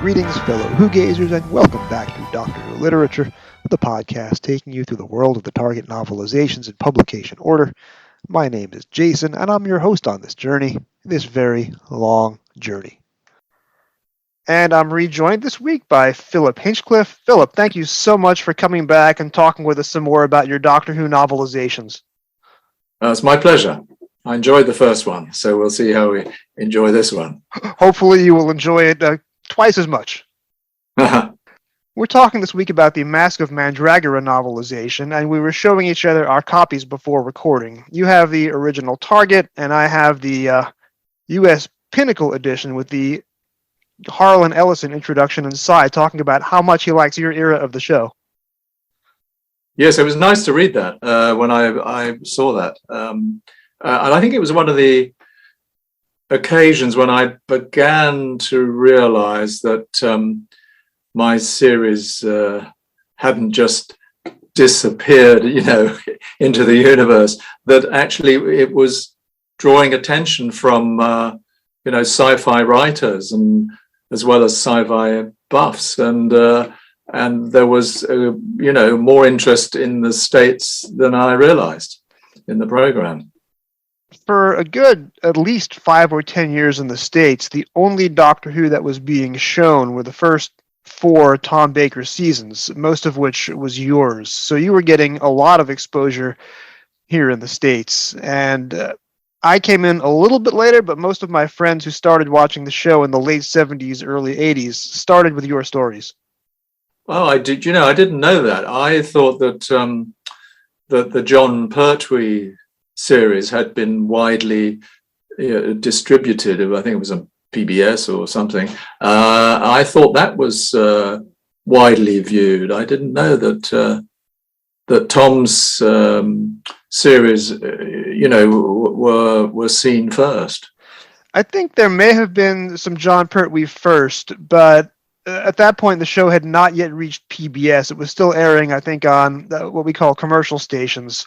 Greetings, fellow Who-Gazers, and welcome back to Doctor Who Literature, the podcast taking you through the world of the Target novelizations in publication order. My name is Jason, and I'm your host on this journey, this very long journey. And I'm rejoined this week by Philip Hinchcliffe. Philip, thank you so much for coming back and talking with us some more about your Doctor Who novelizations. It's my pleasure. I enjoyed the first one, so we'll see how we enjoy this one. Hopefully you will enjoy it twice as much. We're talking this week about the Masque of Mandragora novelization, and we were showing each other our copies before recording. You have the original Target, and I have the U.S. Pinnacle edition with the Harlan Ellison introduction inside, talking about how much he likes your era of the show. Yes, it was nice to read that when I saw that. And I think it was one of the occasions when I began to realize that my series hadn't just disappeared, into the universe, that actually it was drawing attention from, sci-fi writers and as well as sci-fi buffs. And there was, more interest in the States than I realized in the program. For a good at least 5 or 10 years in the States, the only Doctor Who that was being shown were the first 4 Tom Baker seasons, most of which was yours. So you were getting a lot of exposure here in the States. And I came in a little bit later, but most of my friends who started watching the show in the late 70s, early 80s started with your stories. Oh, I did. I didn't know that. I thought that that the John Pertwee series had been widely distributed. I think it was on PBS or something. I thought that was widely viewed. I didn't know that that Tom's series, were seen first. I think there may have been some John Pertwee first, but at that point the show had not yet reached PBS. It was still airing, I think, on what we call commercial stations.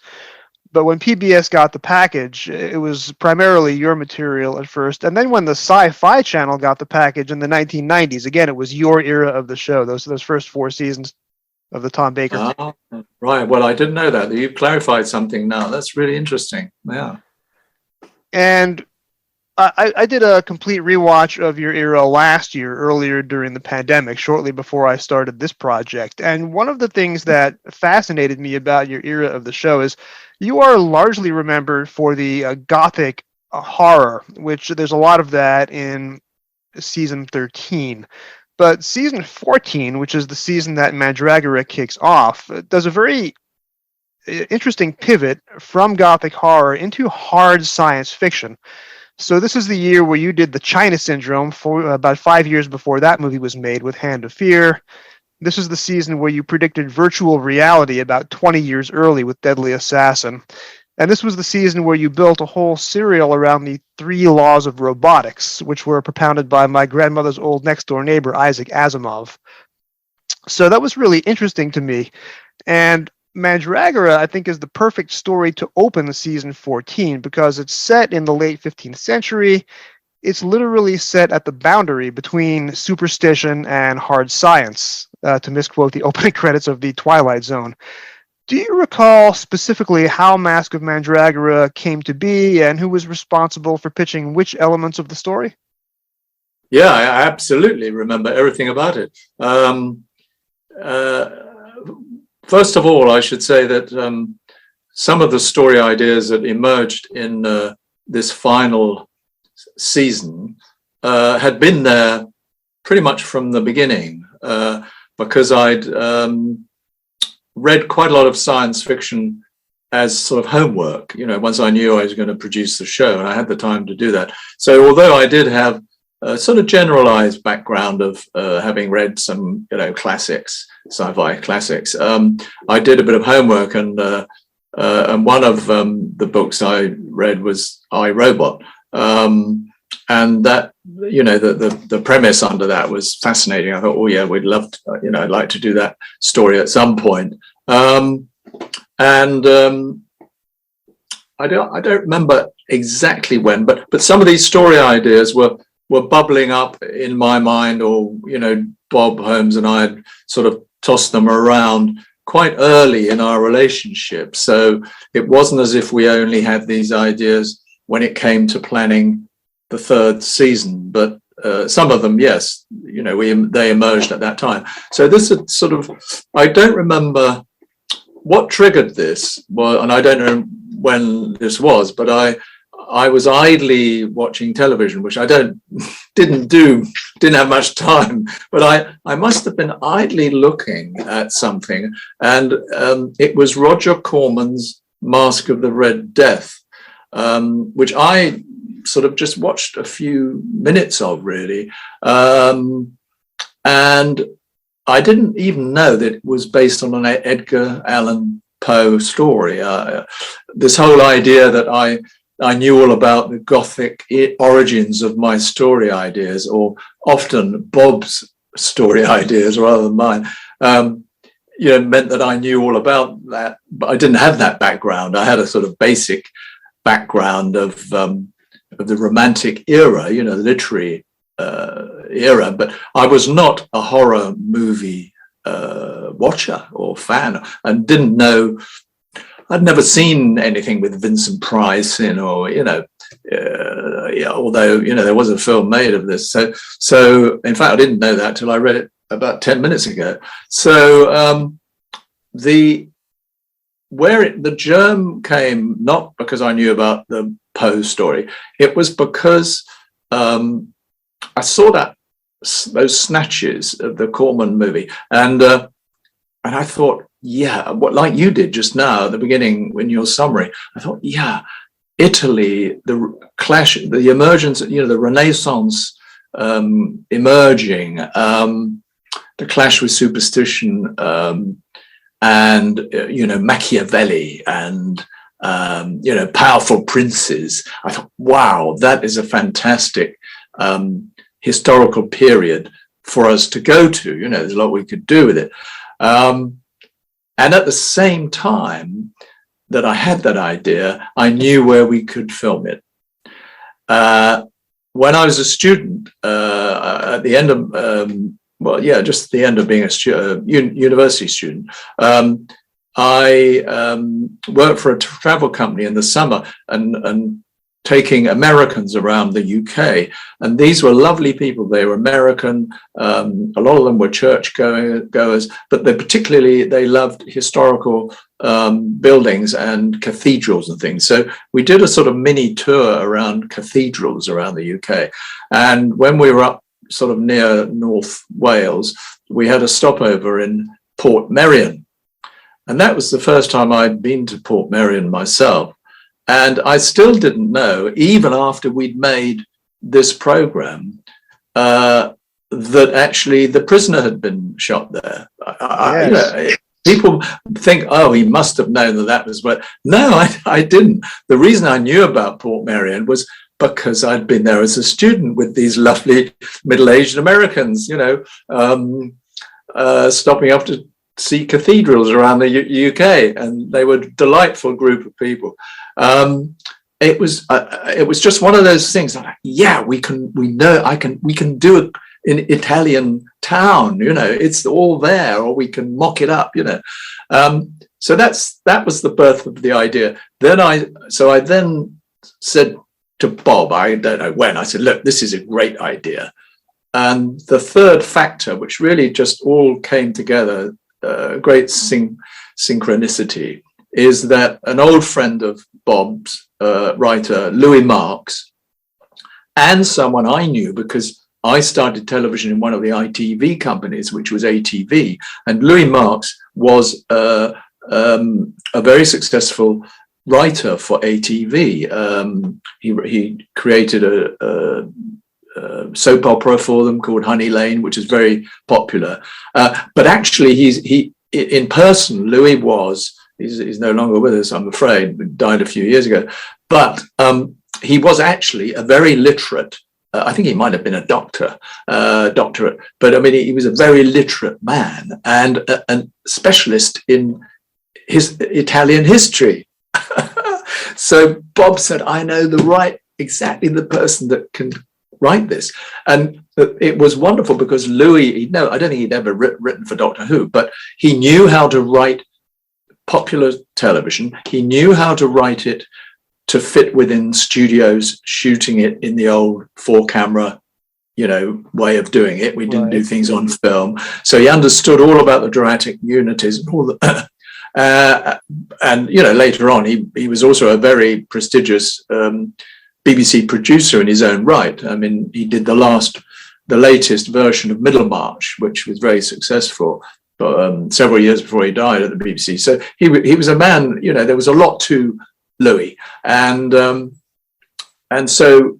But when PBS got the package, it was primarily your material at first. And then when the Sci-Fi Channel got the package in the 1990s, again, it was your era of the show, those first 4 seasons of the Tom Baker. Oh, right. Well, I didn't know that. You've clarified something now. That's really interesting. Yeah. And I did a complete rewatch of your era last year, earlier during the pandemic, shortly before I started this project. And one of the things that fascinated me about your era of the show is you are largely remembered for the gothic horror, which there's a lot of that in season 13. But season 14, which is the season that Mandragora kicks off, does a very interesting pivot from gothic horror into hard science fiction. So this is the year where you did the China Syndrome, for about 5 years before that movie was made, with Hand of Fear. This is the season where you predicted virtual reality about 20 years early with Deadly Assassin. And this was the season where you built a whole serial around the 3 laws of robotics, which were propounded by my grandmother's old next-door neighbor, Isaac Asimov. So that was really interesting to me. And Mandragora, I think, is the perfect story to open season 14 because it's set in the late 15th century. It's literally set at the boundary between superstition and hard science, to misquote the opening credits of The Twilight Zone. Do you recall specifically how Masque of Mandragora came to be and who was responsible for pitching which elements of the story? Yeah, I absolutely remember everything about it. First of all, I should say that some of the story ideas that emerged in this final season had been there pretty much from the beginning, because I'd read quite a lot of science fiction as sort of homework, once I knew I was going to produce the show, and I had the time to do that. So although I did have a sort of generalized background of having read some, classics, sci-fi classics, I did a bit of homework, and one of the books I read was I, Robot. And that, the premise under that was fascinating. I thought, oh yeah, we'd love to, I'd like to do that story at some point. I don't remember exactly when, but some of these story ideas were were bubbling up in my mind, or, you know, Bob Holmes and I had sort of tossed them around quite early in our relationship. So it wasn't as if we only had these ideas when it came to planning the third season, but some of them, yes, you know, they emerged at that time. So this is sort of, I don't remember what triggered this, well, and I don't know when this was, but I was idly watching television, which I didn't have much time, but I must have been idly looking at something, and it was Roger Corman's Masque of the Red Death, which I sort of just watched a few minutes of, really, and I didn't even know that it was based on an Edgar Allan Poe story. This whole idea that I knew all about the Gothic origins of my story ideas, or often Bob's story ideas rather than mine, you know, meant that I knew all about that, but I didn't have that background. I had a sort of basic background of the Romantic era, you know, the literary era, but I was not a horror movie watcher or fan, and didn't know. I'd never seen anything with Vincent Price in, or, you know, yeah, although, you know, there was a film made of this. So in fact, I didn't know that till I read it about 10 minutes ago. So the germ came, not because I knew about the Poe story, it was because I saw those snatches of the Corman movie, and I thought, yeah, what, like you did just now at the beginning in your summary, I thought, yeah, Italy, the clash, the emergence, you know, the Renaissance emerging, the clash with superstition, and you know, Machiavelli, and you know, powerful princes. I thought, wow, that is a fantastic historical period for us to go to. You know, there's a lot we could do with it. And at the same time that I had that idea, I knew where we could film it. When I was a student, at the end of, just the end of being a university student, I worked for a travel company in the summer and taking Americans around the UK. And these were lovely people. They were American. A lot of them were church goers, but they loved historical buildings and cathedrals and things. So we did a sort of mini tour around cathedrals around the UK. And when we were up sort of near North Wales, we had a stopover in Port Merion. And that was the first time I'd been to Port Merion myself. And I still didn't know, even after we'd made this program, that actually the prisoner had been shot there. Yes. You know, people think, oh, he must have known that was what. No, I didn't. The reason I knew about Port Merion was because I'd been there as a student with these lovely middle-aged Americans, you know, stopping up to see cathedrals around the UK, and they were a delightful group of people. It was just one of those things. Like, yeah, we can do it in Italian town. You know, it's all there, or we can mock it up. You know, so that was the birth of the idea. Then I then said to Bob, I don't know when, I said, look, this is a great idea. And the third factor, which really just all came together, great synchronicity, is that an old friend of Bob's, writer Louis Marks, and someone I knew because I started television in one of the ITV companies, which was ATV, and Louis Marks was a very successful writer for ATV. He created a soap opera for them called Honey Lane, which is very popular. But actually, he in person, Louis he's no longer with us, I'm afraid, he died a few years ago. But he was actually a very literate, I think he might have been a doctorate, but I mean, he was a very literate man and a specialist in his Italian history. So Bob said, I know exactly the person that write this. And it was wonderful because Louis, I don't think he'd ever written for Doctor Who, but he knew how to write popular television. He knew how to write it to fit within studios, shooting it in the old 4-camera, way of doing it. We didn't do things on film. So he understood all about the dramatic unities and all that. And later on, he was also a very prestigious BBC producer in his own right. I mean, he did the latest version of Middlemarch, which was very successful, several years before he died at the BBC. So he was a man. There was a lot to Louis, and so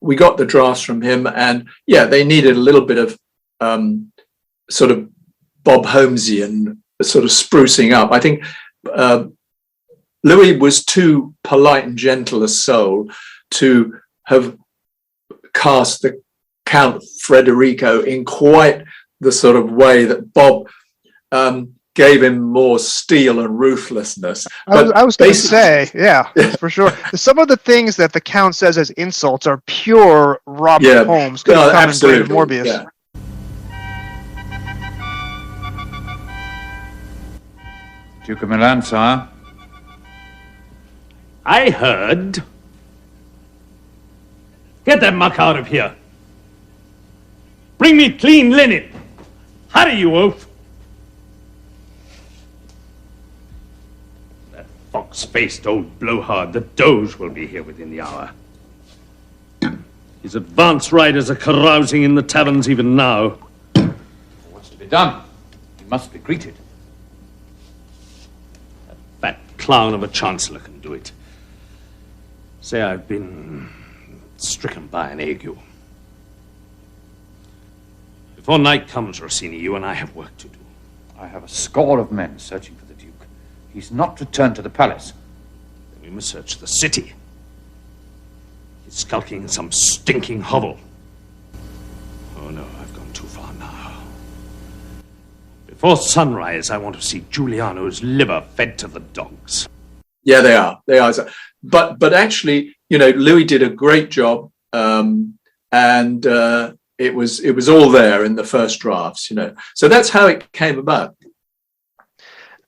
we got the drafts from him, and they needed a little bit of sort of Bob Holmesian sort of sprucing up. I think Louis was too polite and gentle a soul to have cast the Count Frederico in quite the sort of way that Bob gave him more steel and ruthlessness. I was going to say, for sure. Some of the things that the Count says as insults are pure Robert Holmes. Absolutely. Morbius. Yeah. Duke of Milan, sire. I heard. Get that muck out of here. Bring me clean linen. Hurry, you oaf. That fox-faced old blowhard, the Doge, will be here within the hour. His advance riders are carousing in the taverns even now. What's to be done? He must be greeted. That clown of a chancellor can do it. Say I've been stricken by an ague. Before night comes, Rossini, you and I have work to do. I have a score of men searching for the Duke. He's not returned to the palace. Then we must search the city. He's skulking in some stinking hovel. Oh no, I've gone too far now. Before sunrise, I want to see Giuliano's liver fed to the dogs. Yeah, they are. They are. But actually, Louis did a great job, and it was all there in the first drafts. So that's how it came about.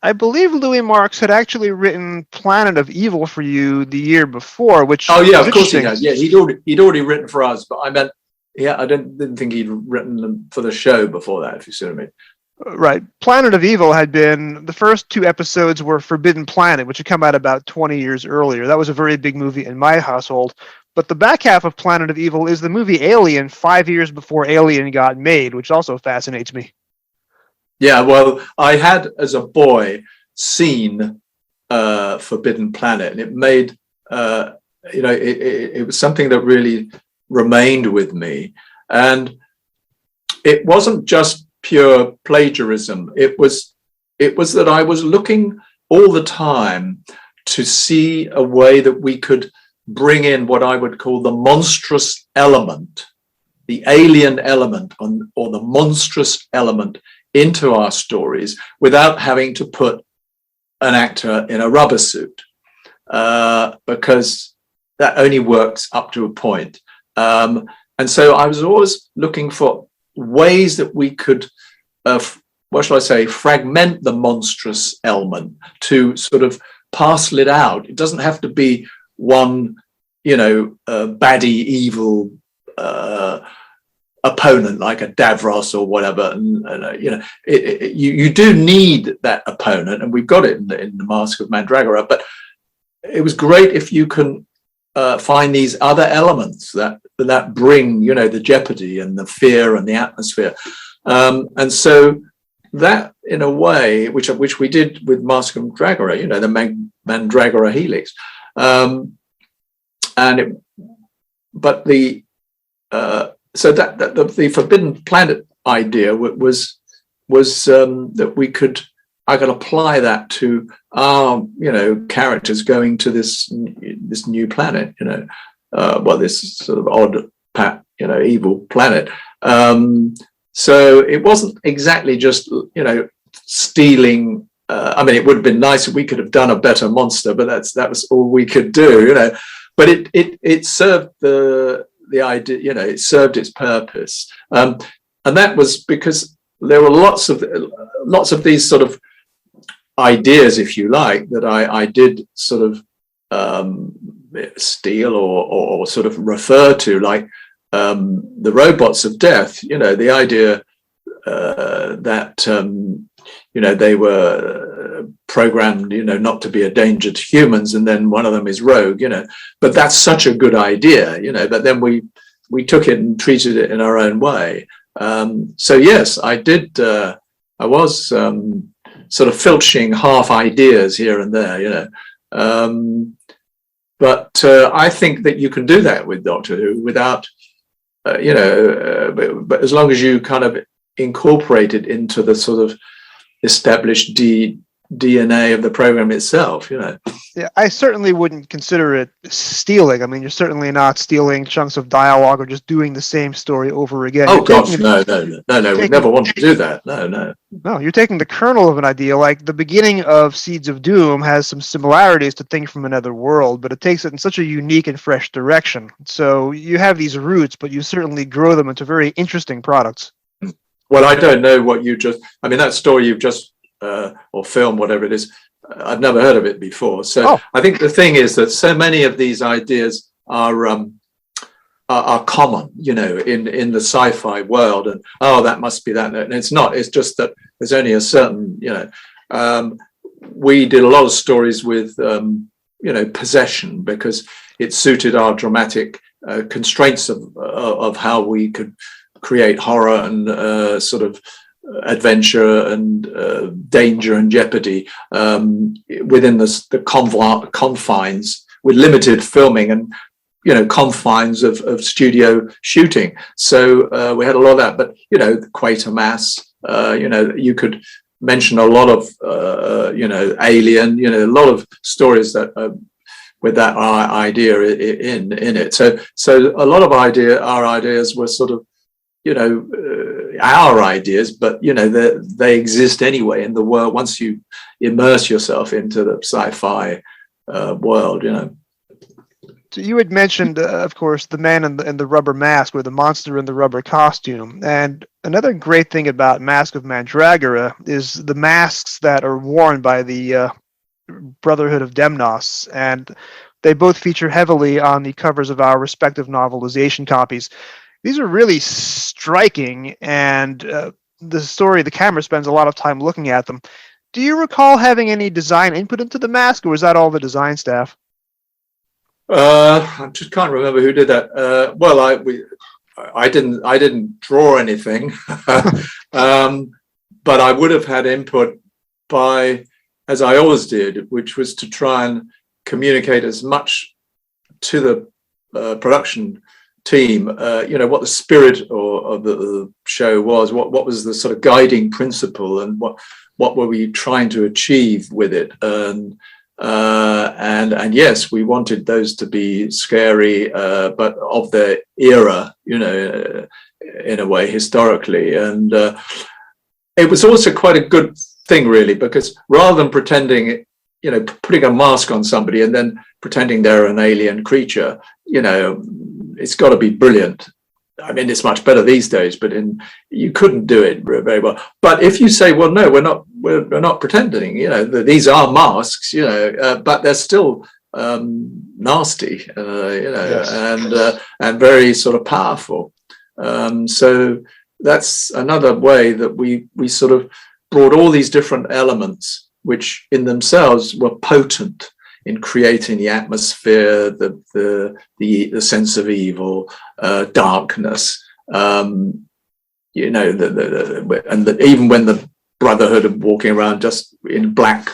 I believe Louis Marks had actually written Planet of Evil for you the year before, which of course he had. Yeah, he'd already written for us, but I meant, I didn't think he'd written them for the show before that, if you see what I mean. Right. Planet of Evil had been, the first 2 episodes were Forbidden Planet, which had come out about 20 years earlier. That was a very big movie in my household. But the back half of Planet of Evil is the movie Alien 5 years before Alien got made, which also fascinates me. Yeah, well, I had, as a boy, seen Forbidden Planet, and it made, it was something that really remained with me. And it wasn't just pure plagiarism. It was that I was looking all the time to see a way that we could bring in what I would call the monstrous element, the alien element, or the monstrous element into our stories without having to put an actor in a rubber suit, because that only works up to a point. And so I was always looking for ways that we could, what shall I say, fragment the monstrous element to sort of parcel it out. It doesn't have to be one, baddie, evil opponent like a Davros or whatever. And you do need that opponent, and we've got it in the Masque of Mandragora. But it was great if you can find these other elements that bring, the jeopardy and the fear and the atmosphere. And so that, in a way, which we did with Masque of Mandragora, the Mandragora helix. So the Forbidden Planet idea was that I could apply that to our, characters going to this new planet, this sort of odd, evil planet. So it wasn't exactly just, stealing. It would have been nice if we could have done a better monster, but that was all we could do, But it served the the idea, it served its purpose. And that was because there were lots of these sort of ideas, if you like, that I did sort of steal or sort of refer to, like the robots of death. The idea that they were programmed, not to be a danger to humans, and then one of them is rogue. But that's such a good idea, but then we took it and treated it in our own way. So yes, I did. I was sort of filching half ideas here and there, but I think that you can do that with Doctor Who without, but as long as you kind of incorporate it into the sort of established DNA of the program itself. Yeah, I certainly wouldn't consider it stealing. I mean, you're certainly not stealing chunks of dialogue or just doing the same story over again. Oh gosh, no. We never want to do that. No. No, you're taking the kernel of an idea. Like the beginning of Seeds of Doom has some similarities to Things from Another World, but it takes it in such a unique and fresh direction. So you have these roots, but you certainly grow them into very interesting products. Well, I don't know what that story you've just, or film, whatever it is, I've never heard of it before. So I think the thing is that so many of these ideas are common, in the sci-fi world, and that must be that. And it's not. It's just that there's only a certain, we did a lot of stories with, possession, because it suited our dramatic constraints of how we could create horror and sort of adventure and danger and jeopardy within the confines, with limited filming and confines of studio shooting. So we had a lot of that. But Quatermass, you could mention a lot of Alien, a lot of stories that with that idea in it. So a lot of our ideas were sort of our ideas, but they exist anyway in the world once you immerse yourself into the sci-fi world. So you had mentioned, of course, the man in the rubber mask, or the monster in the rubber costume. And another great thing about Masque of Mandragora is the masks that are worn by the Brotherhood of Demnos, and they both feature heavily on the covers of our respective novelization copies. These are really striking, and the camera spends a lot of time looking at them. Do you recall having any design input into the mask, or was that all the design staff? I just can't remember who did that. Well, I didn't draw anything, but I would have had input by, as I always did, which was to try and communicate as much to the production team, what the spirit of the show was, what was the sort of guiding principle, and what were we trying to achieve with it. And yes, we wanted those to be scary, but of their era, in a way, historically. And it was also quite a good thing, really, because rather than pretending, putting a mask on somebody and then pretending they're an alien creature, it's got to be brilliant. I mean, it's much better these days, but you couldn't do it very well. But if you say, well, no, we're not pretending, these are masks, but they're still nasty, yes. And very sort of powerful. So that's another way that we sort of brought all these different elements, which in themselves were potent in creating the atmosphere, the sense of evil, darkness, and even when the Brotherhood are walking around just in black,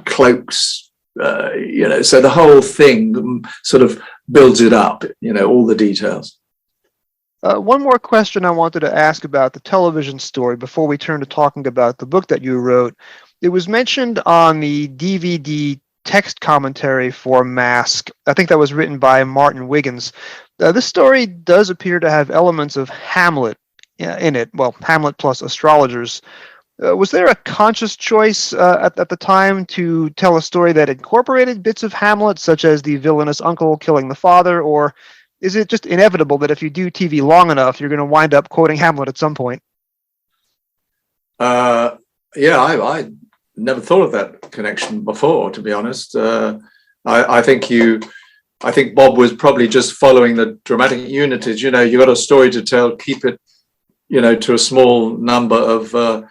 cloaks, so the whole thing sort of builds it up, all the details. One more question I wanted to ask about the television story before we turn to talking about the book that you wrote. It was mentioned on the DVD text commentary for Masque. I think that was written by Martin Wiggins. This story does appear to have elements of Hamlet in it. Well, Hamlet plus astrologers. Was there a conscious choice at the time to tell a story that incorporated bits of Hamlet, such as the villainous uncle killing the father, or is it just inevitable that if you do TV long enough, you're going to wind up quoting Hamlet at some point? Yeah, I never thought of that connection before, to be honest. I think Bob was probably just following the dramatic unities. You got a story to tell, keep it, to a small number of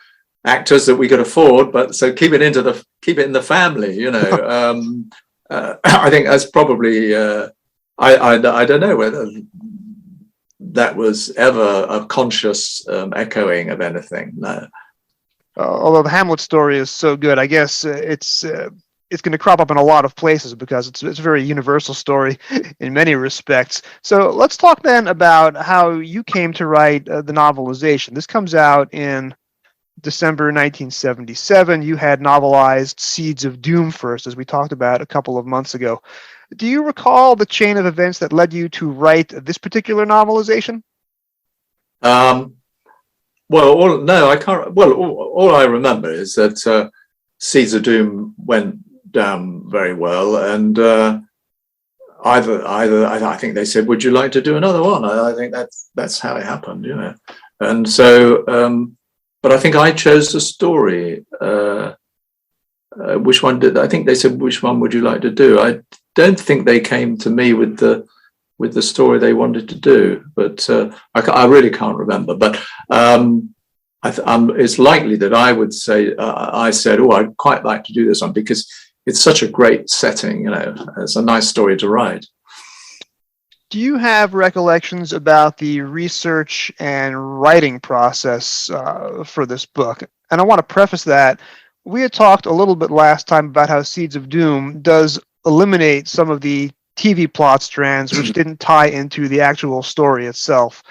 actors that we could afford, but so keep it in the family. I think that's probably. I don't know whether that was ever a conscious echoing of anything. No. Although the Hamlet story is so good, I guess it's going to crop up in a lot of places because it's a very universal story in many respects. So let's talk then about how you came to write the novelization. This comes out in December 1977. You had novelized Seeds of Doom first, as we talked about a couple of months ago. Do you recall the chain of events that led you to write this particular novelization? Well, no, I can't. Well, all I remember is that Seeds of Doom went down very well, and either I think they said, "Would you like to do another one?" I think that's how it happened, And so, but I think I chose the story. Which one did I think they said? Which one would you like to do? I don't think they came to me with the story they wanted to do, but I really can't remember. But it's likely that I would say I said, "Oh, I'd quite like to do this one because it's such a great setting. It's a nice story to write." Do you have recollections about the research and writing process for this book? And I want to preface that we had talked a little bit last time about how Seeds of Doom does eliminate some of the TV plot strands which didn't tie into the actual story itself.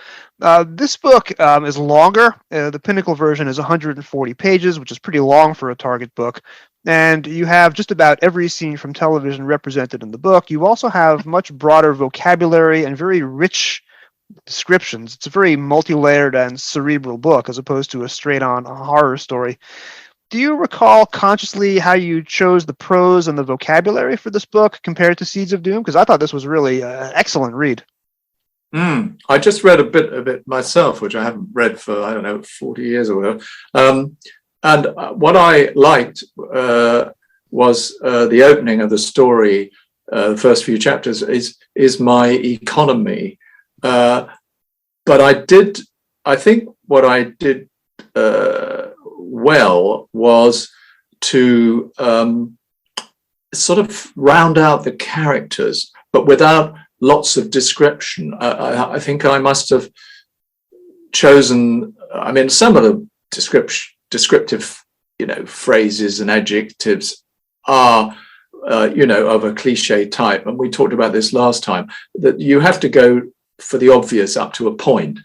This book is longer. The Pinnacle version is 140 pages, which is pretty long for a Target book. And you have just about every scene from television represented in the book. You also have much broader vocabulary and very rich descriptions. It's a very multi-layered and cerebral book as opposed to a straight-on horror story. Do you recall consciously how you chose the prose and the vocabulary for this book compared to Seeds of Doom? Because I thought this was really an excellent read. I just read a bit of it myself, which I haven't read for, 40 years or whatever. And what I liked was the opening of the story. The first few chapters is my economy. But I think what I did well was to sort of round out the characters, but without lots of description. I think I must have chosen, some of the descriptive, phrases and adjectives are, of a cliche type. And we talked about this last time, that you have to go for the obvious up to a point,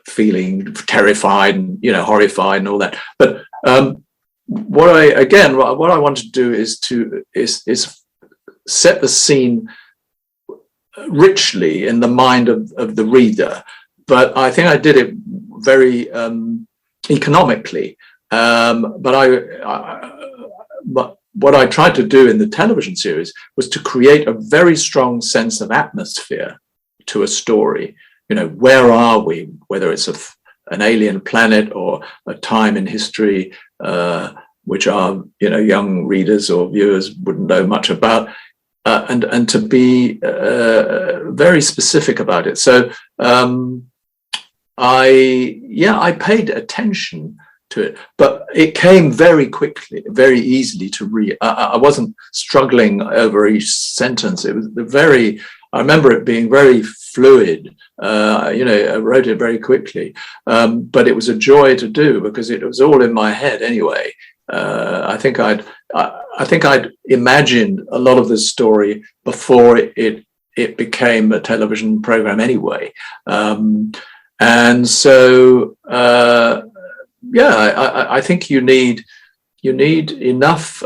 feeling terrified and, horrified and all that. But what I want to do is set the scene richly in the mind of the reader. But I think I did it very economically. But what I tried to do in the television series was to create a very strong sense of atmosphere to a story. Where are we? Whether it's an alien planet or a time in history, which our young readers or viewers wouldn't know much about, and to be very specific about it. So I paid attention to it, but it came very quickly, very easily to read. I wasn't struggling over each sentence. It was I remember it being very fluid. I wrote it very quickly, but it was a joy to do because it was all in my head anyway. I think I'd imagined a lot of this story before it became a television program anyway. And so, I think you need enough.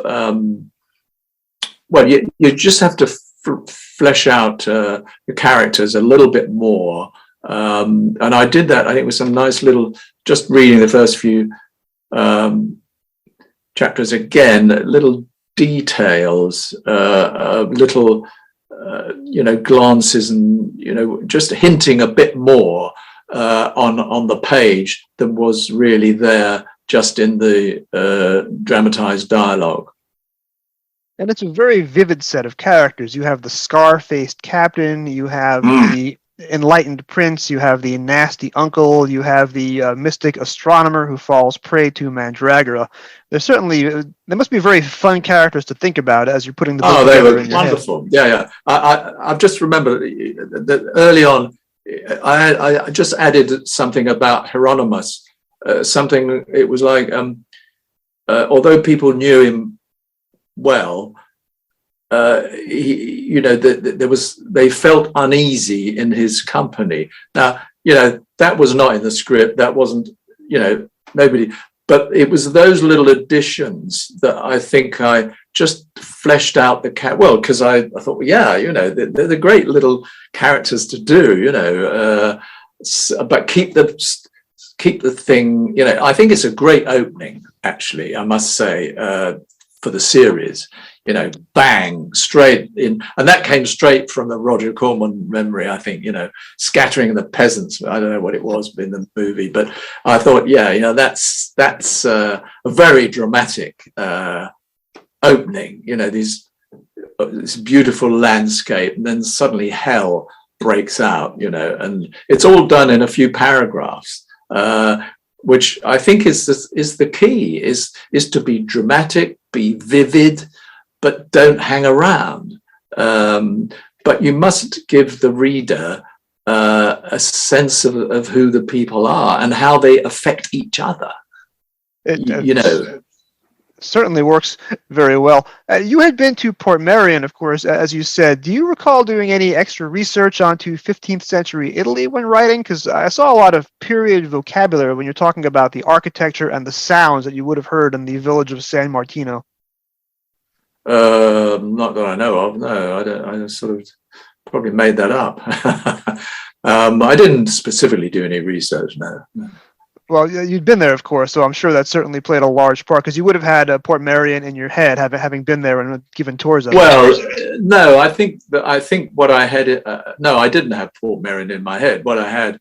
You just have to flesh out the characters a little bit more, and I did that. I think with some nice little, just reading the first few chapters again, little details, little glances and, just hinting a bit more on the page than was really there just in the dramatized dialogue. And it's a very vivid set of characters. You have the scar-faced captain, you have the enlightened prince, you have the nasty uncle, you have the mystic astronomer who falls prey to Mandragora. There must be very fun characters to think about as you're putting the book together in your head. Wonderful. Yeah. I've just remembered that early on, I just added something about Hieronymus. It was like, although people knew him well, they felt uneasy in his company. Now, that was not in the script. That wasn't, nobody. But it was those little additions that I think I just fleshed out the cat. Well, because I thought, they're the great little characters to do, but keep the thing. I think it's a great opening, actually. I must say, for the series. Bang, straight in. And that came straight from the Roger Corman memory, I think, scattering the peasants. I don't know what it was in the movie, but I thought, that's a very dramatic opening, this beautiful landscape, and then suddenly hell breaks out, and it's all done in a few paragraphs, which I think is the key, is to be dramatic, be vivid, but don't hang around. But you must give the reader a sense of who the people are and how they affect each other. It certainly works very well. You had been to Portmeirion, of course, as you said. Do you recall doing any extra research onto 15th century Italy when writing? Because I saw a lot of period vocabulary when you're talking about the architecture and the sounds that you would have heard in the village of San Martino. Not that I know of. No, I don't. I sort of probably made that up. I didn't specifically do any research. No. Well, you'd been there, of course, so I'm sure that certainly played a large part, because you would have had Portmeirion in your head, having been there and given tours of it. Well, no, I think what I had. No, I didn't have Portmeirion in my head. What I had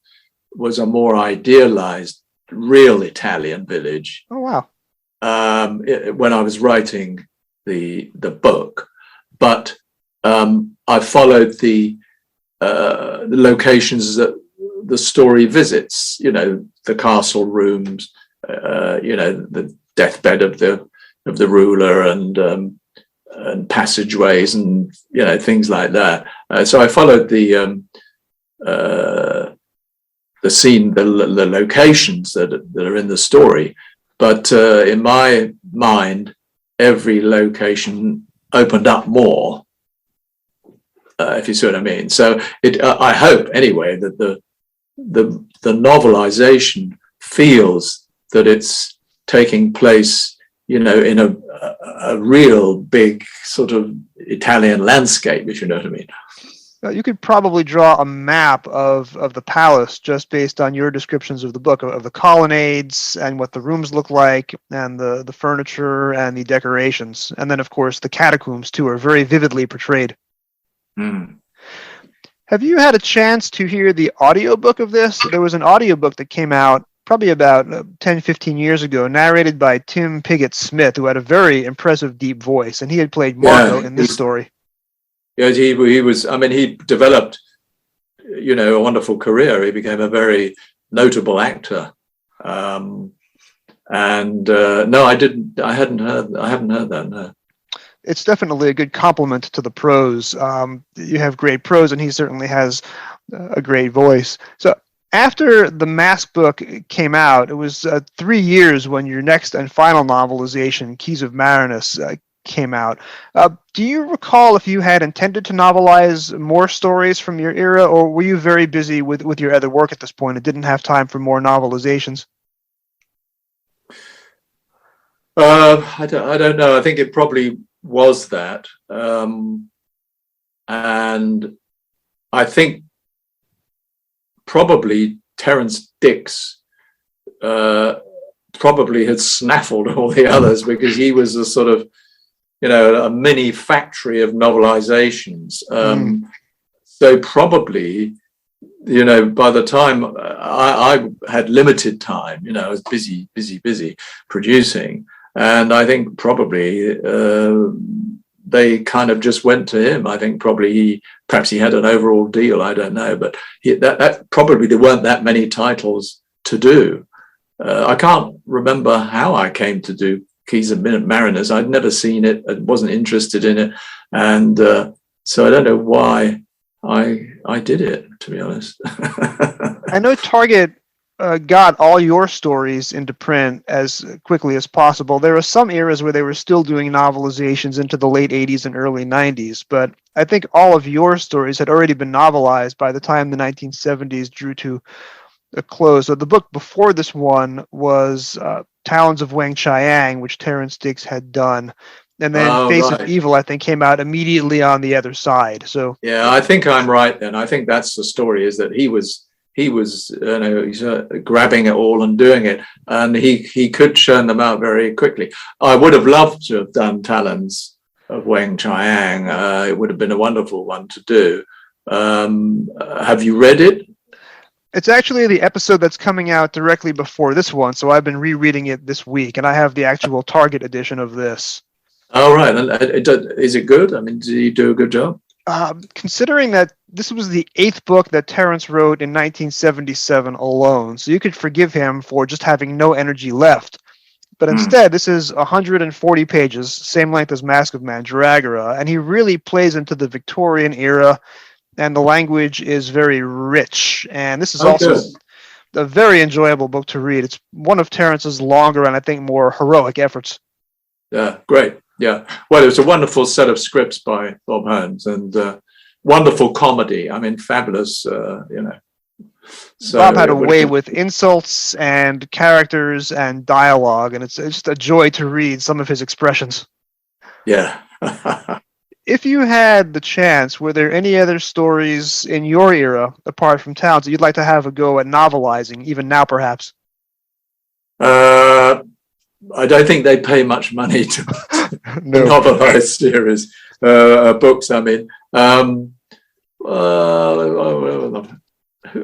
was a more idealized, real Italian village. Oh wow! When I was writing the book, but I followed the locations that the story visits, the castle rooms, the deathbed of the ruler, and passageways, and things like that. So I followed the scene, the locations that are in the story, but in my mind, every location opened up more, if you see what I mean. So I hope anyway that the novelization feels that it's taking place, in a real big sort of Italian landscape, if you know what I mean. You could probably draw a map of the palace just based on your descriptions of the book, of the colonnades and what the rooms look like, and the furniture and the decorations. And then, of course, the catacombs, too, are very vividly portrayed. Mm. Have you had a chance to hear the audiobook of this? There was an audiobook that came out probably about 10, 15 years ago, narrated by Tim Pigott-Smith, who had a very impressive, deep voice, and he had played Marco in this story. Yeah, he was. I mean, he developed, a wonderful career. He became a very notable actor. No, I didn't. I haven't heard that. No. It's definitely a good compliment to the prose. You have great prose, and he certainly has a great voice. So after the Masque book came out, it was 3 years when your next and final novelization, Keys of Marinus, came out. Do you recall if you had intended to novelize more stories from your era, or were you very busy with your other work at this point and didn't have time for more novelizations? I don't know. I think it probably was that. And I think probably Terence Dix probably had snaffled all the others, because he was a sort of a mini factory of novelizations. So probably, by the time I had limited time, I was busy producing. And I think probably they kind of just went to him. I think perhaps he had an overall deal. I don't know, but that probably there weren't that many titles to do. I can't remember how I came to do Keys of Mariners. I'd never seen it. I wasn't interested in it, and so I don't know why I did it. To be honest, I know Target got all your stories into print as quickly as possible. There were some eras where they were still doing novelizations into the late 80s and early 90s, but I think all of your stories had already been novelized by the time the 1970s drew to a close. So the book before this one was Talons of Wang Chiang, which Terrence Diggs had done. And then Face of Evil, I think, came out immediately on the other side. So yeah, I think I'm right then. I think that's the story, is that he was he's grabbing it all and doing it, and he could churn them out very quickly. I would have loved to have done Talons of Wang Chiang. It would have been a wonderful one to do. Have you read it? It's actually the episode that's coming out directly before this one, so I've been rereading it this week, and I have the actual Target edition of this. Oh, right. Is it good? I mean, did he do a good job? Considering that this was the 8th book that Terrence wrote in 1977 alone, so you could forgive him for just having no energy left. But instead, this is 140 pages, same length as Masque of Mandragora, and he really plays into the Victorian era, and the language is very rich. And this is also a very enjoyable book to read. It's one of Terrence's longer and I think more heroic efforts. Yeah, great. Yeah. Well, it was a wonderful set of scripts by Bob Holmes, and wonderful comedy. I mean, fabulous, So Bob had a way with insults and characters and dialogue, and it's just a joy to read some of his expressions. Yeah. If you had the chance, were there any other stories in your era, apart from Towns, that you'd like to have a go at novelizing, even now perhaps? I don't think they pay much money to novelize series, books. I mean,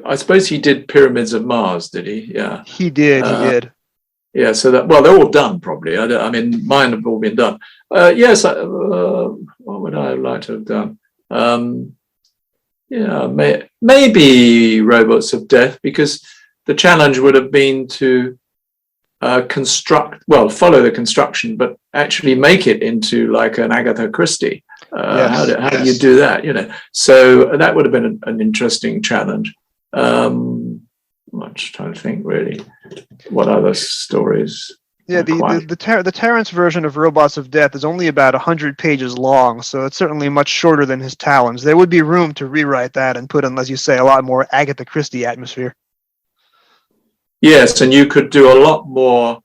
I suppose he did Pyramids of Mars, did he? Yeah, he did. He did. Yeah, so they're all done probably. I mean, mine have all been done. Yes, what would I like to have done? Maybe Robots of Death, because the challenge would have been to follow the construction, but actually make it into like an Agatha Christie. How do you do that? So that would have been an interesting challenge. I'm just trying to think really what other stories. Yeah, the Terrence version of Robots of Death is only about 100 pages long, so it's certainly much shorter than his Talons. There would be room to rewrite that and put in, as you say, a lot more Agatha Christie atmosphere. Yes, and you could do a lot more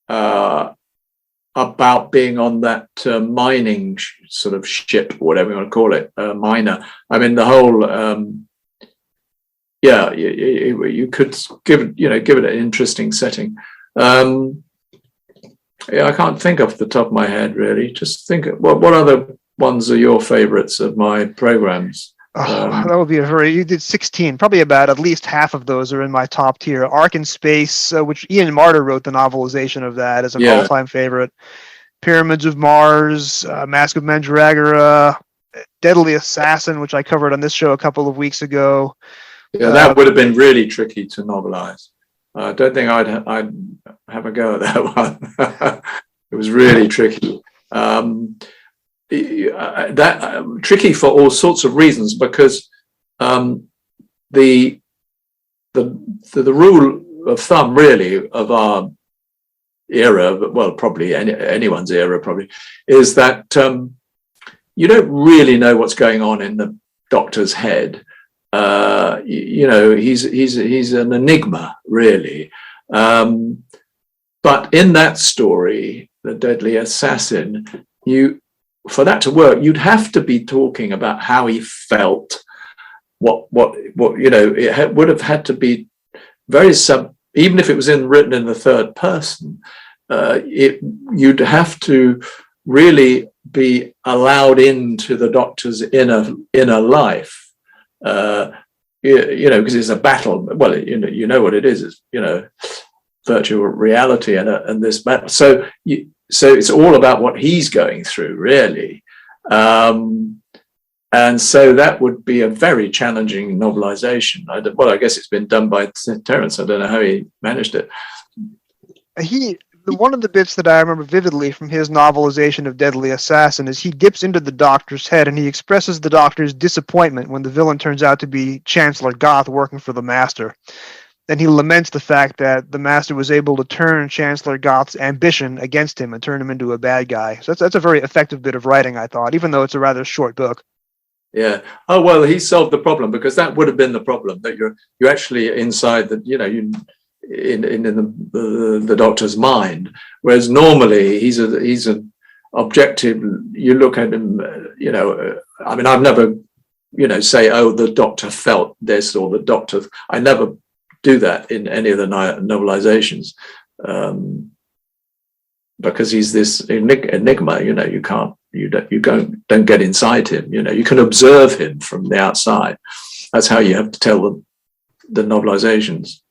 about being on that mining sort of ship, whatever you want to call it, miner. I mean, the whole. You could give it an interesting setting. I can't think off the top of my head really. Just think, what other ones are your favorites of my programs? That would be you did 16, probably about at least half of those are in my top tier. Ark in Space, which Ian Marter wrote the novelization of that, as an all-time favorite. Pyramids of Mars, Masque of Mandragora, Deadly Assassin, which I covered on this show a couple of weeks ago. Yeah, that would have been really tricky to novelize. I don't think I'd have a go at that one. It was really tricky. Tricky for all sorts of reasons, because the rule of thumb really of our era, well, probably anyone's era probably, is that you don't really know what's going on in the doctor's head. He's an enigma really, but in that story, The Deadly Assassin, for that to work, you'd have to be talking about how he felt. What it would have had to be very even if it was written in the third person. You'd have to really be allowed into the Doctor's inner life. Because it's a battle. Well, you know what it is. It's virtual reality and this battle. So it's all about what he's going through, really. And so that would be a very challenging novelization. I guess it's been done by Terence. I don't know how he managed it. One of the bits that I remember vividly from his novelization of Deadly Assassin is he dips into the Doctor's head and he expresses the Doctor's disappointment when the villain turns out to be Chancellor Goth working for the Master. And he laments the fact that the Master was able to turn Chancellor Goth's ambition against him and turn him into a bad guy. So that's a very effective bit of writing, I thought, even though it's a rather short book. Yeah. Oh, well, he solved the problem, because that would have been the problem, that you're actually inside in the Doctor's mind, whereas normally he's an objective. You look at him, I mean, I've never, say, oh, the Doctor felt this, or the Doctor. I never do that in any of the novelizations, because he's this enigma. You don't get inside him. You can observe him from the outside. That's how you have to tell the novelizations.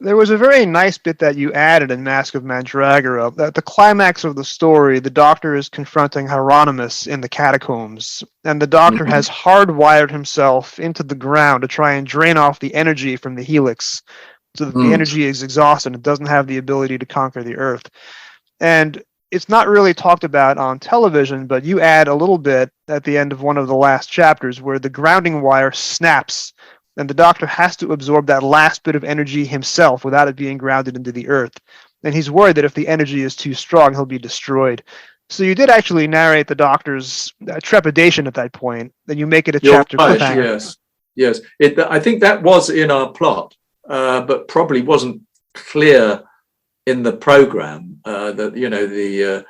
There was a very nice bit that you added in Masque of Mandragora. At the climax of the story, the Doctor is confronting Hieronymus in the catacombs, and the Doctor has hardwired himself into the ground to try and drain off the energy from the helix, so that the energy is exhausted and doesn't have the ability to conquer the Earth. And it's not really talked about on television, but you add a little bit at the end of one of the last chapters where the grounding wire snaps, and the Doctor has to absorb that last bit of energy himself without it being grounded into the Earth. And he's worried that if the energy is too strong, he'll be destroyed. So you did actually narrate the Doctor's trepidation at that point, then you make it a chapter cliffhanger. Yes. I think that was in our plot, but probably wasn't clear in the program, the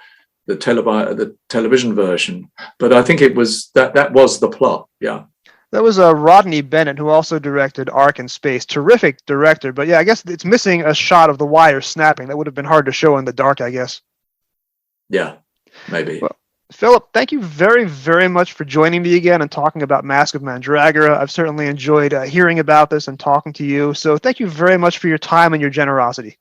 television version. But I think it was that was the plot. Yeah. That was Rodney Bennett, who also directed Ark in Space. Terrific director, but yeah, I guess it's missing a shot of the wire snapping. That would have been hard to show in the dark, I guess. Yeah, maybe. Well, Philip, thank you very, very much for joining me again and talking about Masque of Mandragora. I've certainly enjoyed hearing about this and talking to you. So thank you very much for your time and your generosity.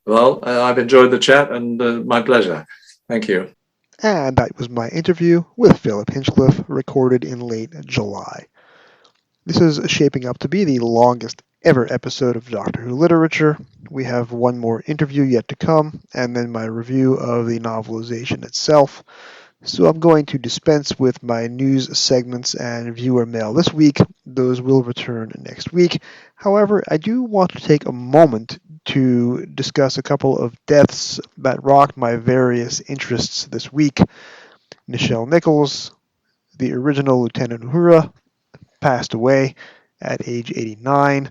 Well, I've enjoyed the chat, and my pleasure. Thank you. And that was my interview with Philip Hinchcliffe, recorded in late July. This is shaping up to be the longest ever episode of Doctor Who Literature. We have one more interview yet to come, and then my review of the novelization itself. So I'm going to dispense with my news segments and viewer mail this week. Those will return next week. However, I do want to take a moment to discuss a couple of deaths that rocked my various interests this week. Nichelle Nichols, the original Lieutenant Uhura, passed away at age 89.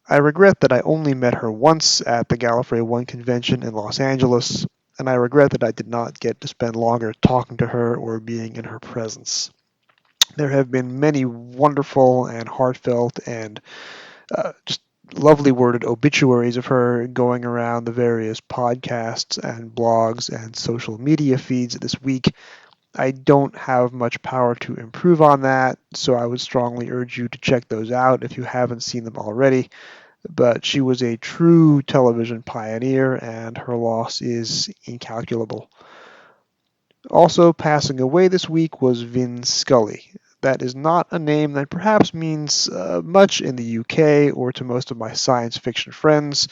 I regret that I only met her once at the Gallifrey 1 convention in Los Angeles, and I regret that I did not get to spend longer talking to her or being in her presence. There have been many wonderful and heartfelt and just lovely worded obituaries of her going around the various podcasts and blogs and social media feeds this week. I don't have much power to improve on that, so I would strongly urge you to check those out if you haven't seen them already. But she was a true television pioneer, and her loss is incalculable. Also passing away this week was Vin Scully. That is not a name that perhaps means much in the UK or to most of my science fiction friends,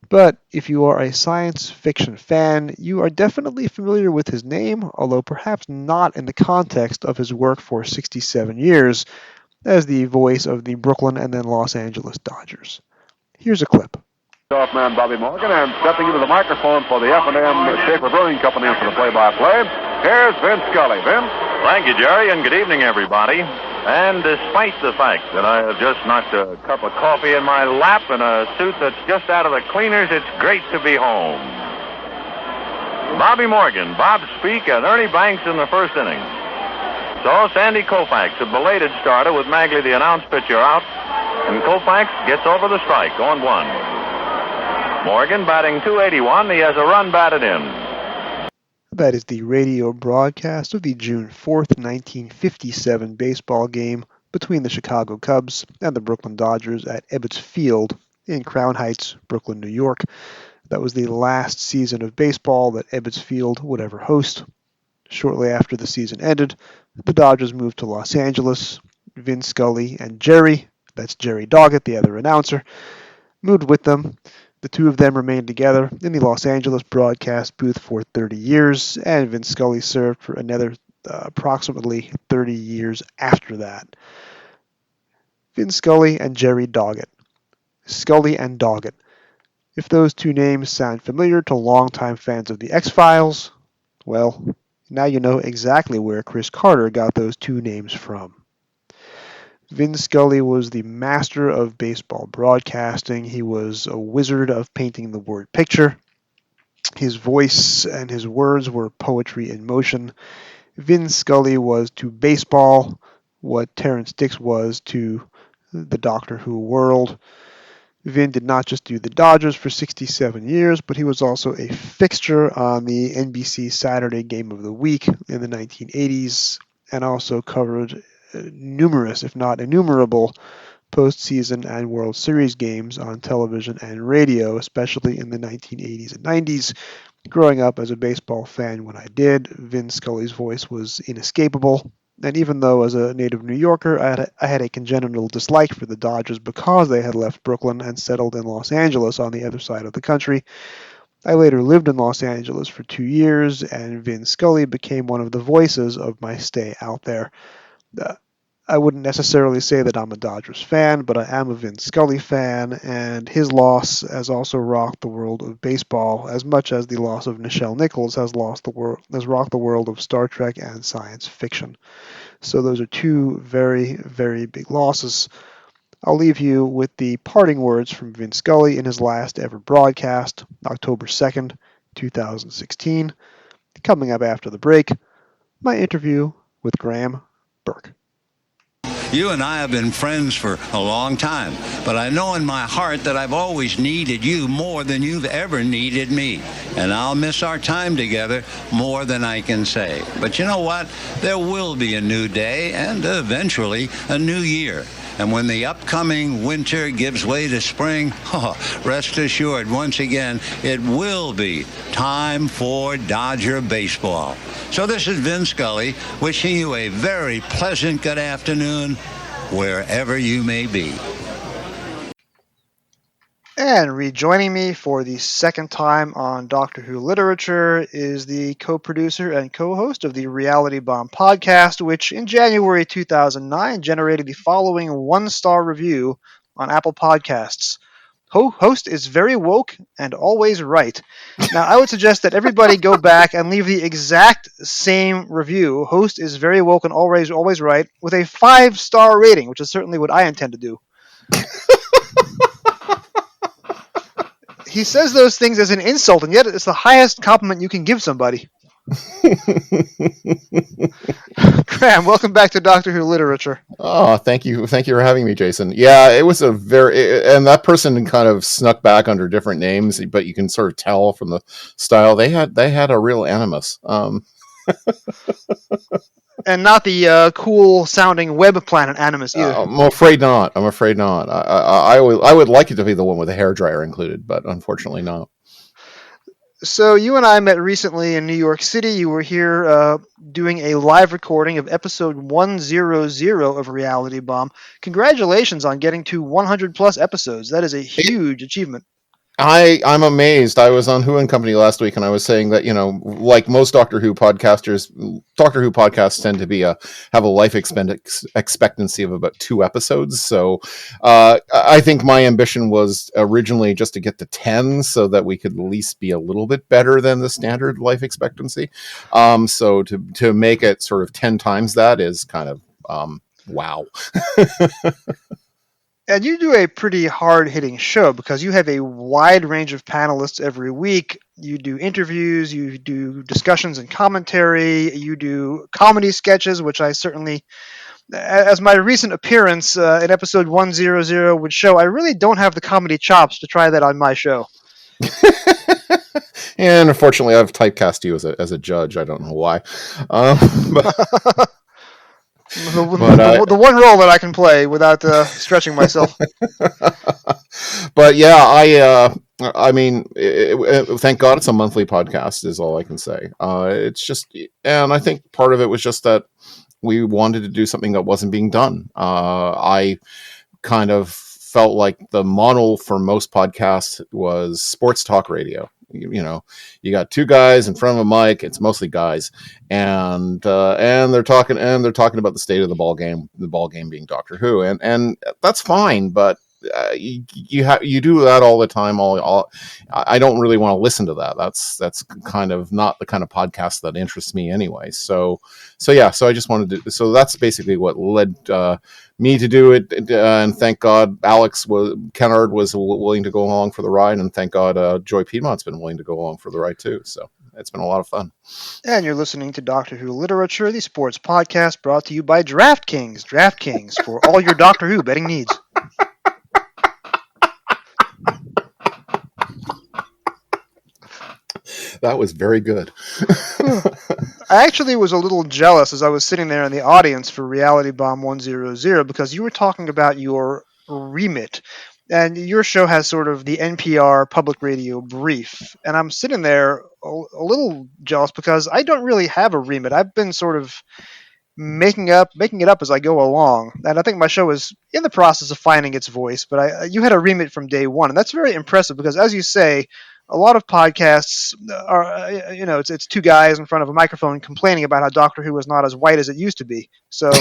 but if you are a science fiction fan, you are definitely familiar with his name, although perhaps not in the context of his work for 67 years as the voice of the Brooklyn and then Los Angeles Dodgers. Here's a clip. Off man Bobby Morgan, and stepping into the microphone for the F&M Schaefer Brewing Company for the play-by-play, here's Vin Scully. Vin? Thank you, Jerry, and good evening, everybody. And despite the fact that I have just knocked a cup of coffee in my lap and a suit that's just out of the cleaners, it's great to be home. Bobby Morgan, Bob Speak, and Ernie Banks in the first inning. So Sandy Koufax, a belated starter with Magley, the announce pitcher, out, and Koufax gets over the strike, 0-1. Morgan batting .281. He has a run batted in. That is the radio broadcast of the June 4th, 1957 baseball game between the Chicago Cubs and the Brooklyn Dodgers at Ebbets Field in Crown Heights, Brooklyn, New York. That was the last season of baseball that Ebbets Field would ever host. Shortly after the season ended, the Dodgers moved to Los Angeles. Vin Scully and Jerry, that's Jerry Doggett, the other announcer, moved with them. The two of them remained together in the Los Angeles broadcast booth for 30 years, and Vin Scully served for another approximately 30 years after that. Vin Scully and Jerry Doggett. Scully and Doggett. If those two names sound familiar to longtime fans of The X-Files, well, now you know exactly where Chris Carter got those two names from. Vin Scully was the master of baseball broadcasting. He was a wizard of painting the word picture. His voice and his words were poetry in motion. Vin Scully was to baseball what Terrence Dicks was to the Doctor Who world. Vin did not just do the Dodgers for 67 years, but he was also a fixture on the NBC Saturday Game of the Week in the 1980s, and also covered numerous, if not innumerable, postseason and World Series games on television and radio, especially in the 1980s and 90s. Growing up as a baseball fan when I did, Vin Scully's voice was inescapable. And even though as a native New Yorker, I had a congenital dislike for the Dodgers because they had left Brooklyn and settled in Los Angeles on the other side of the country, I later lived in Los Angeles for 2 years, and Vin Scully became one of the voices of my stay out there. I wouldn't necessarily say that I'm a Dodgers fan, but I am a Vin Scully fan, and his loss has also rocked the world of baseball as much as the loss of Nichelle Nichols has rocked the world of Star Trek and science fiction. So those are two very, very big losses. I'll leave you with the parting words from Vin Scully in his last ever broadcast, October 2nd, 2016. Coming up after the break, my interview with Graeme Burk. You and I have been friends for a long time, but I know in my heart that I've always needed you more than you've ever needed me. And I'll miss our time together more than I can say. But you know what? There will be a new day and eventually a new year. And when the upcoming winter gives way to spring, rest assured, once again, it will be time for Dodger baseball. So this is Vin Scully wishing you a very pleasant good afternoon wherever you may be. And rejoining me for the second time on Doctor Who Literature is the co-producer and co-host of the Reality Bomb podcast, which in January 2009 generated the following 1-star review on Apple Podcasts. Host is very woke and always right. Now, I would suggest that everybody go back and leave the exact same review. Host is very woke and always right, with a 5-star rating, which is certainly what I intend to do. He says those things as an insult, and yet it's the highest compliment you can give somebody. Graeme, welcome back to Doctor Who Literature. Oh, thank you for having me, Jason. Yeah, it was and that person kind of snuck back under different names, but you can sort of tell from the style they had a real animus. And not the cool-sounding web planet animus either. I'm afraid not. I would like it to be the one with the hairdryer included, but unfortunately not. So you and I met recently in New York City. You were here doing a live recording of episode 100 of Reality Bomb. Congratulations on getting to 100-plus episodes. That is a huge achievement. I'm amazed. I was on Who and Company last week, and I was saying that, like most Doctor Who podcasts tend to be have a life expectancy of about 2 episodes. So I think my ambition was originally just to get to 10, so that we could at least be a little bit better than the standard life expectancy. So to make it sort of 10 times that is kind of wow. And you do a pretty hard-hitting show because you have a wide range of panelists every week. You do interviews, you do discussions and commentary, you do comedy sketches, which I certainly, as my recent appearance in episode 100 would show, I really don't have the comedy chops to try that on my show. And unfortunately, I've typecast you as a judge. I don't know why. But, The one role that I can play without stretching myself. but yeah, I mean, thank God it's a monthly podcast is all I can say. It's just, and I think part of it was just that we wanted to do something that wasn't being done. I kind of felt like the model for most podcasts was sports talk radio. You know, you got two guys in front of a mic. It's mostly guys, and they're talking about the state of the ball game. The ball game being Doctor Who, and that's fine. But you do that all the time. I don't really want to listen to that. That's kind of not the kind of podcast that interests me anyway. So I just wanted to. So that's basically what led me to do it. And thank God Kennard was willing to go along for the ride, and thank God Joy Piedmont's been willing to go along for the ride too. So it's been a lot of fun. And you're listening to Doctor Who Literature, the sports podcast brought to you by DraftKings. DraftKings for all your Doctor Who betting needs. That was very good. I actually was a little jealous as I was sitting there in the audience for Reality Bomb 100 because you were talking about your remit. And your show has sort of the NPR public radio brief. And I'm sitting there a little jealous because I don't really have a remit. I've been sort of making it up as I go along. And I think my show is in the process of finding its voice. But you had a remit from day one. And that's very impressive because, as you say, a lot of podcasts are, it's two guys in front of a microphone complaining about how Doctor Who is not as white as it used to be. So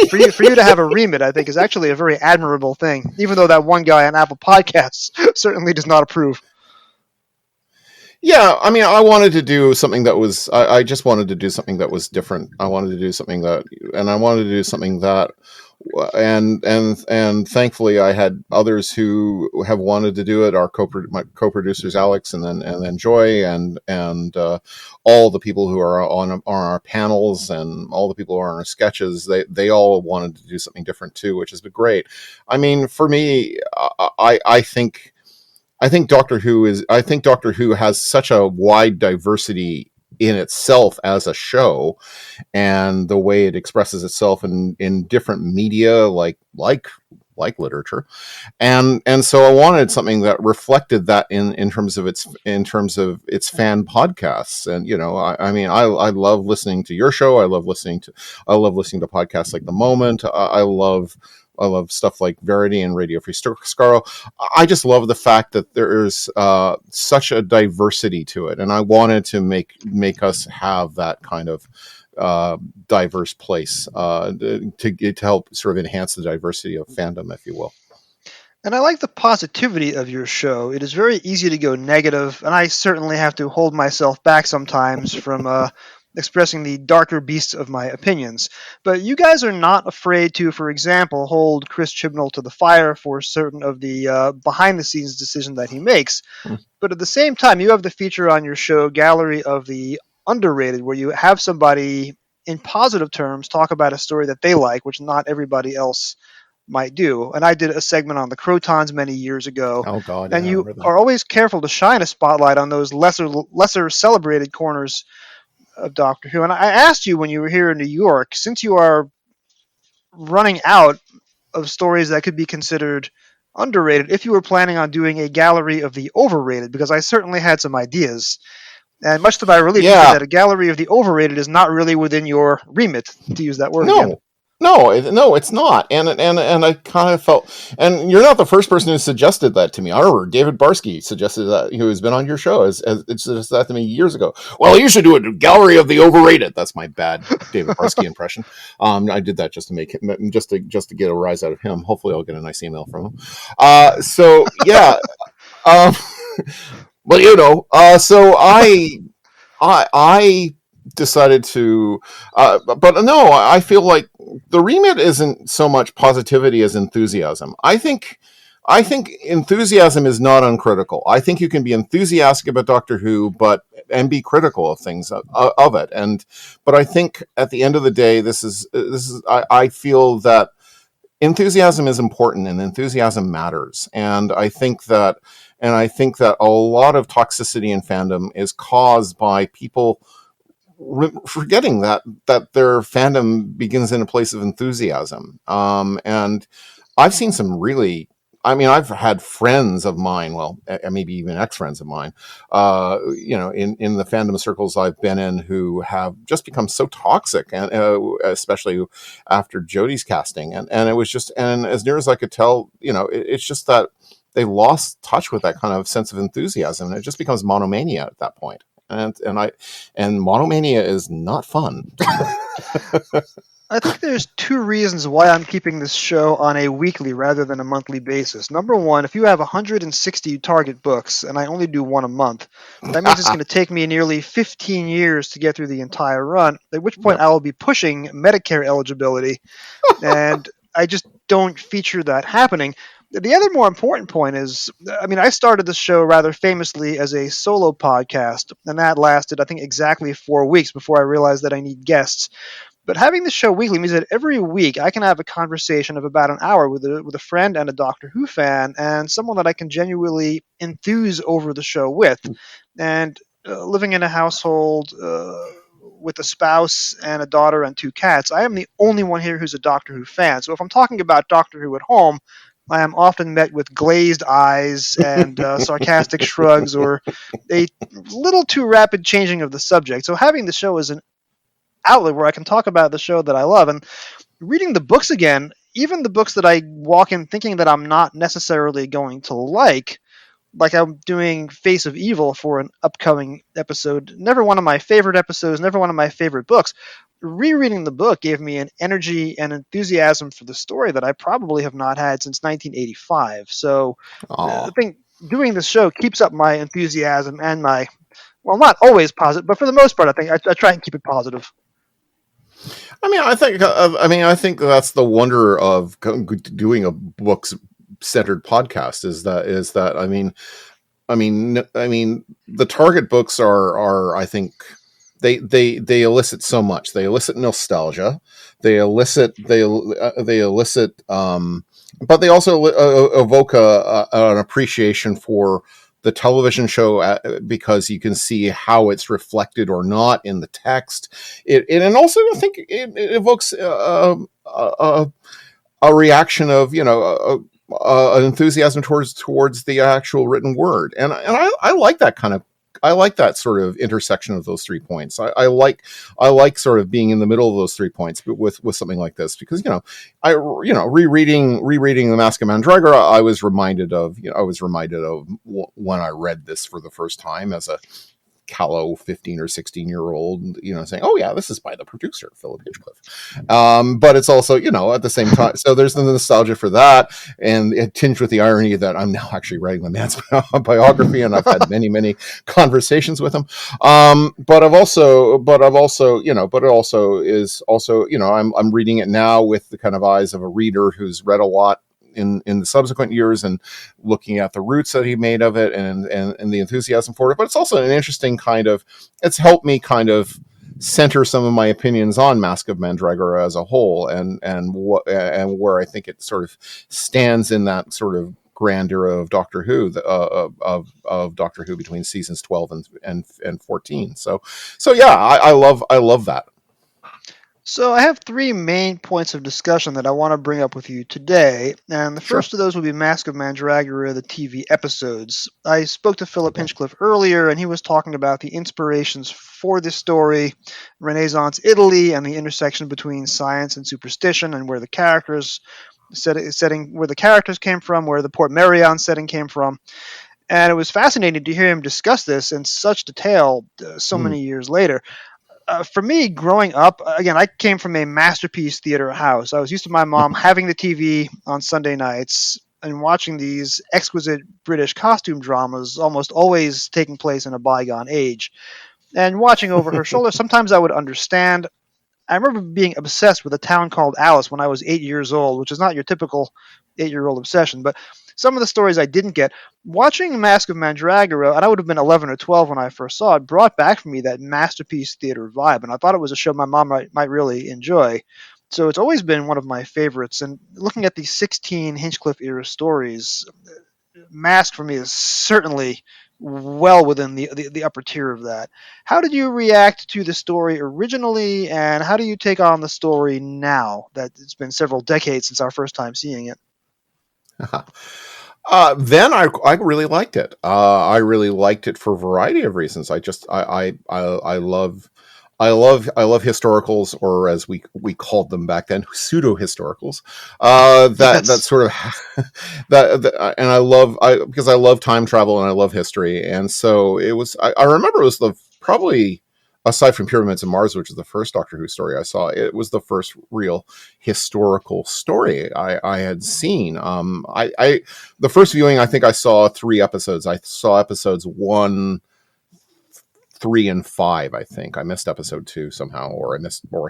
for you to have a remit, I think, is actually a very admirable thing, even though that one guy on Apple Podcasts certainly does not approve. Yeah, I mean, I wanted to do something that was. I just wanted to do something that was different. I wanted to do something that, and thankfully, I had others who have wanted to do it. My co-producers Alex and then Joy and all the people who are on our panels and all the people who are on our sketches. They all wanted to do something different too, which has been great. I mean, for me, I think Doctor Who has such a wide diversity in itself as a show, and the way it expresses itself in different media like literature, and so I wanted something that reflected that in terms of its fan podcasts. And I love listening to your show. I love listening to podcasts like The Moment. I love stuff like Verity and Radio Free Skaro. I just love the fact that there is such a diversity to it, and I wanted to make us have that kind of diverse place to help sort of enhance the diversity of fandom, if you will. And I like the positivity of your show. It is very easy to go negative, and I certainly have to hold myself back sometimes from expressing the darker beasts of my opinions. But you guys are not afraid to, for example, hold Chris Chibnall to the fire for certain of the behind-the-scenes decision that he makes. But at the same time, you have the feature on your show, Gallery of the Underrated, where you have somebody in positive terms talk about a story that they like, which not everybody else might do. And I did a segment on the Crotons many years ago. Oh God! And you are always careful to shine a spotlight on those lesser celebrated corners of Doctor Who. And I asked you when you were here in New York, since you are running out of stories that could be considered underrated, if you were planning on doing a gallery of the overrated, because I certainly had some ideas. And much to my relief, you said that a gallery of the overrated is not really within your remit, to use that word again. No, it's not. And I kind of felt, and you're not the first person who suggested that to me. I remember David Barsky suggested that, who has been on your show, as it suggested that to me years ago. Well, you should do a gallery of the overrated. That's my bad David Barsky impression. I did that just to make him, just to get a rise out of him. Hopefully, I'll get a nice email from him. So yeah. Well, so I decided to, but no, I feel like the remit isn't so much positivity as enthusiasm. I think enthusiasm is not uncritical. I think you can be enthusiastic about Doctor Who, and be critical of things of it. But I think at the end of the day, I feel that enthusiasm is important, and enthusiasm matters. And I think that a lot of toxicity in fandom is caused by people forgetting that their fandom begins in a place of enthusiasm. And I've seen some really, I mean, I've had friends of mine, well, maybe even ex-friends of mine, in the fandom circles I've been in, who have just become so toxic, and especially after Jodie's casting. And it was just, and as near as I could tell, it's just that they lost touch with that kind of sense of enthusiasm, and it just becomes monomania at that point. And monomania is not fun. I think there's two reasons why I'm keeping this show on a weekly rather than a monthly basis. Number one, if you have 160 target books and I only do one a month, that means it's going to take me nearly 15 years to get through the entire run, at which point I will be pushing Medicare eligibility, and I just don't feature that happening. The other more important point is, I mean, I started this show rather famously as a solo podcast, and that lasted, I think, exactly 4 weeks before I realized that I need guests. But having the show weekly means that every week I can have a conversation of about an hour with a friend and a Doctor Who fan, and someone that I can genuinely enthuse over the show with. And living in a household with a spouse and a daughter and 2 cats, I am the only one here who's a Doctor Who fan. So if I'm talking about Doctor Who at home, I am often met with glazed eyes and sarcastic shrugs, or a little too rapid changing of the subject. So having the show as an outlet where I can talk about the show that I love, and reading the books again, even the books that I walk in thinking that I'm not necessarily going to like I'm doing Face of Evil for an upcoming episode. Never one of my favorite episodes, never one of my favorite books. Rereading the book gave me an energy and enthusiasm for the story that I probably have not had since 1985. So I think doing this show keeps up my enthusiasm and my, well, not always positive, but for the most part, I think I try and keep it positive. I think that's the wonder of doing a books centered podcast is that the target books are I think they elicit so much. They elicit nostalgia. They elicit but they also evoke an appreciation for the television show, because you can see how it's reflected or not in the text. And also I think it evokes a reaction of an enthusiasm towards the actual written word, and I like that kind of. I like that sort of intersection of those 3 points. I like sort of being in the middle of those 3 points, but with something like this, because rereading the Masque of Mandragora, I was reminded of when I read this for the first time as a callow 15 or 16-year-old, saying, oh yeah, this is by the producer, Philip Hinchcliffe. But it's also, at the same time, so there's the nostalgia for that, and it tinged with the irony that I'm now actually writing the man's biography, and I've had many, many conversations with him. But it also is I'm reading it now with the kind of eyes of a reader who's read a lot in the subsequent years, and looking at the roots that he made of it, and the enthusiasm for it. But it's also an interesting it's helped me kind of center some of my opinions on Masque of Mandragora as a whole, and where I think it sort of stands in that sort of grand era of Doctor Who, of Doctor Who between seasons 12 and 14. So yeah, I love that. So I have 3 main points of discussion that I want to bring up with you today, and the first of those will be Masque of Mandragora, the TV episodes. I spoke to Philip Hinchcliffe earlier, and he was talking about the inspirations for this story, Renaissance Italy, and the intersection between science and superstition, and where the characters came from, where the Port Merion setting came from. And it was fascinating to hear him discuss this in such detail so many years later. For me, growing up, again, I came from a Masterpiece Theater house. I was used to my mom having the TV on Sunday nights and watching these exquisite British costume dramas, almost always taking place in a bygone age. And watching over her shoulder, sometimes I would understand. I remember being obsessed with a town called Alice when I was 8 years old, which is not your typical 8-year-old obsession, but some of the stories I didn't get. Watching Masque of Mandragora, and I would have been 11 or 12 when I first saw it, brought back for me that Masterpiece Theater vibe, and I thought it was a show my mom might really enjoy. So it's always been one of my favorites. And looking at the 16 Hinchcliffe era stories, Mask for me is certainly well within the upper tier of that. How did you react to the story originally, and how do you take on the story now that it's been several decades since our first time seeing it? Then I really liked it. I really liked it for a variety of reasons. I love historicals, or as we called them back then, pseudo historicals. That Yes. sort of and because I love time travel and I love history, and so it was. I remember it was the probably, aside from Pyramids of Mars, which is the first Doctor Who story I saw, it was the first real historical story I had seen. The first viewing, I think I saw 3 episodes. I saw episodes 1, 3, and 5. I think I missed episode 2 somehow, or I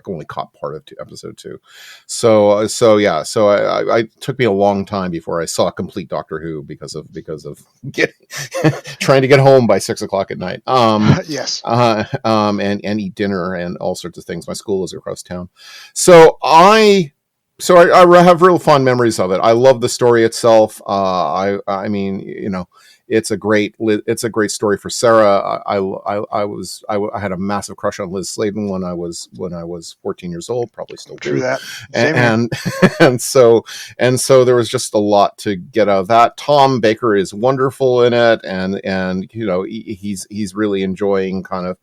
only caught part of episode 2. So it took me a long time before I saw complete Doctor Who because of getting trying to get home by 6 o'clock at night. Yes. And eat dinner and all sorts of things. My school is across town, so I have real fond memories of it. I love the story itself. I mean, it's a great story for Sarah. I had a massive crush on Liz Sladen when I was 14 years old, probably still do. True that. Same here. And so there was just a lot to get out of that. Tom Baker is wonderful in it, and he's really enjoying kind of.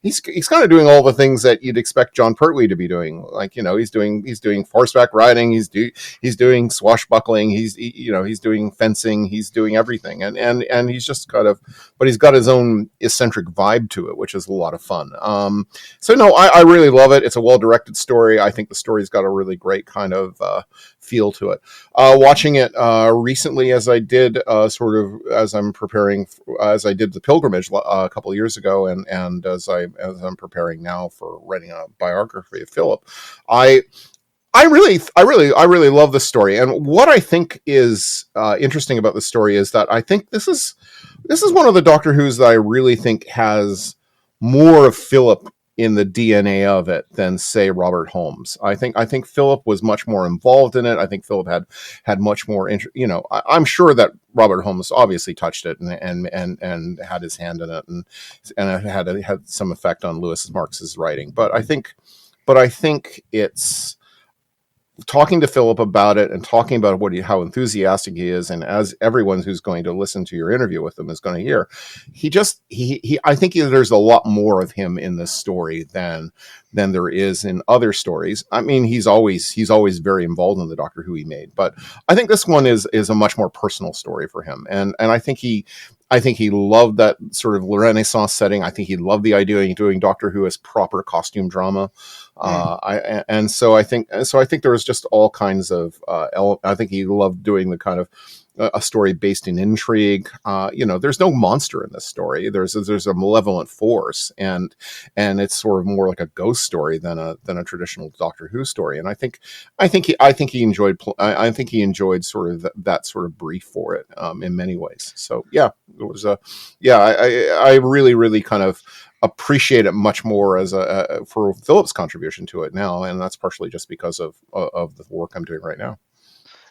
He's kind of doing all the things that you'd expect John Pertwee to be doing. Like, he's doing horseback riding, he's doing swashbuckling, he's doing fencing, he's doing everything, and he's just but he's got his own eccentric vibe to it, which is a lot of fun. So no, I really love it. It's a well directed story. I think the story's got a really great kind of feel to it. Watching it recently, as I did as I'm preparing, as I did the pilgrimage a couple of years ago, and as I'm preparing now for writing a biography of Philip, I really love this story. And what I think is interesting about this story is that I think this is one of the Doctor Who's that I really think has more of Philip in the DNA of it than, say, Robert Holmes. I think Philip was much more involved in it. I think Philip had much more I'm sure that Robert Holmes obviously touched it and had his hand in it, and it had some effect on Lewis Marx's writing. But I think it's talking to Philip about it and talking about how enthusiastic he is, and as everyone who's going to listen to your interview with him is going to hear, I think there's a lot more of him in this story than there is in other stories. I mean, he's always very involved in the Doctor Who he made, but I think this one is a much more personal story for him, and I think he loved that sort of Renaissance setting. I think he loved the idea of doing Doctor Who as proper costume drama. I think there was just all kinds of. I think he loved doing the kind of a story based in intrigue. There's no monster in this story. There's a malevolent force, and it's sort of more like a ghost story than a traditional Doctor Who story. And I think he enjoyed sort of that sort of brief for it in many ways. So yeah, it was I really, really kind of appreciate it much more as for Philip's contribution to it now, and that's partially just because of the work I'm doing right now.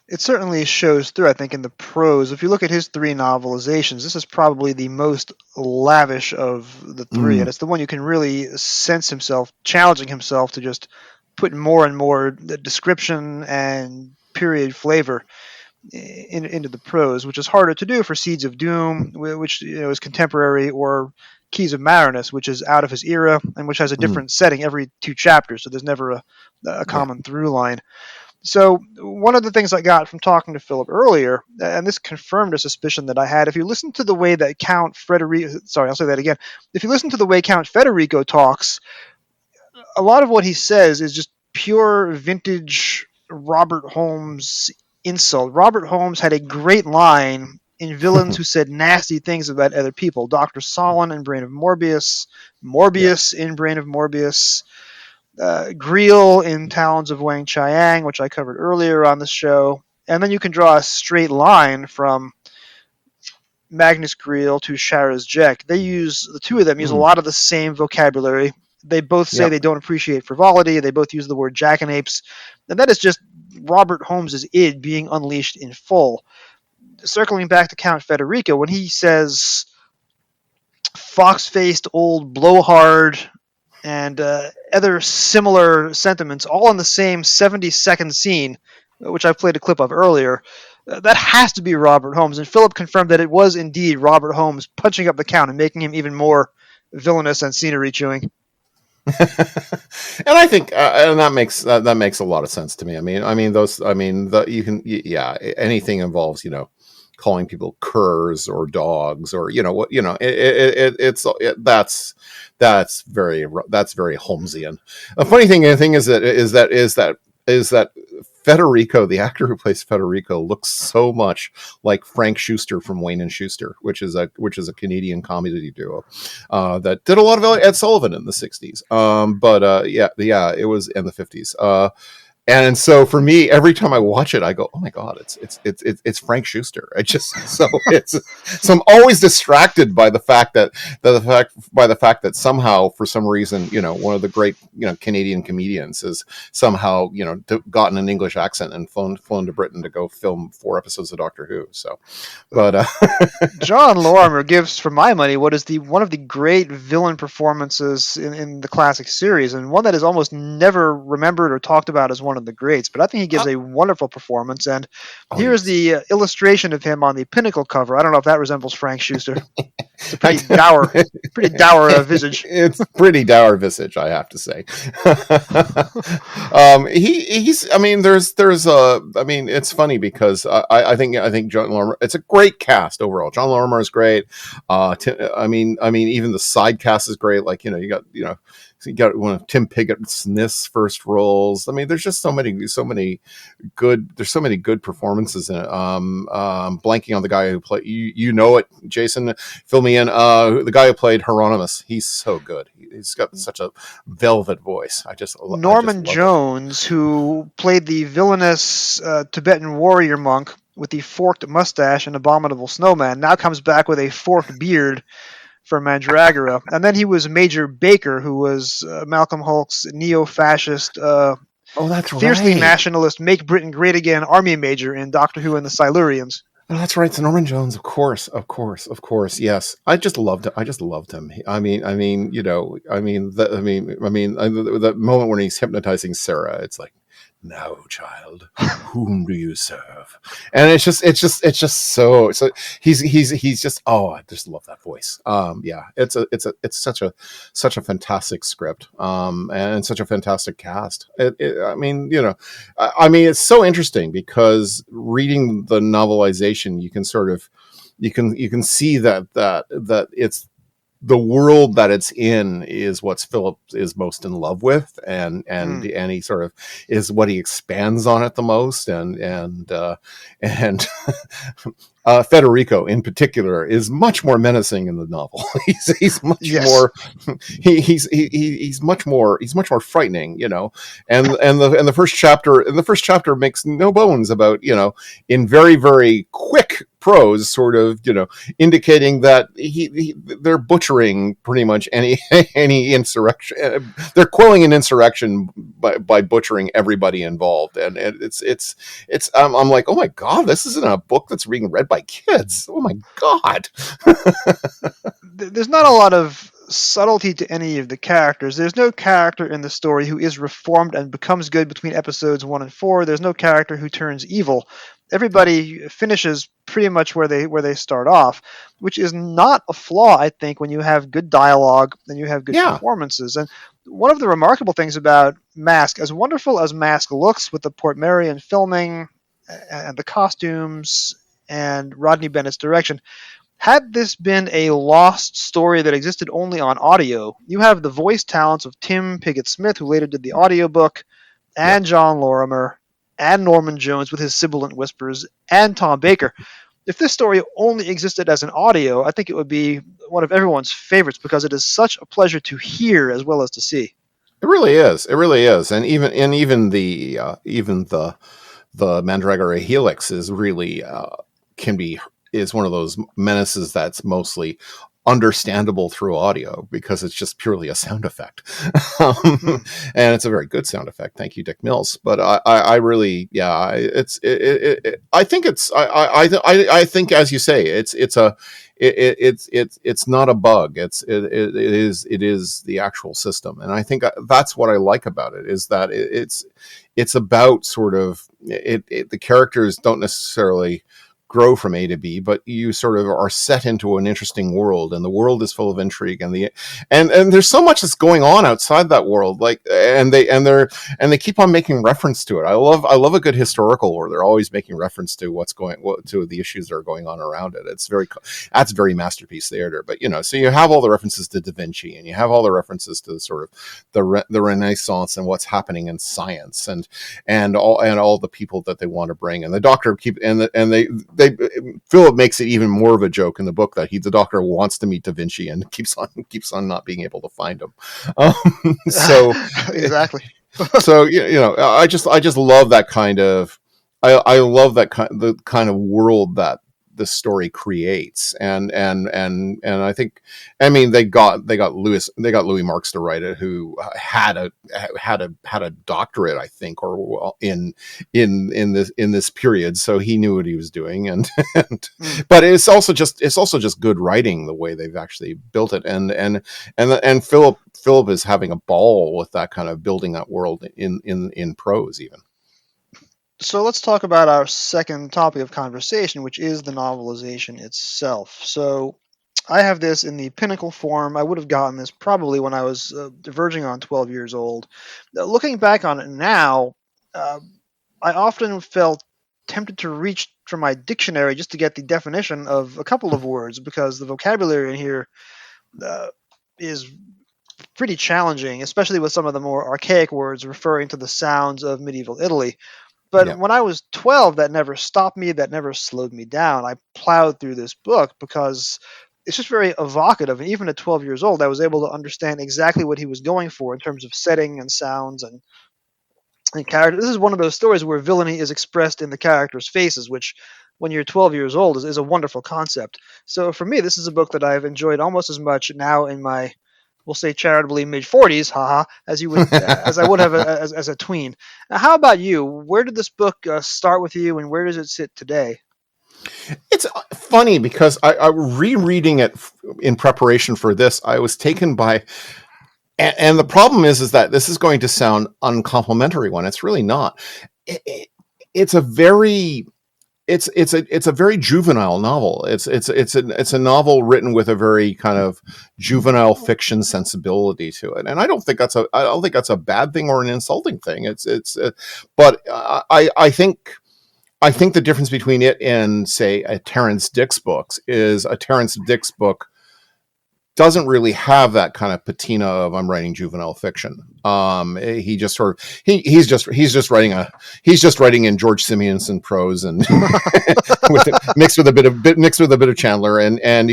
It certainly shows through, I think, in the prose. If you look at his 3 novelizations, this is probably the most lavish of the 3, and it's the one you can really sense himself challenging himself to just put more and more description and period flavor into the prose, which is harder to do for Seeds of Doom, which is contemporary, or Keys of Marinus, which is out of his era and which has a different setting every 2 chapters, so there's never a common through line. So one of the things I got from talking to Philip earlier, and this confirmed a suspicion that I had, if you listen to the way that Count Federico, if you listen to the way Count Federico talks, a lot of what he says is just pure vintage Robert Holmes insult. Robert Holmes had a great line in Villains Who Said Nasty Things About Other People. Dr. Solon in Brain of Morbius, in Brain of Morbius, Greel in Talons of Wang Chiang, which I covered earlier on this show. And then you can draw a straight line from Magnus Greel to Sharaz Jek. The 2 of them use a lot of the same vocabulary, They both say Yep. they don't appreciate frivolity. They both use the word jackanapes. And that is just Robert Holmes's id being unleashed in full. Circling back to Count Federico, when he says fox-faced old blowhard and other similar sentiments, all in the same 70-second scene, which I played a clip of earlier, that has to be Robert Holmes. And Philip confirmed that it was indeed Robert Holmes punching up the Count and making him even more villainous and scenery chewing. And I think, and that makes a lot of sense to me. Anything involves, calling people curs or dogs or that's very Holmesian. The funny thing is that Federico, the actor who plays Federico, looks so much like Frank Schuster from Wayne and Schuster, which is a Canadian comedy duo that did a lot of Ed Sullivan in the 60s. It was in the 50s. And so for me, every time I watch it, I go, "Oh my God, it's Frank Schuster." So I'm always distracted by the fact that somehow, for some reason, one of the great Canadian comedians has somehow gotten an English accent and flown to Britain to go film 4 episodes of Doctor Who. So, but John Lorimer gives, for my money, what is one of the great villain performances in the classic series, and one that is almost never remembered or talked about as one of the greats. But I think he gives a wonderful performance, and here's the illustration of him on the Pinnacle cover. I don't know if that resembles Frank Schuster. It's a pretty dour visage. It's pretty dour visage, I have to say. It's funny because I think John Lorimer, it's a great cast overall. John Lorimer is great. Even the side cast is great. Like, you got one of Tim Pigott-Smith's first roles. There's just so many good performances in it. Blanking on the guy who played, Jason, fill me in. The guy who played Hieronymus, he's so good. He's got such a velvet voice. Norman Jones, who played the villainous Tibetan warrior monk with the forked mustache and abominable snowman, now comes back with a forked beard for Mandragora. And then he was Major Baker, who was Malcolm Hulke's neo-fascist, fiercely nationalist, make Britain great again army major in Doctor Who and the Silurians. Oh, that's right. So Norman Jones, of course. Yes, I just loved him. The moment when he's hypnotizing Sarah, it's like, "Now, child, whom do you serve?" And it's just so he's just, I just love that voice. It's such a fantastic script, and such a fantastic cast. It's so interesting because reading the novelization, you can see that it's the world that it's in is what Philip is most in love with, and he sort of is what he expands on it the most, and Federico in particular is much more menacing in the novel. He's much more he's much more frightening, and the first chapter makes no bones about, in very, very quick prose, sort of, indicating that they're butchering pretty much any insurrection. They're quelling an insurrection by butchering everybody involved, and it's I'm like, oh my God, this isn't a book that's being read by kids. Oh my God. There's not a lot of subtlety to any of the characters. There's no character in the story who is reformed and becomes good between episodes 1 and 4. There's no character who turns evil. Everybody finishes pretty much where they start off, which is not a flaw, I think, when you have good dialogue and you have good performances. And one of the remarkable things about Masque, as wonderful as Masque looks with the Portmeirion filming and the costumes and Rodney Bennett's direction, had this been a lost story that existed only on audio, you have the voice talents of Tim Pigott-Smith, who later did the audiobook, and John Lorimer, and Norman Jones with his sibilant whispers, and Tom Baker. If this story only existed as an audio, I think it would be one of everyone's favorites because it is such a pleasure to hear as well as to see. It really is. And even the Mandragora Helix is really is one of those menaces that's mostly understandable through audio because it's just purely a sound effect. And it's a very good sound effect. Thank you, Dick Mills. But I really, I think I think, as you say, it's not a bug. It is the actual system. And I think that's what I like about it, is that it's about sort of the characters don't necessarily grow from A to B, but you sort of are set into an interesting world, and the world is full of intrigue, and there's so much that's going on outside that world, like, and they keep on making reference to it. I love a good historical where they're always making reference to to the issues that are going on around it. That's very masterpiece theater. But so you have all the references to Da Vinci, and you have all the references to sort of the Renaissance and what's happening in science, and all the people that they want to bring, and the Doctor Philip makes it even more of a joke in the book that the Doctor wants to meet Da Vinci and keeps on not being able to find him. So exactly. So I just love that kind of I love the kind of world that the story creates, and I think, I mean, they got Louis Marks to write it, who had a doctorate, I think, or in this period, so he knew what he was doing, and but it's also just good writing, the way they've actually built it, and Philip is having a ball with that kind of building that world in prose even. So let's talk about our second topic of conversation, which is the novelization itself. So I have this in the pinnacle form. I would have gotten this probably when I was verging on 12 years old. Looking back on it now, I often felt tempted to reach for my dictionary just to get the definition of a couple of words, because the vocabulary in here is pretty challenging, especially with some of the more archaic words referring to the sounds of medieval Italy. But when I was 12, that never stopped me. That never slowed me down. I plowed through this book because it's just very evocative. And even at 12 years old, I was able to understand exactly what he was going for in terms of setting and sounds and character. This is one of those stories where villainy is expressed in the characters' faces, which, when you're 12 years old, is a wonderful concept. So for me, this is a book that I've enjoyed almost as much now in my, we'll say, charitably mid-40s, haha, as I would have as a tween. Now, how about you? Where did this book start with you, and where does it sit today? It's funny because I rereading it in preparation for this, I was taken by, and the problem is that this is going to sound uncomplimentary when it's really not. It's a very juvenile novel. It's a novel written with a very kind of juvenile fiction sensibility to it, and I don't think that's a bad thing or an insulting thing. But I think the difference between it and, say, a Terrence Dicks book is a Terrence Dicks book doesn't really have that kind of patina of I'm writing juvenile fiction. He just sort of he's just writing in George Simonson prose and mixed with a bit of Chandler, and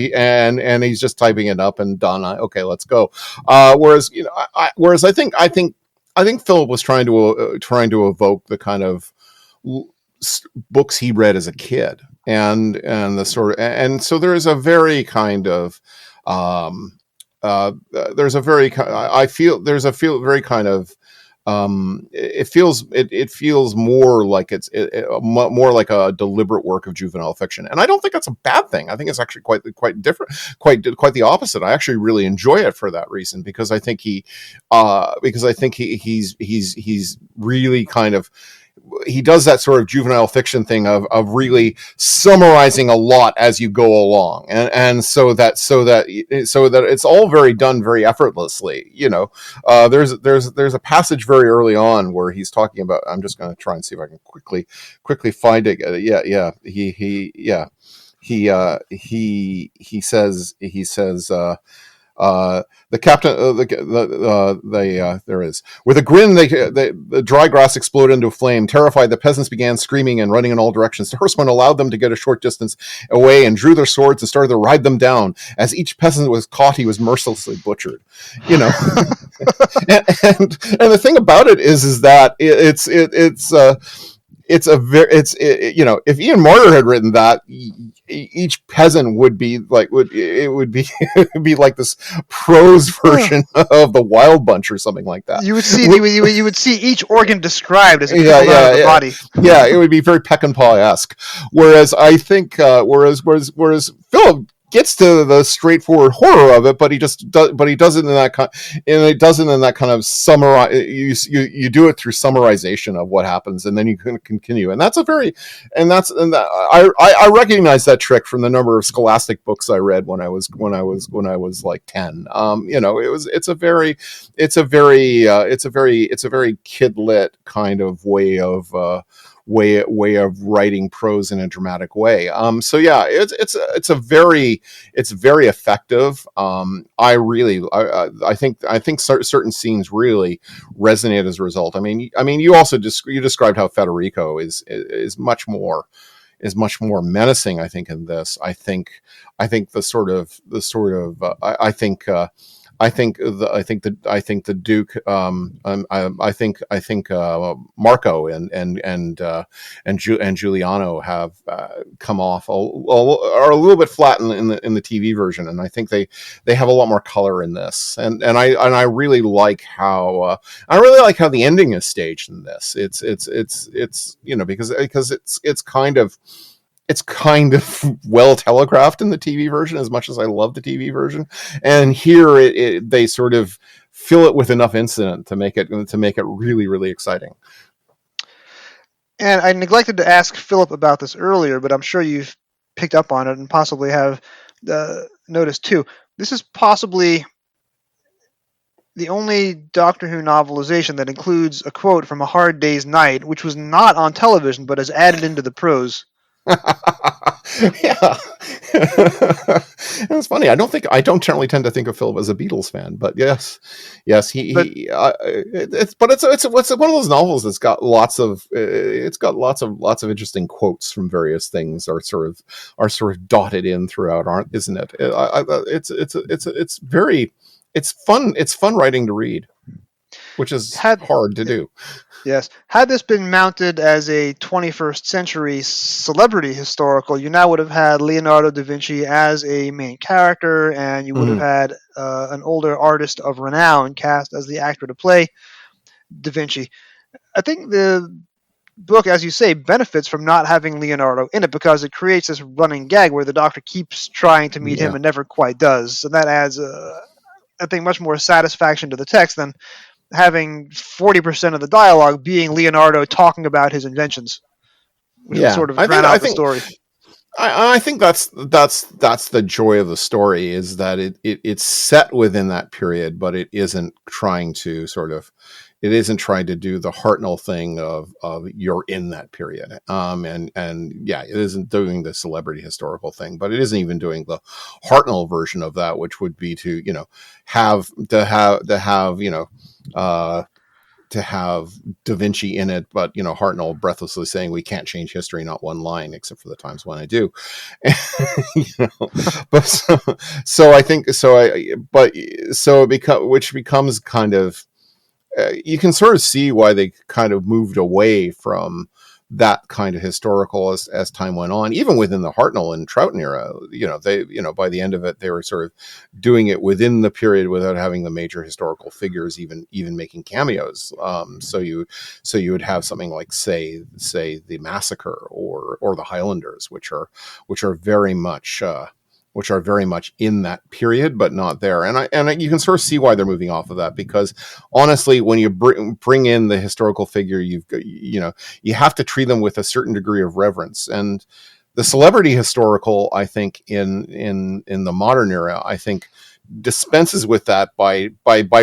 he's just typing it up and done. Okay, let's go. Whereas I think Philip was trying to evoke the kind of books he read as a kid, and so there is a very kind of it feels more like it's more like a deliberate work of juvenile fiction, and I don't think that's a bad thing. I think it's actually quite different, quite the opposite. I actually really enjoy it for that reason, because I think he's really kind of, he does that sort of juvenile fiction thing of really summarizing a lot as you go along, and so that it's all done very effortlessly. There's a passage very early on where he's talking about, I'm just going to try and see if I can quickly find it. He says the captain, there is. With a grin, the dry grass exploded into a flame. Terrified, the peasants began screaming and running in all directions. The horsemen allowed them to get a short distance away and drew their swords and started to ride them down. As each peasant was caught, he was mercilessly butchered. And the thing about it is that it's a very you know, if Ian Mortar had written that, each peasant would be like it would be it would be like this prose version of the Wild Bunch or something like that. You would see you would see each organ described as it Yeah, trickled out of the body. yeah, it would be very Peckinpah-esque. Whereas I think, whereas Philip gets to the straightforward horror of it, but he just does, but he does it in that kind, and it doesn't in that kind of summarize. You do it through summarization of what happens, and then you can continue, and that's a very, and that's and that, I recognize that trick from the number of Scholastic books I read when I was like 10. You know, it's a very kid lit kind of way of writing prose in a dramatic way. So yeah, it's very effective. I think certain scenes really resonate as a result. I mean, you also you described how Federico is much more menacing. I think in this, I think the Duke. I think Marco and Giuliano have come off are a little bit flat in the TV version, and I think they have a lot more color in this. And I really like how the ending is staged in this. It's you know, because it's kind of well telegraphed in the TV version, as much as I love the TV version. And here they sort of fill it with enough incident to make it really, really exciting. And I neglected to ask Philip about this earlier, but I'm sure you've picked up on it and possibly have noticed too. This is possibly the only Doctor Who novelization that includes a quote from A Hard Day's Night, which was not on television, but is added into the prose. Yeah. It's funny. I don't generally tend to think of Philip as a Beatles fan, but yes, it's one of those novels that's got lots of interesting quotes from various things are sort of dotted in throughout, isn't it? It's fun writing to read, which is hard to do. Yes. Had this been mounted as a 21st century celebrity historical, you now would have had Leonardo da Vinci as a main character, and you would have had an older artist of renown cast as the actor to play da Vinci. I think the book, as you say, benefits from not having Leonardo in it, because it creates this running gag where the Doctor keeps trying to meet him and never quite does. And that adds, I think, much more satisfaction to the text than having 40% of the dialogue being Leonardo talking about his inventions, which would sort of drown out the story. I think that's the joy of the story, is that it's set within that period, but it isn't trying to do the Hartnell thing of you're in that period. It isn't doing the celebrity historical thing, but it isn't even doing the Hartnell version of that, which would be to have Da Vinci in it, but Hartnell breathlessly saying, "We can't change history, not one line, except for the times when I do." Which becomes kind of, you can sort of see why they kind of moved away from that kind of historical as time went on. Even within the Hartnell and Troughton era, by the end of it, they were sort of doing it within the period without having the major historical figures even making cameos. So you would have something like say the Massacre or the Highlanders, which are very much in that period, but not there. And you can sort of see why they're moving off of that, because honestly, when you bring in the historical figure, you have to treat them with a certain degree of reverence. And the celebrity historical, I think, in the modern era, I think dispenses with that by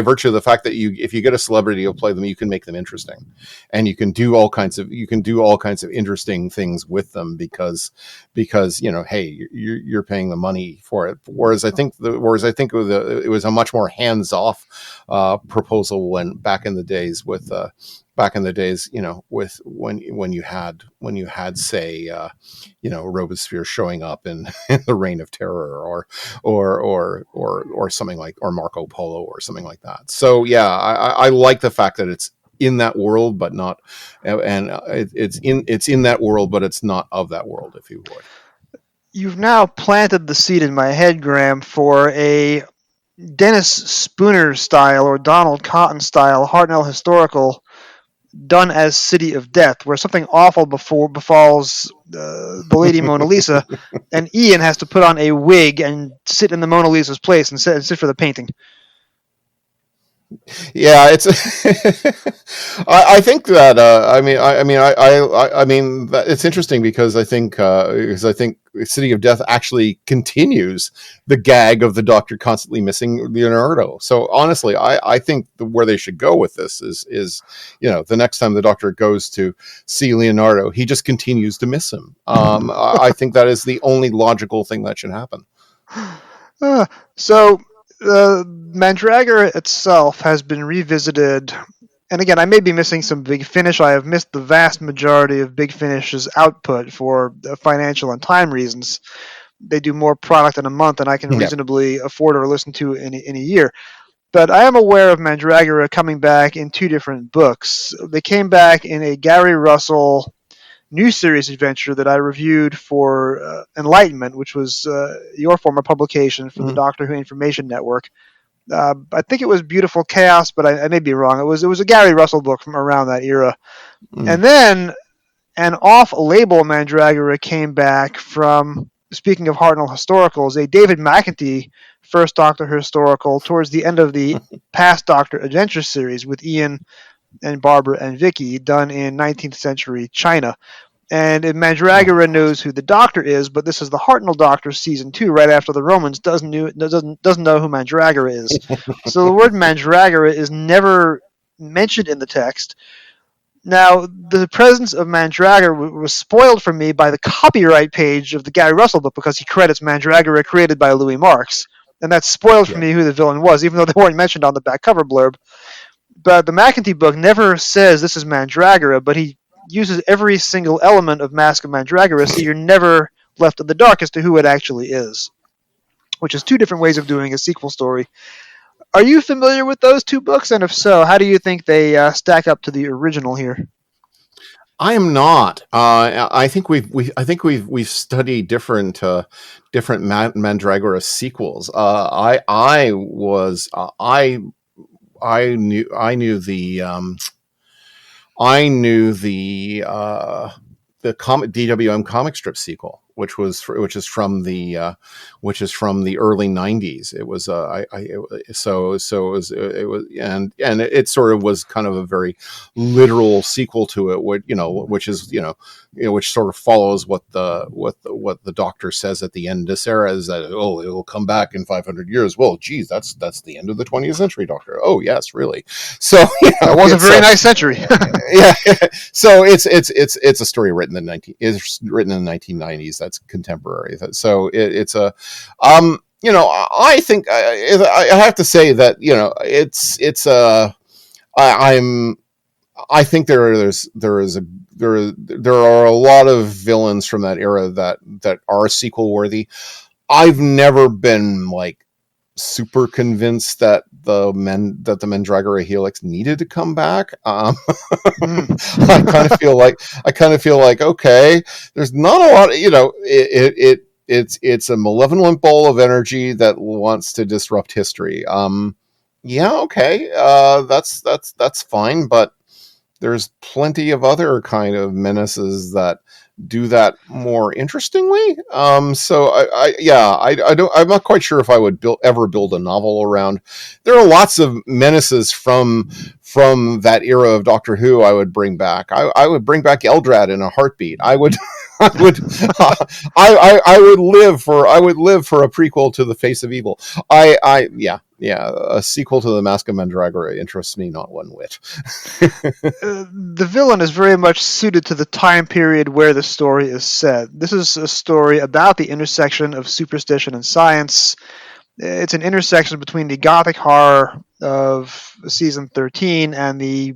virtue of the fact that if you get a celebrity to play them, you can make them interesting, and you can do all kinds of interesting things with them because hey, you're paying the money for it. Whereas I think it was a much more hands-off proposal when back in the days, with when you had say Robespierre showing up in the Reign of Terror or something like, or Marco Polo or something like that. So yeah, I like the fact that in that world, but not, and it's in that world, but it's not of that world, if you would. You've now planted the seed in my head, Graeme, for a Dennis Spooner style or Donald Cotton style Hartnell historical done as City of Death, where something awful befalls the Lady Mona Lisa, and Ian has to put on a wig and sit in the Mona Lisa's place and sit for the painting. Yeah, it's. I think that. I mean, that it's interesting because I think City of Death actually continues the gag of the Doctor constantly missing Leonardo. So honestly, I think where they should go with this is the next time the Doctor goes to see Leonardo, he just continues to miss him. I think that is the only logical thing that should happen. So. Mandragora itself has been revisited, and again, I may be missing some Big Finish. I have missed the vast majority of Big Finish's output for financial and time reasons. They do more product in a month than I can reasonably afford or listen to in a year. But I am aware of Mandragora coming back in 2 different books. They came back in a Gary Russell new series adventure that I reviewed for Enlightenment, which was your former publication for the Doctor Who Information Network. I think it was Beautiful Chaos, but I may be wrong. It was a Gary Russell book from around that era. And then an off-label Mandragora came back from, speaking of Hartnell historicals, a David McEntee first Doctor historical towards the end of the Past Doctor Adventure series with Ian and Barbara and Vicky, done in 19th century China. And Mandragora knows who the Doctor is, but this is the Hartnell Doctor season 2, right after the Romans doesn't know who Mandragora is. So the word Mandragora is never mentioned in the text. Now, the presence of Mandragora was spoiled for me by the copyright page of the Gary Russell book because he credits Mandragora created by Louis Marks. And that spoiled for me who the villain was, even though they weren't mentioned on the back cover blurb. But the McEntee book never says this is Mandragora, but he uses every single element of Masque of Mandragora, so you're never left in the dark as to who it actually is, which is 2 different ways of doing a sequel story. Are you familiar with those 2 books? And if so, how do you think they stack up to the original here? I am not. I think we've studied different Mandragora sequels. I knew the comic DWM comic strip sequel, which is from the early 90s. It was it sort of was kind of a very literal sequel to it, which sort of follows what the Doctor says at the end of this era, is that it will come back in 500 years. Well, geez, that's the end of the 20th century, Doctor. Oh yes, really. So it was a very nice century. Yeah. So it's a story written in the 1990s. That's contemporary. So it's a I think I have to say that I think there are a lot of villains from that era that are sequel worthy. I've never been super convinced that the Mandragora Helix needed to come back. I kind of feel like okay, there's not a lot. It's a malevolent ball of energy that wants to disrupt history. Okay, that's fine, but there's plenty of other kind of menaces that do that more interestingly. I'm not quite sure if I would ever build a novel around. There are lots of menaces from that era of Doctor Who I would bring back. I would bring back Eldrad in a heartbeat. I would live for a prequel to The Face of Evil. A sequel to The Masque of Mandragora interests me not one whit. The villain is very much suited to the time period where the story is set. This is a story about the intersection of superstition and science. It's an intersection between the gothic horror of season 13 and the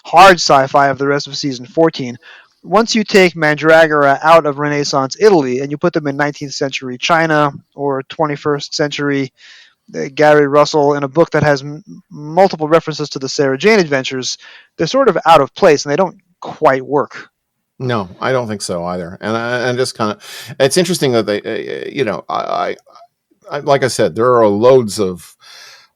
hard sci-fi of the rest of season 14. Once you take Mandragora out of Renaissance Italy and you put them in 19th century China or 21st century Gary Russell in a book that has multiple references to the Sarah Jane Adventures, they're sort of out of place and they don't quite work. No, I don't think so either. And just kind of, it's interesting that they, I like I said, there are loads of.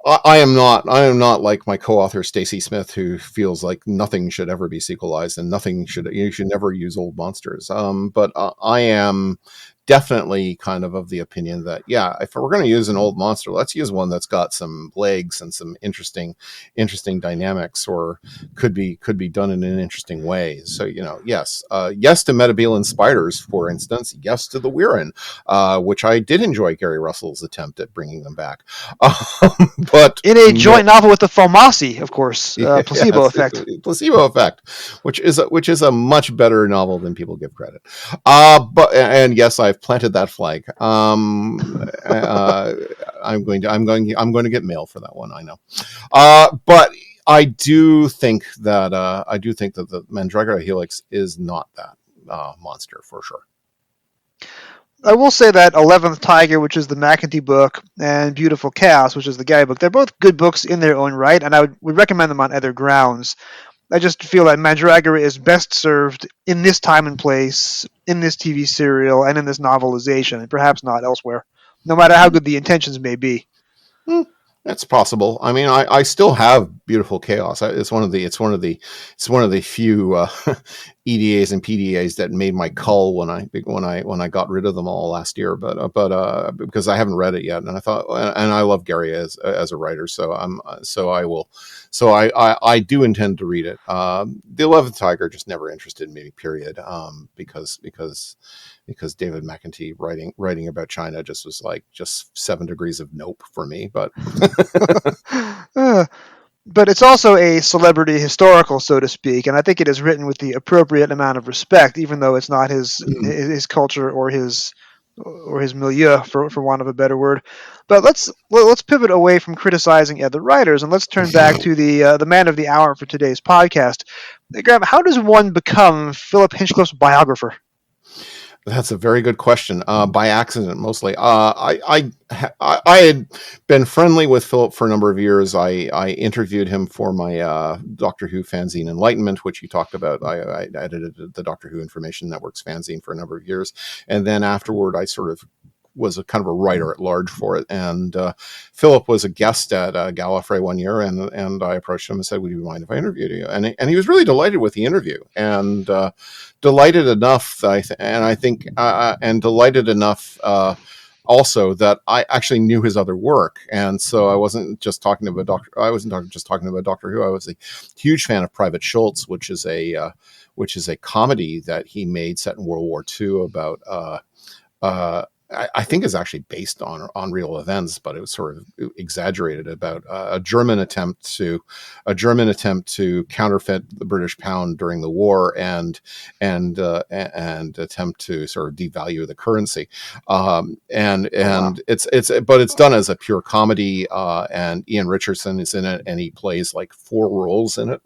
I am not like my co-author Stacey Smith, who feels like nothing should ever be sequelized and you should never use old monsters. But I am definitely kind of the opinion that, yeah, if we're going to use an old monster, let's use one that's got some legs and some interesting dynamics, or could be done in an interesting way. So, yes to Metabelin spiders, for instance. Yes to the Weirin, which I did enjoy Gary Russell's attempt at bringing them back. But in a joint novel with the Fomassi, of course, Placebo Effect. Placebo Effect, which is a much better novel than people give credit. And yes, I've planted that flag. I'm going to get mail for that one, I know. But I do think that the Mandragora Helix is not that monster for sure. I will say that 11th Tiger, which is the McEntee book, and Beautiful Chaos, which is the Guy book, they're both good books in their own right, and I would recommend them on other grounds. I just feel that Mandragora is best served in this time and place, in this TV serial, and in this novelization, and perhaps not elsewhere, no matter how good the intentions may be. That's possible. I mean, I still have Beautiful Chaos. It's one of the few EDAs and PDAs that made my cull when I got rid of them all last year. But because I haven't read it yet, and I thought, and I love Gary as a writer, so I will. So I do intend to read it. The 11th Tiger just never interested me, period. Because David McEntee writing about China just was like 7 degrees of nope for me. But but it's also a celebrity historical, so to speak, and I think it is written with the appropriate amount of respect, even though it's not his culture or his milieu, for want of a better word. But let's pivot away from criticizing other writers and let's turn back to the man of the hour for today's podcast. Graeme, how does one become Philip Hinchcliffe's biographer? That's a very good question. By accident, mostly. I had been friendly with Philip for a number of years. I interviewed him for my Doctor Who fanzine Enlightenment, which you talked about. I edited the Doctor Who Information Network's fanzine for a number of years, and then afterward, I sort of was a kind of a writer at large for it. And Philip was a guest at Gallifrey one year, and I approached him and said, "Would you mind if I interviewed you?" And he was really delighted with the interview, and delighted enough, delighted enough also that I actually knew his other work, and so I wasn't just talking about Doctor Who. I was a huge fan of Private Schultz, which is a comedy that he made set in World War II about. I think is actually based on real events, but it was sort of exaggerated, about a German attempt to counterfeit the British pound during the war and attempt to sort of devalue the currency. It's done as a pure comedy, and Ian Richardson is in it, and he plays like 4 roles in it.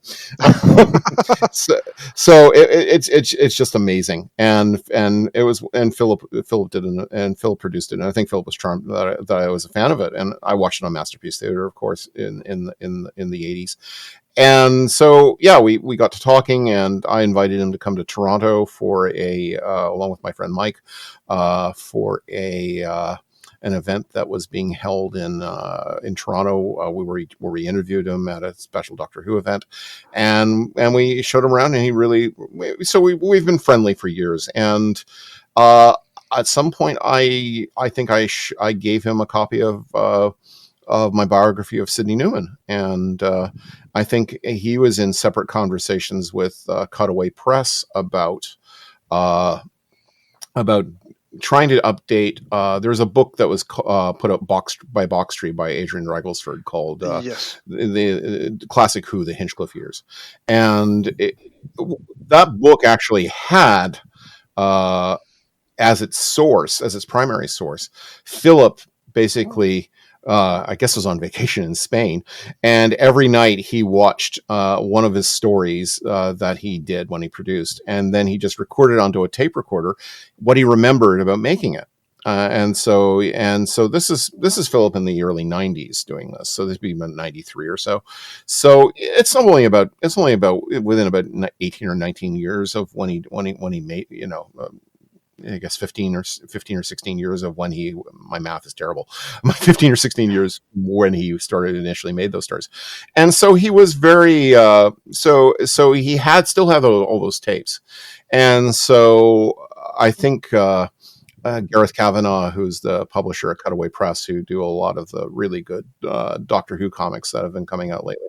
so it's just amazing, and Philip did and Phil produced it, and I think Philip was charmed that I was a fan of it, and I watched it on Masterpiece Theater, of course, in the 80s. And so, yeah, we got to talking, and I invited him to come to Toronto for along with my friend Mike, for an event that was being held in Toronto, where we interviewed him at a special Doctor Who event, and we showed him around, and we've been friendly for years, and at some point, I think I gave him a copy of my biography of Sidney Newman, and I think he was in separate conversations with Cutaway Press about trying to update. There's a book that was put up by Boxtree by Adrian Ragglesford called the Classic Who, the Hinchcliffe Years, and that book actually had. As its primary source, Philip basically, I guess, was on vacation in Spain, and every night he watched one of his stories that he did when he produced, and then he just recorded onto a tape recorder what he remembered about making it. And so this is Philip in the early 90s doing this. So this would be about 93 or so. So it's only about within about 18 or 19 years of when he made, I guess 15 or 16 years of when my math is terrible. 15 or 16 years when he initially made those stories. And so he was very, so he still had all those tapes. And so I think, Gareth Kavanagh, who's the publisher at Cutaway Press, who do a lot of the really good Doctor Who comics that have been coming out lately,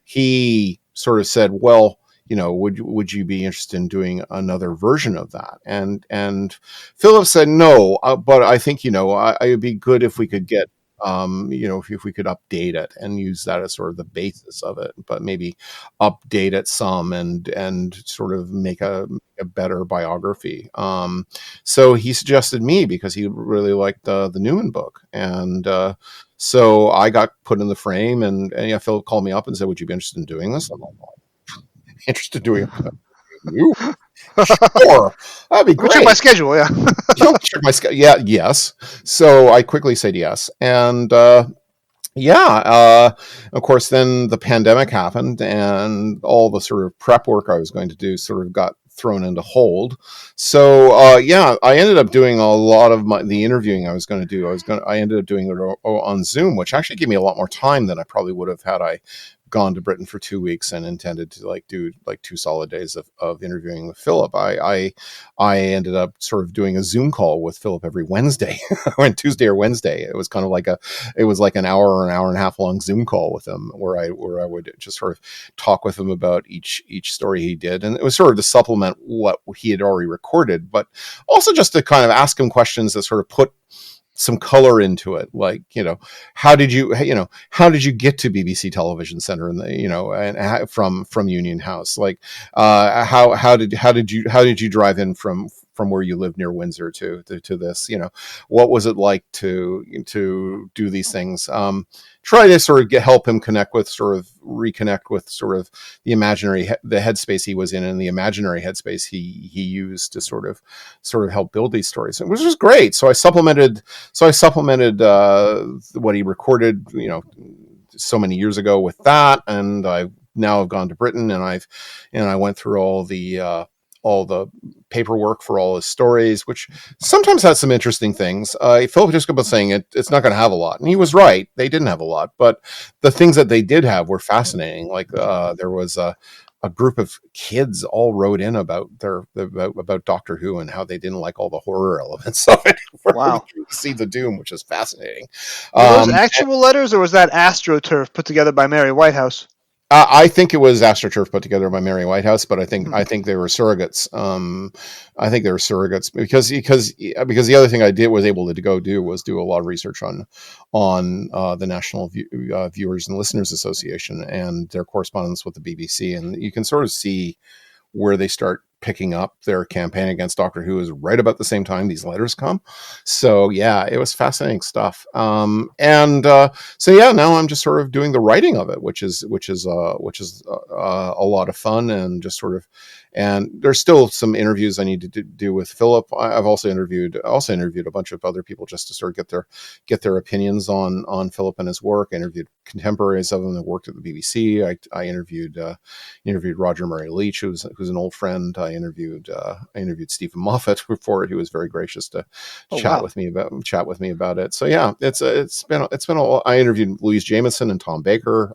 he sort of said, well, would you be interested in doing another version of that? And Philip said no, but I think it would be good if we could get if we could update it and use that as sort of the basis of it, but maybe update it some and sort of make a better biography. So he suggested me because he really liked the Newman book, and so I got put in the frame, and Philip called me up and said, "Would you be interested in doing this?" I'm like, interested in doing it. Sure, that'd be great. Check my schedule, yeah. Check my schedule. Yeah, yes. So I quickly said yes, and of course, then the pandemic happened, and all the sort of prep work I was going to do sort of got thrown into hold. So I ended up doing a lot of the interviewing I was going to do. I ended up doing it on Zoom, which actually gave me a lot more time than I probably would have had I gone to Britain for 2 weeks and intended to do 2 solid days of interviewing with Philip. I ended up sort of doing a Zoom call with Philip every Wednesday, on Tuesday or Wednesday. It was kind of like an hour or an hour and a half long Zoom call with him, where I would just sort of talk with him about each story he did, and it was sort of to supplement what he had already recorded, but also just to kind of ask him questions that sort of put some color into it, like how did you get to BBC Television Centre and from Union House, like how did you drive in from where you live near Windsor to this, what was it like to do these things, try to sort of help him reconnect with sort of the headspace he was in, and the imaginary headspace he used to sort of help build these stories, which was great. So I supplemented what he recorded, so many years ago with that, and I now have gone to Britain, and I went through all the paperwork for all his stories, which sometimes had some interesting things. Philip just kept on saying it's not going to have a lot, and he was right. They didn't have a lot, but the things that they did have were fascinating. Like there was a group of kids all wrote in about about Doctor Who and how they didn't like all the horror elements of it. Wow. See the Doom, which is fascinating. Were those actual letters, or was that AstroTurf put together by Mary Whitehouse? I think it was AstroTurf put together by Mary Whitehouse, but I think they were surrogates. I think they were surrogates because the other thing I was able to go do was do a lot of research on the National Viewers and Listeners Association and their correspondence with the BBC, and you can sort of see where they start picking up their campaign against Doctor Who is right about the same time these letters come. So yeah, it was fascinating stuff. So yeah, now I'm just sort of doing the writing of it, which is a lot of fun, and just sort of, and there's still some interviews I need to do with Philip. I've also interviewed a bunch of other people just to sort of get their opinions on Philip and his work. I interviewed contemporaries of him that worked at the BBC. I interviewed Roger Murray Leach, who's an old friend. I interviewed Stephen Moffat before it, who was very gracious to chat with me about it. So yeah, it's been I interviewed Louise Jameson and Tom Baker.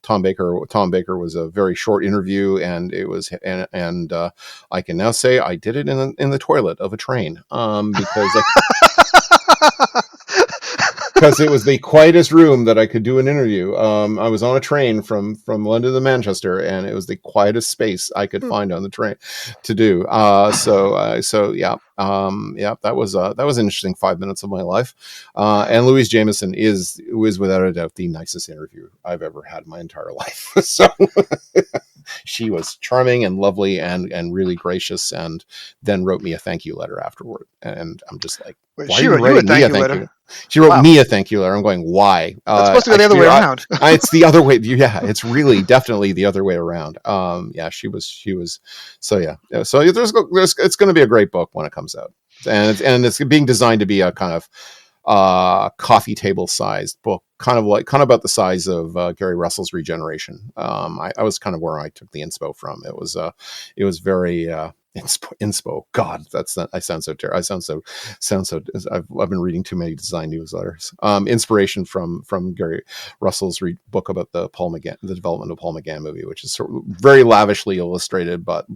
Tom Baker was a very short interview, and it was, and I can now say I did it in the toilet of a train, because it was the quietest room that I could do an interview. I was on a train from London to Manchester, and it was the quietest space I could find on the train to do. So yeah, that was an interesting 5 minutes of my life. And Louise Jameson is without a doubt the nicest interview I've ever had in my entire life. So she was charming and lovely and really gracious, and then wrote me a thank you letter afterward. And I'm just like, she wrote you a thank you letter? She wrote me a thank you letter. I'm going, why? It's supposed to go the other way around. It's the other way. Yeah, it's really definitely the other way around. Yeah, she was. So yeah. So it's going to be a great book when it comes out. and it's being designed to be a kind of coffee table sized book, kind of about the size of Gary Russell's Regeneration. I was kind of where I took the inspo from. It was very inspo. God, I sound so terrible. I sound so. I've been reading too many design newsletters. Inspiration from Gary Russell's book about the development of Paul McGann movie, which is sort of very lavishly illustrated, but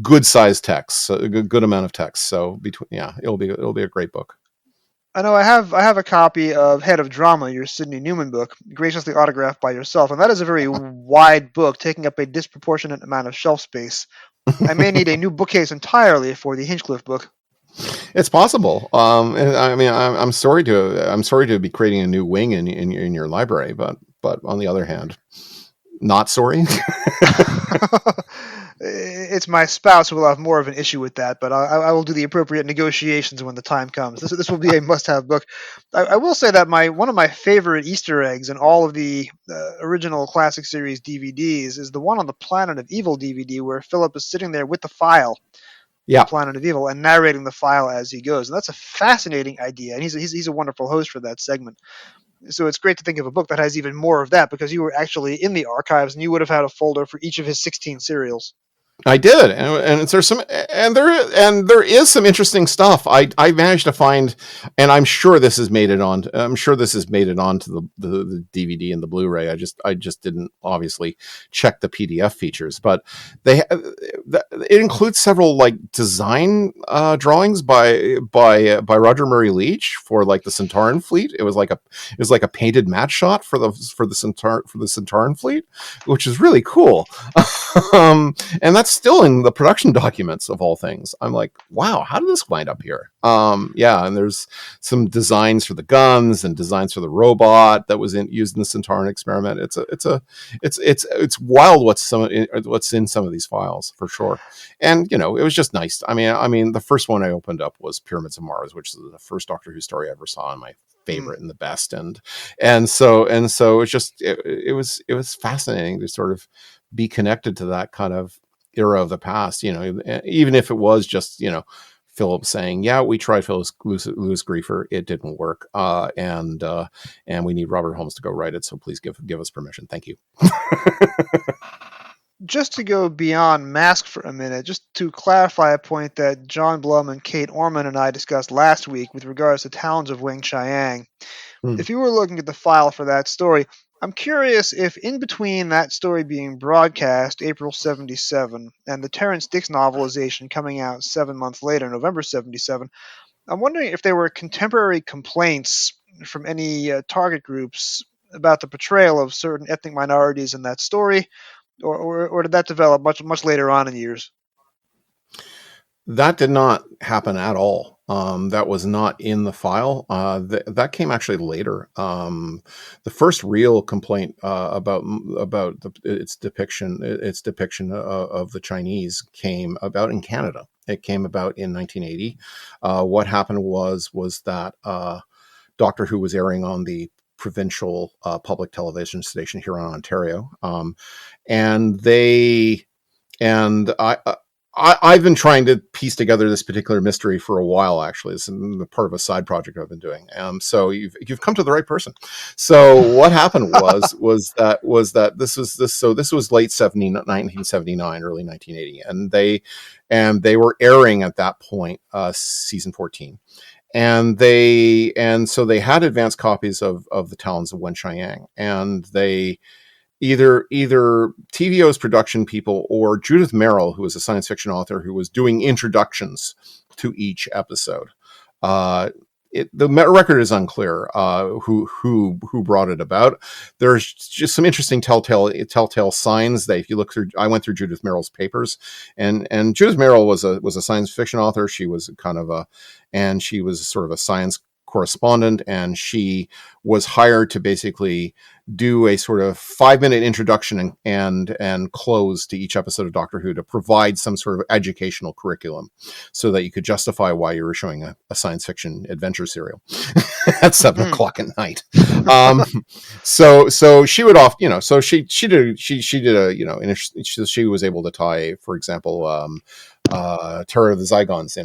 good sized text, a good amount of text. So it'll be a great book. I know I have a copy of Head of Drama, your Sidney Newman book, graciously autographed by yourself, and that is a very wide book, taking up a disproportionate amount of shelf space. I may need a new bookcase entirely for the Hinchcliffe book. It's possible. I mean, I'm sorry to be creating a new wing in your library, but on the other hand, not sorry. It's my spouse who will have more of an issue with that, but I will do the appropriate negotiations when the time comes. This will be a must-have book. I will say that one of my favorite Easter eggs in all of the original classic series DVDs is the one on the Planet of Evil DVD, where Philip is sitting there with the file, Planet of Evil, and narrating the file as he goes. And that's a fascinating idea, and he's a wonderful host for that segment. So it's great to think of a book that has even more of that, because you were actually in the archives and you would have had a folder for each of his 16 serials. I did, and there is some interesting stuff. I managed to find, and I'm sure this has made it on. I'm sure this has made it onto the DVD and the Blu-ray. I just didn't obviously check the PDF features, but it includes several like design drawings by Roger Murray Leach for like the Centauran fleet. It was like a painted matte shot for the Centauran fleet, which is really cool. And that's still in the production documents of all things. I'm like, wow, how did this wind up here? And there's some designs for the guns and designs for the robot that was used in the Centauran experiment. It's wild what's in some of these files for sure. And it was just nice. I mean, the first one I opened up was Pyramids of Mars, which is the first Doctor Who story I ever saw, and my favorite and the best. And so it was fascinating to sort of be connected to that kind of era of the past, even if it was just, Philip saying, yeah, we tried Lewis Griefer, it didn't work. And we need Robert Holmes to go write it. So please give us permission. Thank you. Just to go beyond Masque for a minute, just to clarify a point that John Blum and Kate Orman and I discussed last week with regards to Talons of Weng Chiang. If you were looking at the file for that story, I'm curious if in between that story being broadcast, April 77, and the Terrence Dicks novelization coming out 7 months later, November 77, I'm wondering if there were contemporary complaints from any target groups about the portrayal of certain ethnic minorities in that story, or did that develop much later on in years? That did not happen at all. That was not in the file. That came actually later. The first real complaint about its depiction of the Chinese came about in Canada. It came about in 1980. What happened was that Doctor Who was airing on the provincial public television station here in Ontario, I've been trying to piece together this particular mystery for a while. Actually, it's part of a side project I've been doing. So you've come to the right person. So what happened was that this was late 1979, early 1980, and they were airing at that point season 14. And so they had advanced copies of the Talons of Wen Chiang, and they either TVO's production people or Judith Merrill, who was a science fiction author who was doing introductions to each episode. The record is unclear who brought it about. There's just some interesting telltale signs that if you look through, I went through Judith Merrill's papers, and Judith Merrill was a science fiction author. She was she was sort of a science correspondent, and she was hired to basically do a sort of 5-minute introduction and close to each episode of Doctor Who to provide some sort of educational curriculum so that you could justify why you were showing a science fiction adventure serial at 7 o'clock at night. So she would she was able to tie, for example, Terror of the Zygons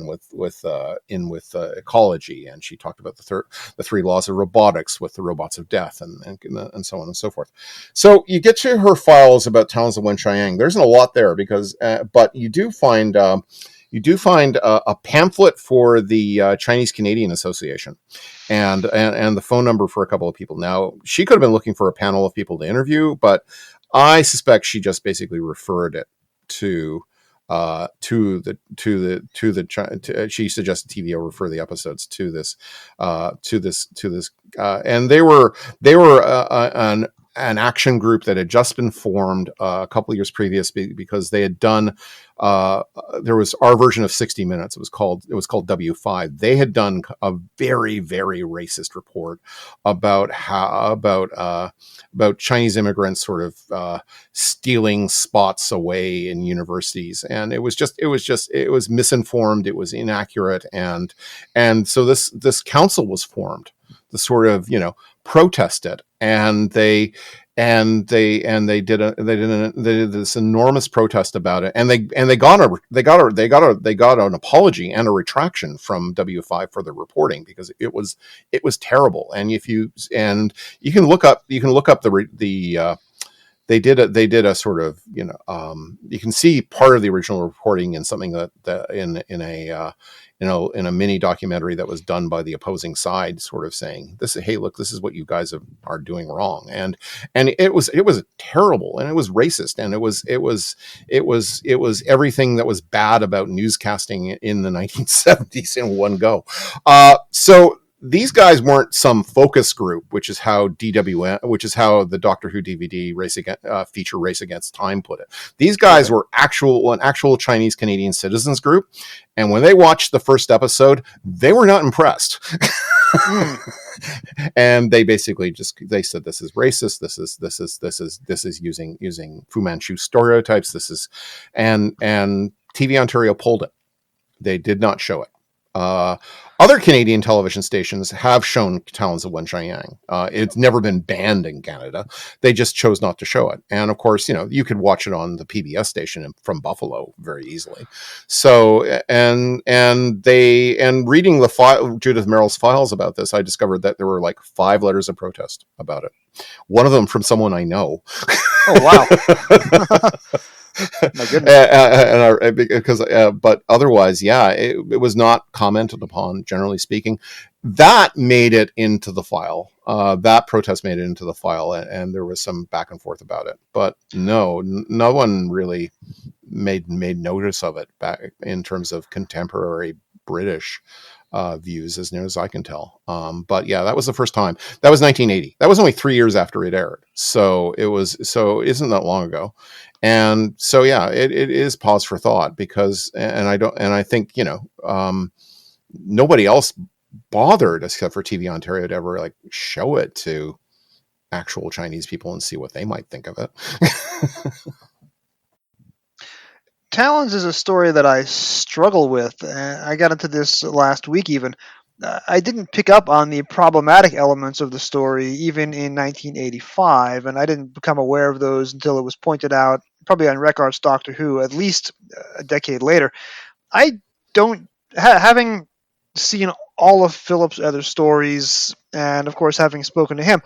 in with ecology, and she talked about the three laws of robotics with the robots of death, and so on and so forth. So you get to her files about Talons of Wenxiang. There isn't a lot there because, but you do find a pamphlet for the Chinese Canadian Association, and the phone number for a couple of people. Now, she could have been looking for a panel of people to interview, but I suspect she just basically referred it to she suggested TVO refer the episodes to this, and they were an action group that had just been formed a couple of years previous because they had done there was our version of 60 Minutes. It was called W5. They had done a very, very racist report about Chinese immigrants sort of stealing spots away in universities, and it was misinformed, it was inaccurate, and so this council was formed to sort of protest it, and they did this enormous protest about it, and they got an apology and a retraction from W5 for the reporting, because it was terrible. And you can look up they did a sort of you can see part of the original reporting in something that in a mini documentary that was done by the opposing side, sort of saying hey, look, this is what you guys are doing wrong, and it was terrible, and it was racist, and it was everything that was bad about newscasting in the 1970s in one go. So these guys weren't some focus group, which is how the Doctor Who DVD feature Race Against Time put it. These guys were an actual Chinese Canadian citizens group, and when they watched the first episode, they were not impressed. And they basically they said, this is racist. This is using Fu Manchu stereotypes. And TV Ontario pulled it. They did not show it. Other Canadian television stations have shown Talons of Wenxiang. It's never been banned in Canada. They just chose not to show it. And of course, you could watch it on the PBS station from Buffalo very easily. So, and reading Judith Merrill's files about this, I discovered that there were like 5 letters of protest about it. One of them from someone I know. Oh, wow. My goodness. But otherwise, it was not commented upon, generally speaking. That made it into the file. That protest made it into the file, and there was some back and forth about it. But no one really made notice of it back in terms of contemporary British views, as near as I can tell. But yeah, that was the first time. That was 1980. That was only 3 years after it aired. So it isn't that long ago. And so, yeah, it is pause for thought, because, I think, nobody else bothered except for TV Ontario to ever show it to actual Chinese people and see what they might think of it. Talons is a story that I struggle with. I got into this last week even. I didn't pick up on the problematic elements of the story even in 1985, and I didn't become aware of those until it was pointed out, probably on Records Doctor Who, at least a decade later. I don't, having seen all of Philip's other stories, and of course having spoken to him,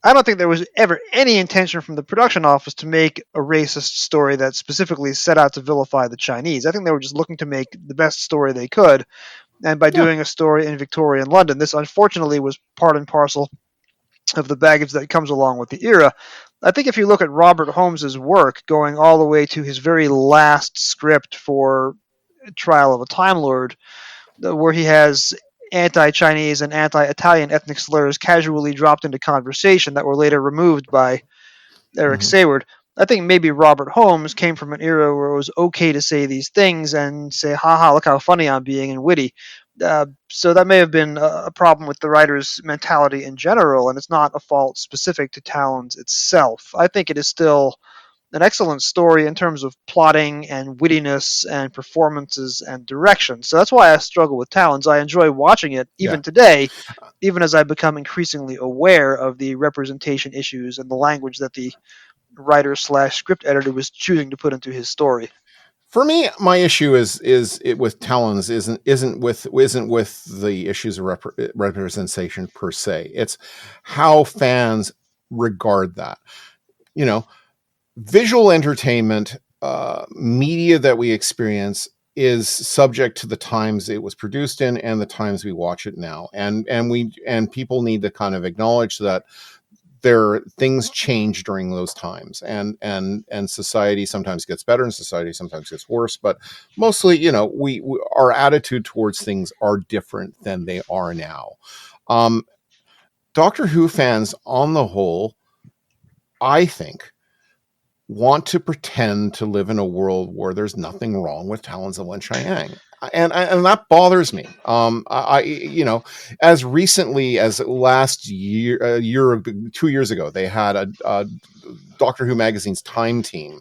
I don't think there was ever any intention from the production office to make a racist story that specifically set out to vilify the Chinese. I think they were just looking to make the best story they could. And by doing a story in Victorian London, this unfortunately was part and parcel of the baggage that comes along with the era. I think if you look at Robert Holmes's work, going all the way to his very last script for Trial of a Time Lord, where he has anti-Chinese and anti-Italian ethnic slurs casually dropped into conversation that were later removed by Eric Sayward. I think maybe Robert Holmes came from an era where it was okay to say these things and say, haha, look how funny I'm being and witty. So that may have been a problem with the writer's mentality in general, and it's not a fault specific to Talons itself. I think it is still an excellent story in terms of plotting and wittiness and performances and direction. So that's why I struggle with Talons. I enjoy watching it even today, even as I become increasingly aware of the representation issues and the language that the writer/script editor was choosing to put into his story. For me, my issue is it with Talons isn't with the issues of representation per se. It's how fans regard that. You know, visual entertainment, media that we experience is subject to the times it was produced in and the times we watch it now, and people need to kind of acknowledge that things change during those times, and society sometimes gets better and society sometimes gets worse, but mostly, you know, we our attitude towards things are different than they are now. Doctor Who fans on the whole, I think, want to pretend to live in a world where there's nothing wrong with Talons of Wen-Chiang. And that bothers me. You know, as recently as last year, 2 years ago, they had a Doctor Who magazine's Time team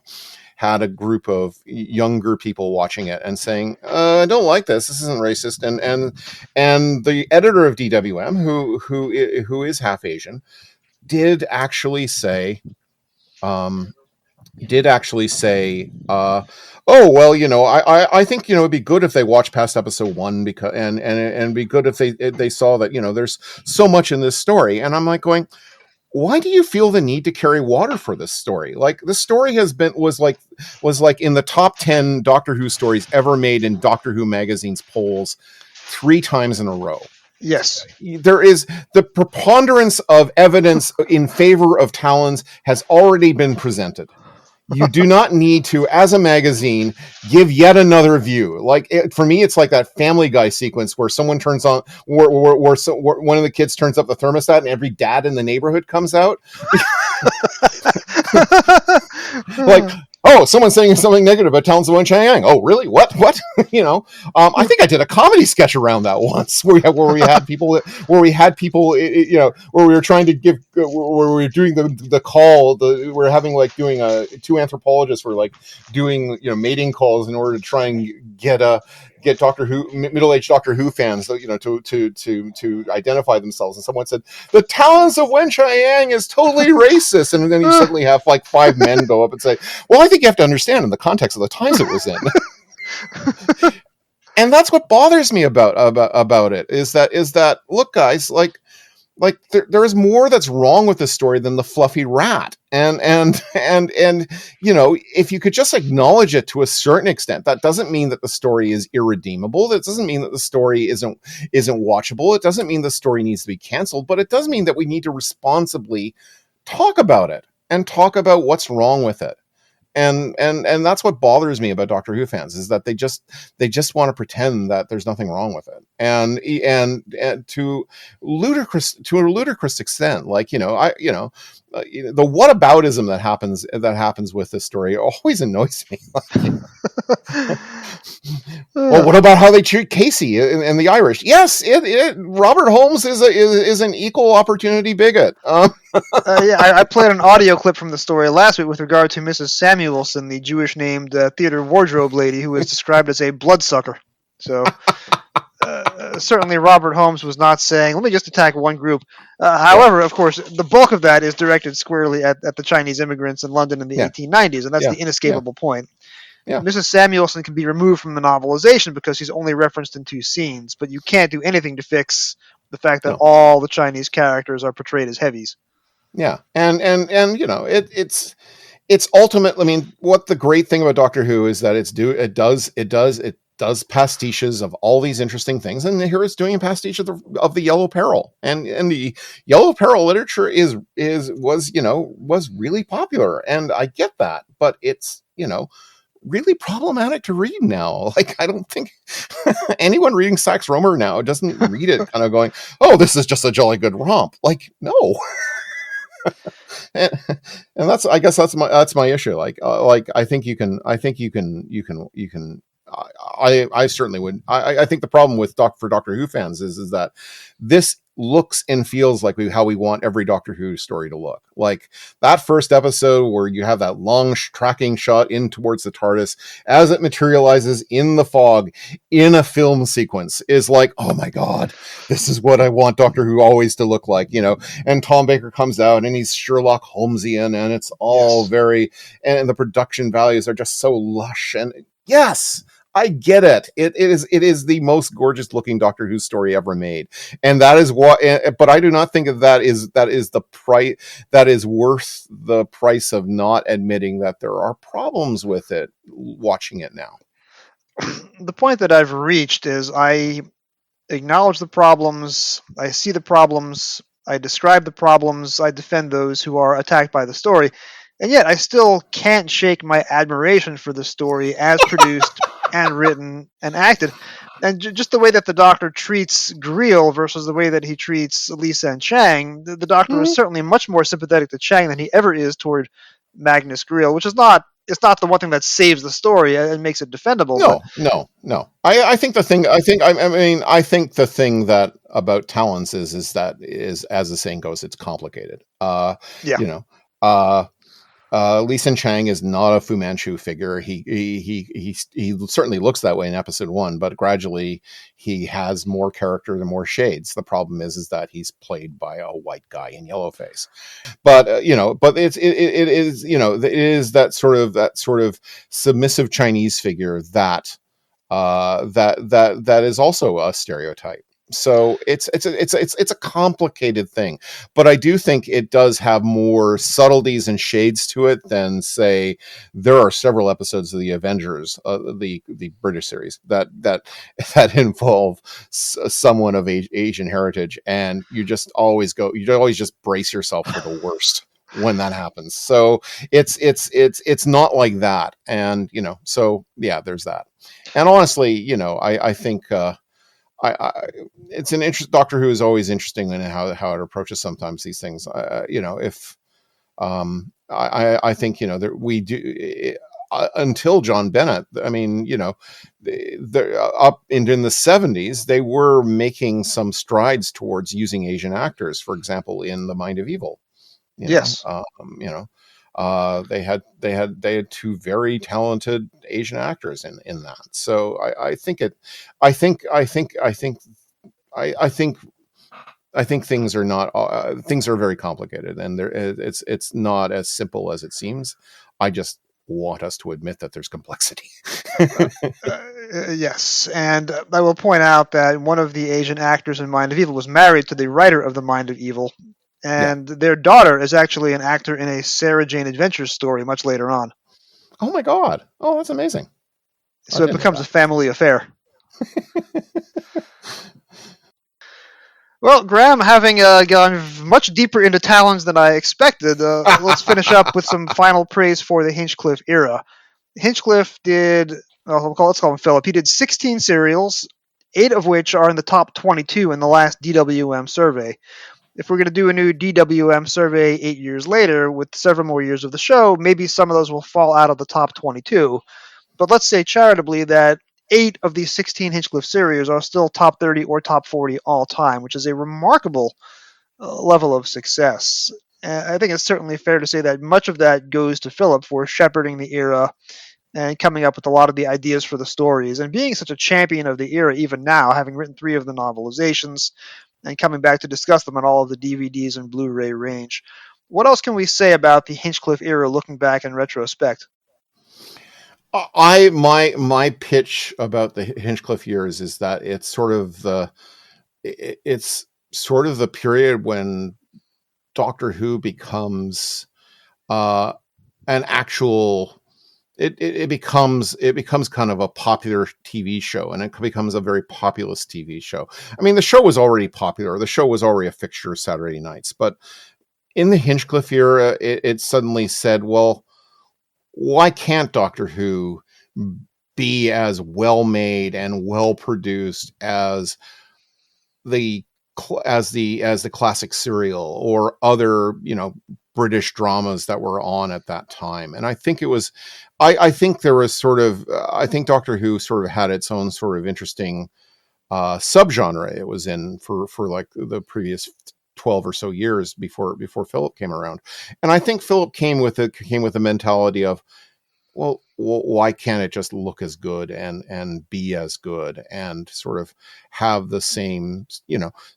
had a group of younger people watching it and saying, "I don't like this. This isn't racist." And the editor of DWM, who is half Asian, did actually say, oh, well, you know, I think, you know, it'd be good if they watched past episode 1 because and it'd be good if they saw that, you know, there's so much in this story. And I'm like going, why do you feel the need to carry water for this story? Like, the story was like in the top 10 Doctor Who stories ever made in Doctor Who magazine's polls 3 times in a row. Yes. There is the preponderance of evidence in favor of Talons has already been presented. You do not need to, as a magazine, give yet another view. Like, for me, it's like that Family Guy sequence where someone turns on, where one of the kids turns up the thermostat and every dad in the neighborhood comes out. Like, oh, someone's saying something negative about Talons of Wen-Chiang. Oh, really? What? You know, I think I did a comedy sketch around that once, where we had people, you know, where we were trying to give, where we were doing the call, we're having like doing 2 anthropologists were like doing, you know, mating calls in order to try and get Doctor Who, middle-aged Doctor Who fans, you know, to identify themselves. And someone said, "The Talons of Wen-Chiang is totally racist." And then you suddenly have like 5 men go up and say, "Well, I think you have to understand in the context of the times it was in." And that's what bothers me about it is that look, guys, like there is more that's wrong with this story than the fluffy rat. And you know, if you could just acknowledge it to a certain extent, that doesn't mean that the story is irredeemable. That doesn't mean that the story isn't watchable. It doesn't mean the story needs to be canceled, but it does mean that we need to responsibly talk about it and talk about what's wrong with it. And that's what bothers me about Doctor Who fans, is that they just want to pretend that there's nothing wrong with it, and to a ludicrous extent. Like, you know, the whataboutism that happens with this story always annoys me. Well, what about how they treat Casey and the Irish? Yes, Robert Holmes is an equal opportunity bigot. Yeah, I played an audio clip from the story last week with regard to Mrs. Samuelson, the Jewish named theater wardrobe lady who was described as a bloodsucker. So certainly Robert Holmes was not saying, let me just attack one group. However, of course, the bulk of that is directed squarely at the Chinese immigrants in London in the 1890s, and that's the inescapable point. Yeah. Mrs. Samuelson can be removed from the novelization because she's only referenced in 2 scenes, but you can't do anything to fix the fact that all the Chinese characters are portrayed as heavies. Yeah, and you know, it's ultimately, I mean, what the great thing about Doctor Who is that it does pastiches of all these interesting things, and here it's doing a pastiche of the Yellow Peril, and the Yellow Peril literature was really popular, and I get that, but it's, you know, really problematic to read now. Like, I don't think anyone reading Sax Rohmer now doesn't read it kind of going, "Oh, this is just a jolly good romp." Like, no. and that's, I guess that's my issue. Like I think you can I certainly would. I think the problem with for Doctor Who fans is that this looks and feels like how we want every Doctor Who story to look. Like that first episode where you have that long tracking shot in towards the TARDIS as it materializes in the fog in a film sequence is like, oh my God, this is what I want Doctor Who always to look like, you know. And Tom Baker comes out and he's Sherlock Holmesian, and it's all very, and the production values are just so lush, and Yes, I get it. It is the most gorgeous looking Doctor Who story ever made, and that is what. But I do not think that is the price that is worth the price of not admitting that there are problems with it. Watching it now, The point that I've reached is I acknowledge the problems, I see the problems, I describe the problems, I defend those who are attacked by the story, and yet I still can't shake my admiration for the story as produced and written and acted. And just the way that the Doctor treats Greel versus the way that he treats Lisa and Chang, the Doctor is certainly much more sympathetic to Chang than he ever is toward Magnus Greel, which is not it's not the one thing that saves the story and makes it defendable. But no. I think the thing. I think the thing that about Talons is that as the saying goes, it's complicated. yeah, You know. Lee Sin Chang is not a Fu Manchu figure. He certainly looks that way in episode 1, but gradually he has more character and more shades. The problem is that he's played by a white guy in yellowface. But but it is that sort of submissive Chinese figure that that is also a stereotype. So it's a complicated thing, but I do think it does have more subtleties and shades to it than, say, there are several episodes of the Avengers, the British series that involve someone of Asian heritage, and you always just brace yourself for the worst when that happens. So it's not like that, and so yeah, there's that. And honestly, I think. It's an interest. Doctor Who is always interesting in how it approaches sometimes these things. If I think that we do until John Bennett. I mean, they're up in the 70s, they were making some strides towards using Asian actors. For example, in The Mind of Evil. Yes. They had two very talented Asian actors in that. So I think things are not things are very complicated, and it's not as simple as it seems. I just want us to admit that there's complexity. Yes, and I will point out that one of the Asian actors in Mind of Evil was married to the writer of The Mind of Evil. And their daughter is actually an actor in a Sarah Jane Adventures story much later on. Oh my God. Oh, that's amazing. So it becomes a family affair. Well, Graeme, having gone much deeper into Talons than I expected, let's finish up with some final praise for the Hinchcliffe era. Hinchcliffe did, let's call him Philip, he did 16 serials, 8 of which are in the top 22 in the last DWM survey. If we're going to do a new DWM survey 8 years later with several more years of the show, maybe some of those will fall out of the top 22. But let's say charitably that 8 of these 16 Hinchcliffe series are still top 30 or top 40 all time, which is a remarkable level of success. And I think it's certainly fair to say that much of that goes to Philip for shepherding the era and coming up with a lot of the ideas for the stories and being such a champion of the era even now, having written 3 of the novelizations and coming back to discuss them on all of the DVDs and Blu-ray range. What else can we say about the Hinchcliffe era looking back in retrospect? My pitch about the Hinchcliffe years is that it's sort of the period when Doctor Who becomes an actual. It becomes kind of a popular TV show, and it becomes a very populous TV show. I mean, the show was already popular. The show was already a fixture of Saturday nights. But in the Hinchcliffe era, it suddenly said, well, why can't Doctor Who be as well-made and well-produced as the classic serial or other, British dramas that were on at that time? And I think it was, I think there was I think Doctor Who sort of had its own sort of interesting subgenre it was in for like the previous 12 or so years before Philip came around. And I think Philip came with a mentality of, well, why can't it just look as good and be as good and sort of have the same,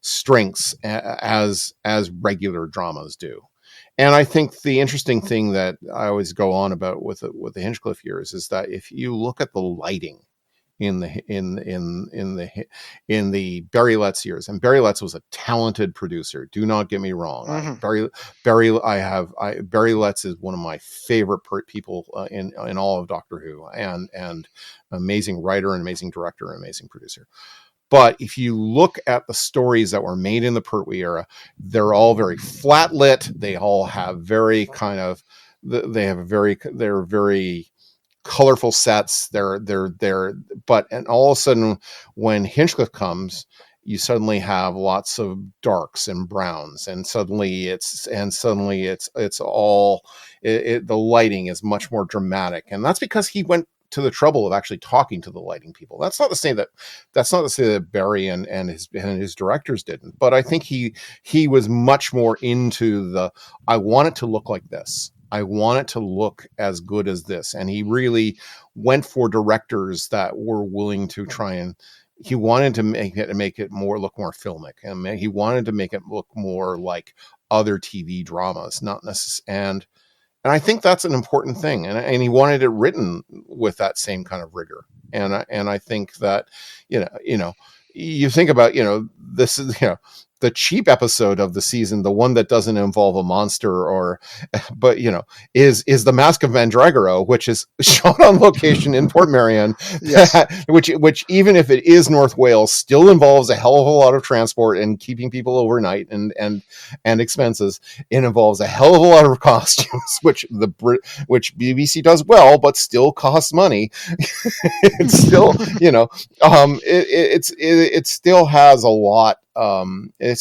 strengths as regular dramas do? And I think the interesting thing that I always go on about with the Hinchcliffe years is that if you look at the lighting in the Barry Letts years, and Barry Letts was a talented producer. Do not get me wrong. Barry Letts is one of my favorite people in all of Doctor Who, and amazing writer, and amazing director, and amazing producer. But if you look at the stories that were made in the Pertwee era, they're all very flat lit. They all have very they're very colorful sets. But all of a sudden, when Hinchcliffe comes, you suddenly have lots of darks and browns, and suddenly the lighting is much more dramatic, and that's because he went to the trouble of actually talking to the lighting people. That's not to say that Barry and his directors didn't, but I think he was much more into I want it to look like this. I want it to look as good as this. And he really went for directors that were willing to try and he wanted to make it look more filmic, and he wanted to make it look more like other TV dramas, not necessarily. And I think that's an important thing. And he wanted it written with that same kind of rigor. And I think that, you think about, this is, the cheap episode of the season, the one that doesn't involve a monster but is the Masque of Mandragora, which is shot on location in Portmeirion. Yes. which even if it is North Wales, still involves a hell of a lot of transport and keeping people overnight and expenses. It involves a hell of a lot of costumes, which BBC does well, but still costs money. It's still, it still has a lot. It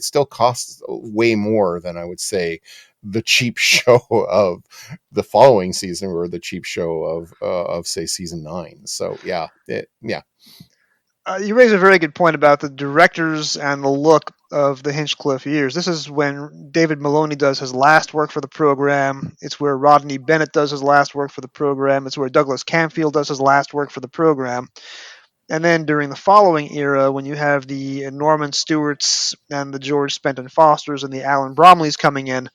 still costs way more than I would say the cheap show of the following season, or the cheap show of say season 9. So yeah. You raise a very good point about the directors and the look of the Hinchcliffe years. This is when David Maloney does his last work for the program. It's where Rodney Bennett does his last work for the program. It's where Douglas Camfield does his last work for the program. And then during the following era, when you have the Norman Stewarts and the George Spenton Fosters and the Alan Bromleys coming in,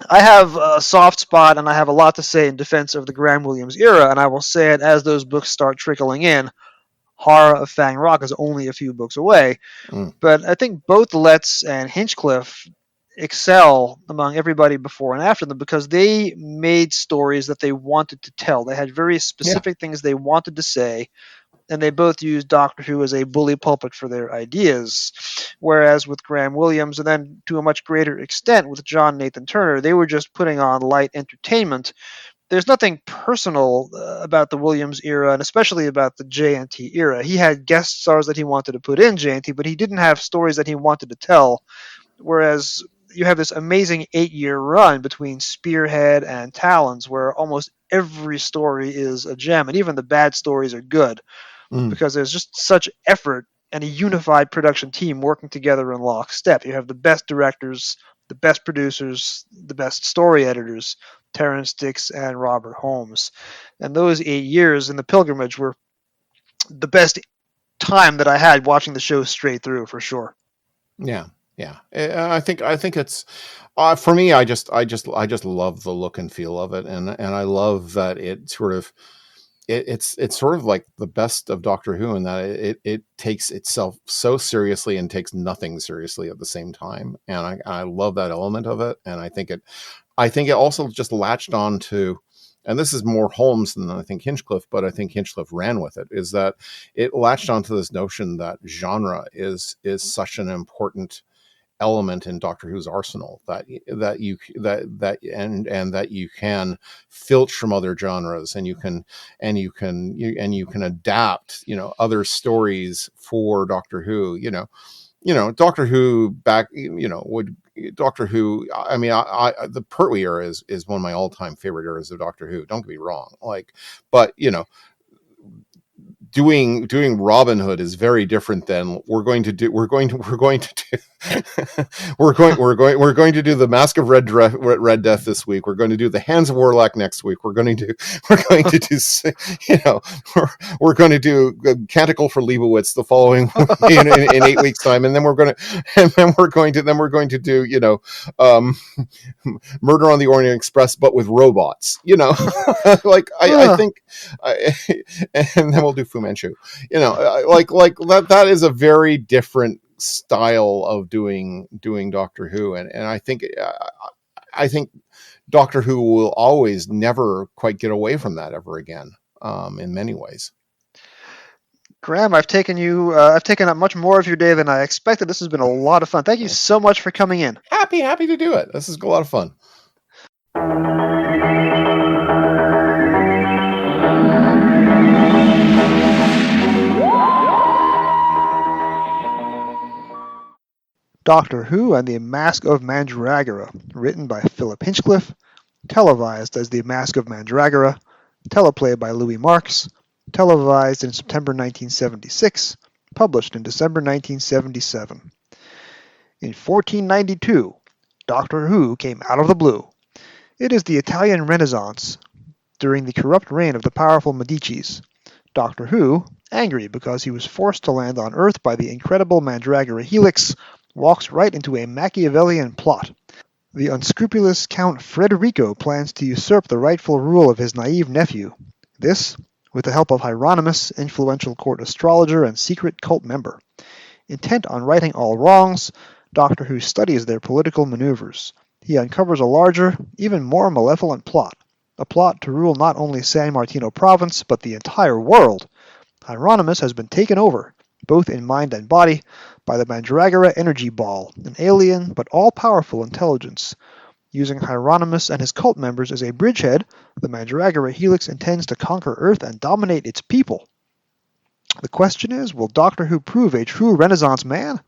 I have a soft spot and I have a lot to say in defense of the Graham Williams era, and I will say it as those books start trickling in. Horror of Fang Rock is only a few books away. But I think both Letts and Hinchcliffe excel among everybody before and after them because they made stories that they wanted to tell. They had very specific things they wanted to say, and they both used Doctor Who as a bully pulpit for their ideas. Whereas with Graham Williams, and then to a much greater extent with John Nathan Turner, they were just putting on light entertainment. There's nothing personal about the Williams era, and especially about the JNT era. He had guest stars that he wanted to put in JNT, but he didn't have stories that he wanted to tell. Whereas you have this amazing 8-year run between Spearhead and Talons, where almost every story is a gem, and even the bad stories are good. Because there's just such effort and a unified production team working together in lockstep. You have the best directors, the best producers, the best story editors, Terrence Dix and Robert Holmes. And those 8 years in the pilgrimage were the best time that I had watching the show straight through, for sure. Yeah. I think it's for me. I just love the look and feel of it, and I love that it sort of. It's sort of like the best of Doctor Who in that it takes itself so seriously and takes nothing seriously at the same time, and I love that element of it. And I think it also just latched on to, and this is more Holmes than I think Hinchcliffe, but I think Hinchcliffe ran with it, is that it latched onto this notion that genre is such an important element in Doctor Who's arsenal that you can filch from other genres, and you can adapt other stories for Doctor Who. Doctor Who back Doctor Who. I mean, the Pertwee era is one of my all-time favorite eras of Doctor Who. Don't get me wrong, but doing Robin Hood is very different than we're going to do the Masque of Red Death this week. We're going to do the Hands of Warlock next week. We're going to do we're going to do Canticle for Leibowitz the following in 8 weeks time, and then we're going to do Murder on the Orient Express, but with robots. I think, and then we'll do Fu Manchu. That is a very different style of doing Doctor Who, and I think Doctor Who will always never quite get away from that ever again. In many ways. Graeme, I've taken up much more of your day than I expected. This has been a lot of fun. Thank you so much for coming in. Happy to do it. This is a lot of fun. Doctor Who and the Masque of Mandragora, written by Philip Hinchcliffe, televised as the Masque of Mandragora, teleplay by Louis Marks, televised in September 1976, published in December 1977. In 1492, Doctor Who came out of the blue. It is the Italian Renaissance, during the corrupt reign of the powerful Medicis. Doctor Who, angry because he was forced to land on Earth by the incredible Mandragora helix, walks right into a Machiavellian plot. The unscrupulous Count Frederico plans to usurp the rightful rule of his naive nephew. This, with the help of Hieronymus, influential court astrologer and secret cult member. Intent on righting all wrongs, Doctor Who studies their political maneuvers. He uncovers a larger, even more malevolent plot. A plot to rule not only San Martino province, but the entire world. Hieronymus has been taken over, both in mind and body, by the Mandragora energy ball, an alien but all-powerful intelligence. Using Hieronymus and his cult members as a bridgehead, the Mandragora helix intends to conquer Earth and dominate its people. The question is, will Doctor Who prove a true Renaissance man?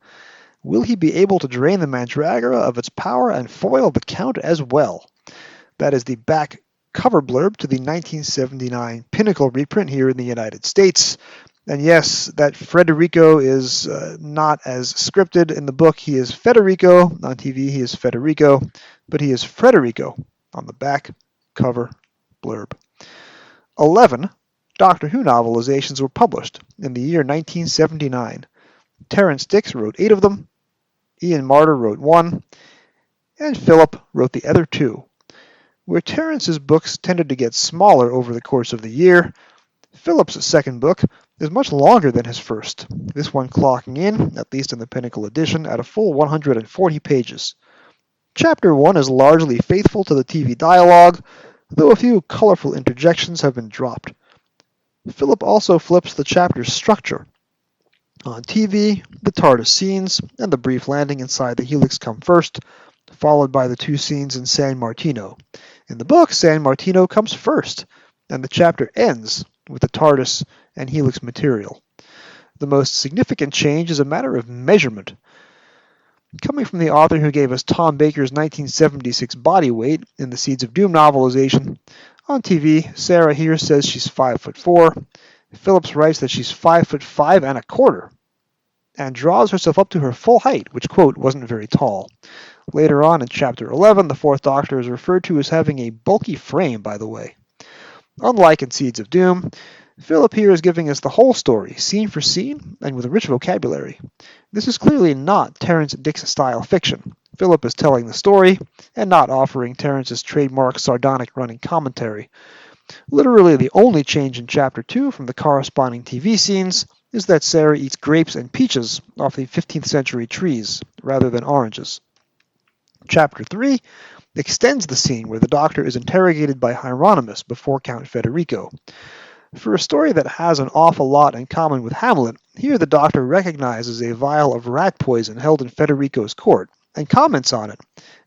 Will he be able to drain the Mandragora of its power and foil the Count as well? That is the back cover blurb to the 1979 Pinnacle reprint here in the United States. And yes, that Frederico is not as scripted. In the book, he is Federico. On TV, he is Federico. But he is Frederico on the back cover blurb. 11 Doctor Who novelizations were published in the year 1979. Terrance Dicks wrote 8 of them. Ian Marter wrote 1. And Philip wrote the other 2. Where Terrance's books tended to get smaller over the course of the year, Philip's second book is much longer than his first, this one clocking in, at least in the Pinnacle edition, at a full 140 pages. Chapter 1 is largely faithful to the TV dialogue, though a few colorful interjections have been dropped. Philip also flips the chapter's structure. On TV, the TARDIS scenes and the brief landing inside the helix come first, followed by the 2 scenes in San Martino. In the book, San Martino comes first, and the chapter ends with the TARDIS and helix material. The most significant change is a matter of measurement. Coming from the author who gave us Tom Baker's 1976 body weight in the Seeds of Doom novelization, on TV, Sarah here says she's 5'4". Phillips writes that she's 5'5" and a quarter, and draws herself up to her full height, which, quote, wasn't very tall. Later on in Chapter 11, the Fourth Doctor is referred to as having a bulky frame, by the way. Unlike in Seeds of Doom, Philip here is giving us the whole story, scene for scene, and with a rich vocabulary. This is clearly not Terrance Dicks-style fiction. Philip is telling the story, and not offering Terrance's trademark sardonic running commentary. Literally the only change in Chapter 2 from the corresponding TV scenes is that Sarah eats grapes and peaches off the 15th century trees, rather than oranges. Chapter 3 extends the scene where the Doctor is interrogated by Hieronymus before Count Federico. For a story that has an awful lot in common with Hamlet, here the Doctor recognizes a vial of rat poison held in Federico's court, and comments on it,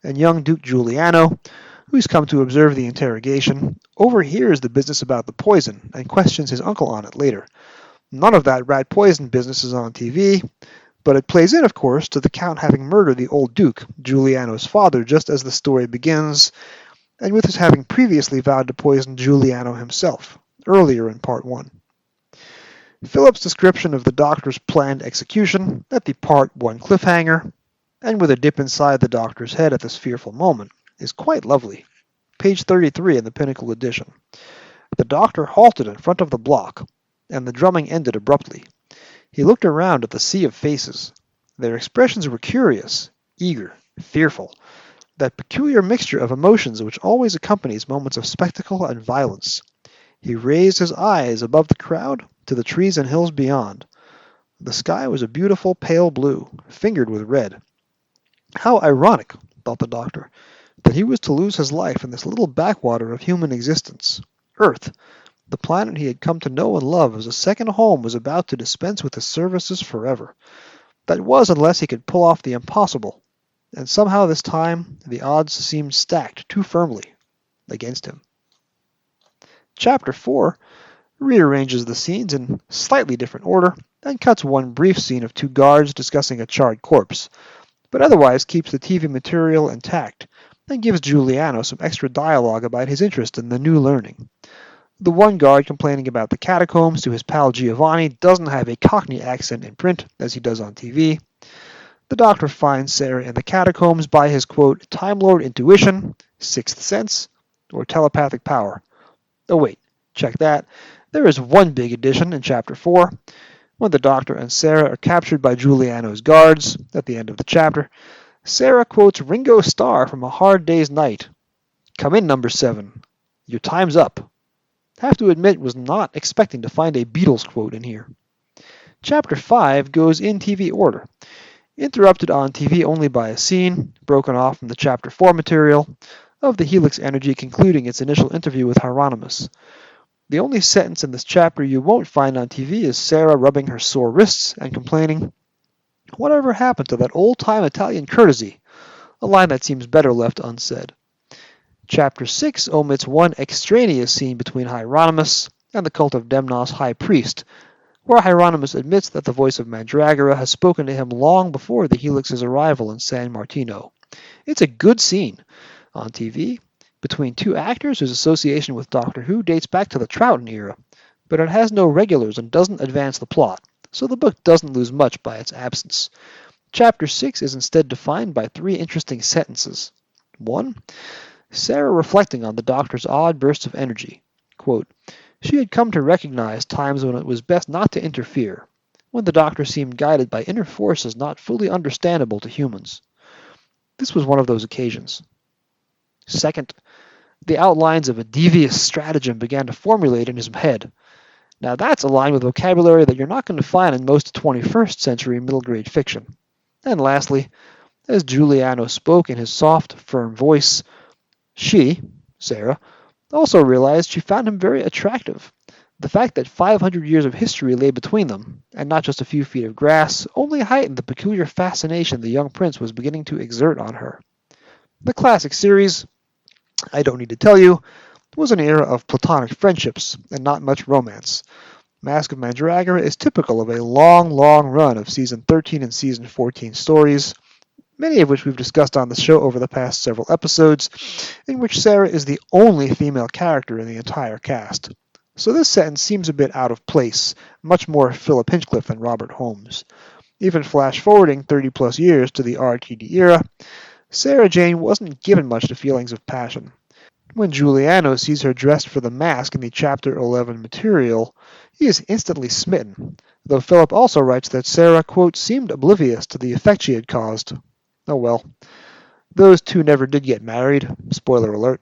and young Duke Giuliano, who's come to observe the interrogation, overhears the business about the poison, and questions his uncle on it later. None of that rat poison business is on TV, but it plays in, of course, to the Count having murdered the old Duke, Giuliano's father, just as the story begins, and with his having previously vowed to poison Giuliano himself, earlier in Part 1. Philip's description of the Doctor's planned execution at the Part 1 cliffhanger, and with a dip inside the Doctor's head at this fearful moment, is quite lovely. Page 33 in the Pinnacle edition. The Doctor halted in front of the block, and the drumming ended abruptly. He looked around at the sea of faces. Their expressions were curious, eager, fearful, that peculiar mixture of emotions which always accompanies moments of spectacle and violence. He raised his eyes above the crowd to the trees and hills beyond. The sky was a beautiful pale blue, fingered with red. How ironic, thought the Doctor, that he was to lose his life in this little backwater of human existence. Earth, the planet he had come to know and love as a second home, was about to dispense with his services forever. That was unless he could pull off the impossible, and somehow this time the odds seemed stacked too firmly against him. Chapter 4 rearranges the scenes in slightly different order and cuts one brief scene of two guards discussing a charred corpse, but otherwise keeps the TV material intact and gives Giuliano some extra dialogue about his interest in the new learning. The one guard complaining about the catacombs to his pal Giovanni doesn't have a Cockney accent in print as he does on TV. The Doctor finds Sarah in the catacombs by his, quote, Time Lord intuition, sixth sense, or telepathic power. Oh wait, check that. There is one big addition in Chapter 4. When the Doctor and Sarah are captured by Giuliano's guards at the end of the chapter, Sarah quotes Ringo Starr from A Hard Day's Night. Come in, number 7. Your time's up. Have to admit, was not expecting to find a Beatles quote in here. Chapter 5 goes in TV order, interrupted on TV only by a scene, broken off from the Chapter 4 material, of the Helix Energy concluding its initial interview with Hieronymus. The only sentence in this chapter you won't find on TV is Sarah rubbing her sore wrists and complaining, "Whatever happened to that old-time Italian courtesy?" A line that seems better left unsaid. Chapter 6 omits one extraneous scene between Hieronymus and the cult of Demnos high priest, where Hieronymus admits that the voice of Mandragora has spoken to him long before the Helix's arrival in San Martino. It's a good scene on TV between two actors whose association with Doctor Who dates back to the Troughton era, but it has no regulars and doesn't advance the plot, so the book doesn't lose much by its absence. Chapter 6 is instead defined by 3 interesting sentences. 1. Sarah reflecting on the Doctor's odd bursts of energy. Quote, she had come to recognize times when it was best not to interfere, when the Doctor seemed guided by inner forces not fully understandable to humans. This was one of those occasions. Second, the outlines of a devious stratagem began to formulate in his head. Now that's a line with vocabulary that you're not going to find in most 21st century middle grade fiction. And lastly, as Giuliano spoke in his soft, firm voice, she, Sarah, also realized she found him very attractive. The fact that 500 years of history lay between them, and not just a few feet of grass, only heightened the peculiar fascination the young prince was beginning to exert on her. The classic series, I don't need to tell you, was an era of platonic friendships and not much romance. Masque of Mandragora is typical of a long, long run of Season 13 and Season 14 stories, many of which we've discussed on the show over the past several episodes, in which Sarah is the only female character in the entire cast. So this sentence seems a bit out of place, much more Philip Hinchcliffe than Robert Holmes. Even flash-forwarding 30-plus years to the RTD era, Sarah Jane wasn't given much to feelings of passion. When Giuliano sees her dressed for the mask in the Chapter 11 material, he is instantly smitten, though Philip also writes that Sarah, quote, seemed oblivious to the effect she had caused. Oh well. Those two never did get married. Spoiler alert.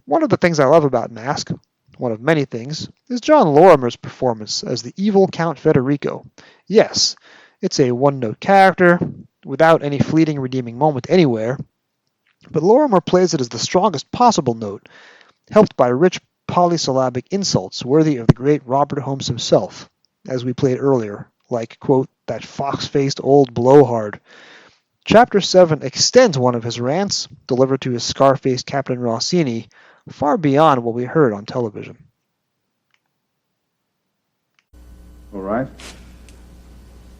One of the things I love about Masque, one of many things, is John Lorimer's performance as the evil Count Federico. Yes, it's a one-note character, without any fleeting redeeming moment anywhere, but Lorimer plays it as the strongest possible note, helped by rich polysyllabic insults worthy of the great Robert Holmes himself, as we played earlier, like, quote, that fox-faced old blowhard. Chapter 7 extends one of his rants, delivered to his scar-faced Captain Rossini, far beyond what we heard on television. All right?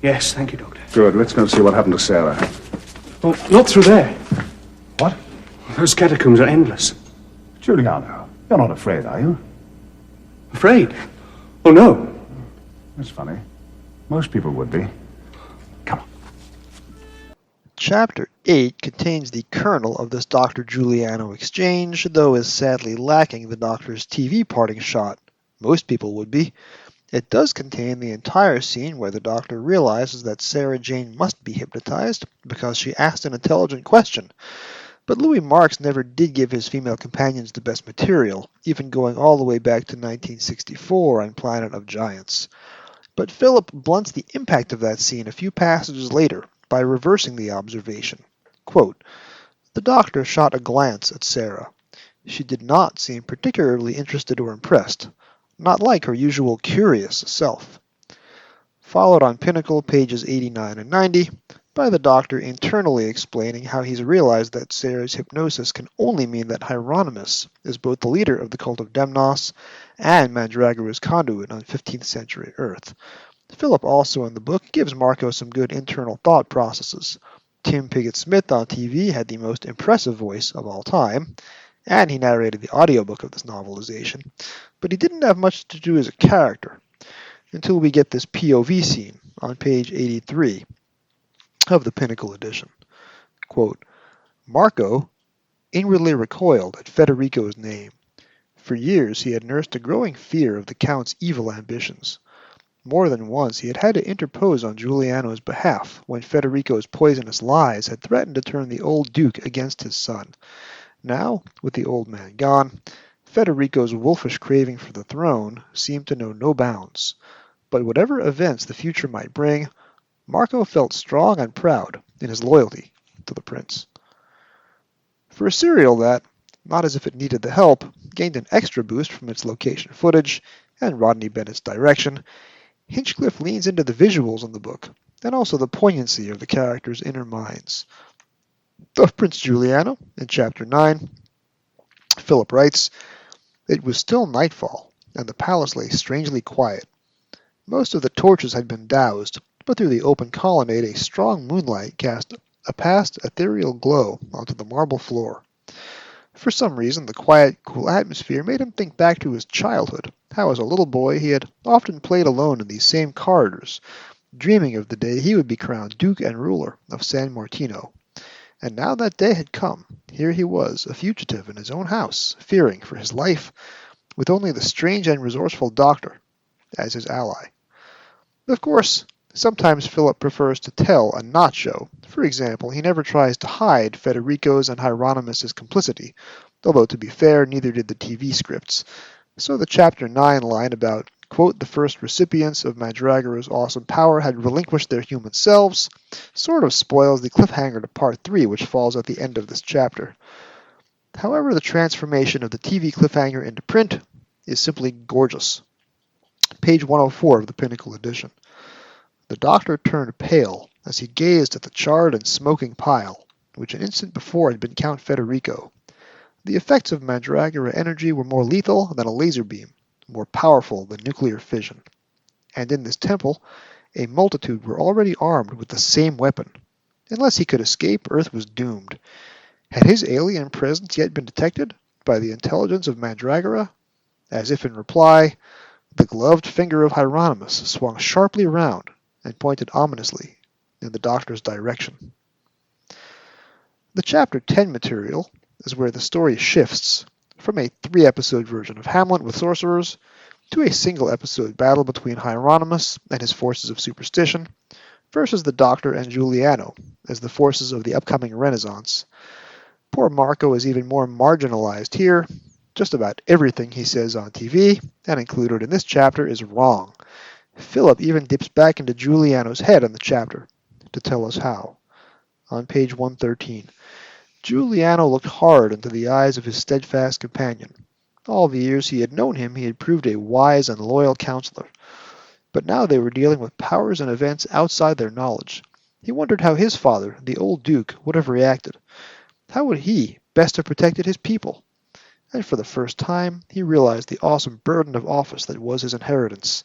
Yes, thank you, Doctor. Good. Let's go see what happened to Sarah. Well, not through there. What? Those catacombs are endless. Giuliano, you're not afraid, are you? Afraid? Oh, no. That's funny. Most people would be. Come on. Chapter 8 contains the kernel of this Dr. Giuliano exchange, though is sadly lacking the Doctor's TV parting shot. Most people would be. It does contain the entire scene where the Doctor realizes that Sarah Jane must be hypnotized because she asked an intelligent question. But Louis Marks never did give his female companions the best material, even going all the way back to 1964 on Planet of Giants. But Philip blunts the impact of that scene a few passages later by reversing the observation. Quote, "The Doctor shot a glance at Sarah. She did not seem particularly interested or impressed, not like her usual curious self." Followed on Pinnacle, pages 89 and 90, by the Doctor internally explaining how he's realized that Sarah's hypnosis can only mean that Hieronymus is both the leader of the cult of Demnos and Mandragora's conduit on 15th century Earth. Philip also in the book gives Marco some good internal thought processes. Tim Pigott-Smith on TV had the most impressive voice of all time, and he narrated the audiobook of this novelization, but he didn't have much to do as a character, until we get this POV scene on page 83 of the Pinnacle edition. Quote, "Marco inwardly recoiled at Federico's name. For years he had nursed a growing fear of the Count's evil ambitions. More than once he had had to interpose on Giuliano's behalf when Federico's poisonous lies had threatened to turn the old Duke against his son. Now, with the old man gone, Federico's wolfish craving for the throne seemed to know no bounds. But whatever events the future might bring, Marco felt strong and proud in his loyalty to the prince." For a serial that, not as if it needed the help, gained an extra boost from its location footage and Rodney Bennett's direction, Hinchcliffe leans into the visuals in the book, and also the poignancy of the characters' inner minds. Of Prince Giuliano, in Chapter 9, Philip writes, "It was still nightfall, and the palace lay strangely quiet. Most of the torches had been doused, but through the open colonnade a strong moonlight cast a past ethereal glow onto the marble floor. For some reason, the quiet, cool atmosphere made him think back to his childhood, how as a little boy he had often played alone in these same corridors, dreaming of the day he would be crowned Duke and ruler of San Martino. And now that day had come. Here he was, a fugitive in his own house, fearing for his life, with only the strange and resourceful Doctor as his ally. Of course, sometimes Philip prefers to tell and not show. For example, he never tries to hide Federico's and Hieronymus' complicity, although to be fair, neither did the TV scripts. So the Chapter 9 line about, quote, "the first recipients of Mandragora's awesome power had relinquished their human selves," sort of spoils the cliffhanger to Part 3, which falls at the end of this chapter. However, the transformation of the TV cliffhanger into print is simply gorgeous. Page 104 of the Pinnacle edition. The Doctor turned pale as he gazed at the charred and smoking pile, which an instant before had been Count Federico. The effects of Mandragora energy were more lethal than a laser beam, more powerful than nuclear fission. And in this temple, a multitude were already armed with the same weapon. Unless he could escape, Earth was doomed. Had his alien presence yet been detected by the intelligence of Mandragora? As if in reply, the gloved finger of Hieronymus swung sharply round and pointed ominously in the Doctor's direction. The Chapter 10 material is where the story shifts from a 3-episode version of Hamlet with sorcerers to a single-episode battle between Hieronymus and his forces of superstition versus the Doctor and Giuliano as the forces of the upcoming Renaissance. Poor Marco is even more marginalized here. Just about everything he says on TV and included in this chapter is wrong. Philip even dips back into Giuliano's head in the chapter to tell us how. On page 113, Giuliano looked hard into the eyes of his steadfast companion. All the years he had known him, he had proved a wise and loyal counselor. But now they were dealing with powers and events outside their knowledge. He wondered how his father, the old Duke, would have reacted. How would he best have protected his people? And for the first time, he realized the awesome burden of office that was his inheritance.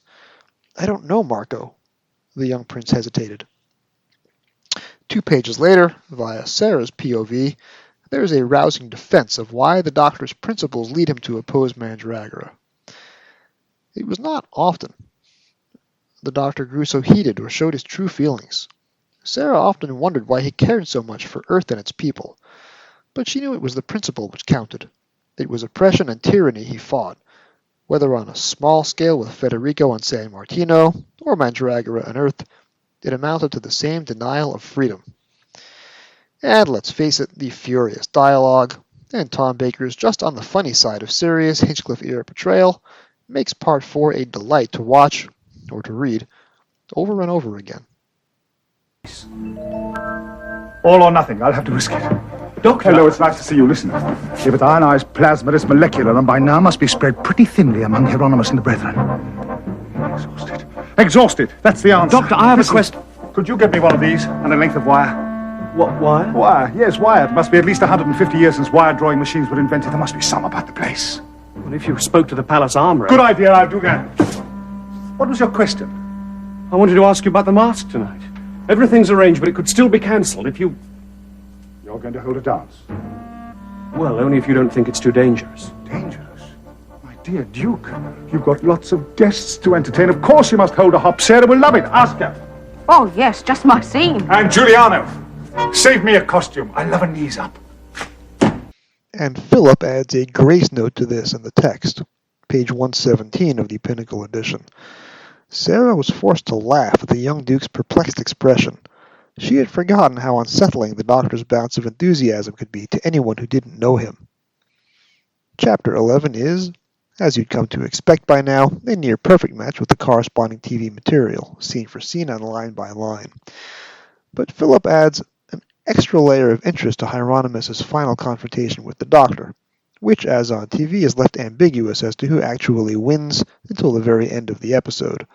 "I don't know, Marco." The young prince hesitated. 2 pages later, via Sarah's POV, there is a rousing defense of why the Doctor's principles lead him to oppose Mandragora. It was not often the Doctor grew so heated or showed his true feelings. Sarah often wondered why he cared so much for Earth and its people, but she knew it was the principle which counted. It was oppression and tyranny he fought, whether on a small scale with Federico on San Martino or Mandragora on Earth. It amounted to the same denial of freedom. And let's face it, the furious dialogue, and Tom Baker's just on the funny side of serious Hinchcliffe-era portrayal, makes Part 4 a delight to watch, or to read, over and over again. All or nothing. I'll have to risk it. Doctor! Hello, it's nice to see you. Listen. If it's ionized plasma, it's molecular, and by now must be spread pretty thinly among Hieronymus and the brethren. Exhausted. Exhausted. That's the answer. Doctor, I have a question. Could you get me one of these and a length of wire? What, wire? Wire? Yes, wire. It must be at least 150 years since wire drawing machines were invented. There must be some about the place. Well, if you spoke to the palace armourer... Good idea, I'll do that. What was your question? I wanted to ask you about the mask tonight. Everything's arranged, but it could still be cancelled if you... You're going to hold a dance? Well, only if you don't think it's too dangerous. Dangerous? My dear Duke, you've got lots of guests to entertain. Of course you must hold a hop. Sarah will love it. Ask her. Oh, yes, just my scene. And Giuliano, save me a costume. I love a knees up. And Philip adds a grace note to this in the text, page 117 of the Pinnacle edition. Sarah was forced to laugh at the young Duke's perplexed expression. She had forgotten how unsettling the Doctor's bounce of enthusiasm could be to anyone who didn't know him. Chapter 11 is, as you'd come to expect by now, a near-perfect match with the corresponding TV material, scene for scene and line by line. But Philip adds an extra layer of interest to Hieronymus' final confrontation with the Doctor, which, as on TV, is left ambiguous as to who actually wins until the very end of the episode.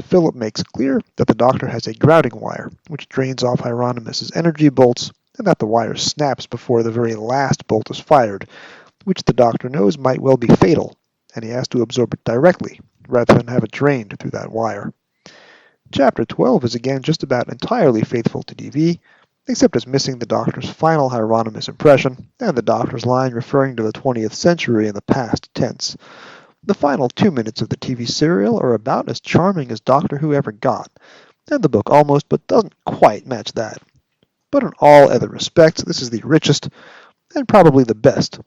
Philip makes clear that the Doctor has a grouting wire, which drains off Hieronymus' energy bolts, and that the wire snaps before the very last bolt is fired, which the Doctor knows might well be fatal, and he has to absorb it directly, rather than have it drained through that wire. Chapter 12 is again just about entirely faithful to DV, except as missing the Doctor's final Hieronymus impression, and the Doctor's line referring to the 20th century in the past tense. The final 2 minutes of the TV serial are about as charming as Doctor Who ever got, and the book almost but doesn't quite match that. But in all other respects, this is the richest, and probably the best,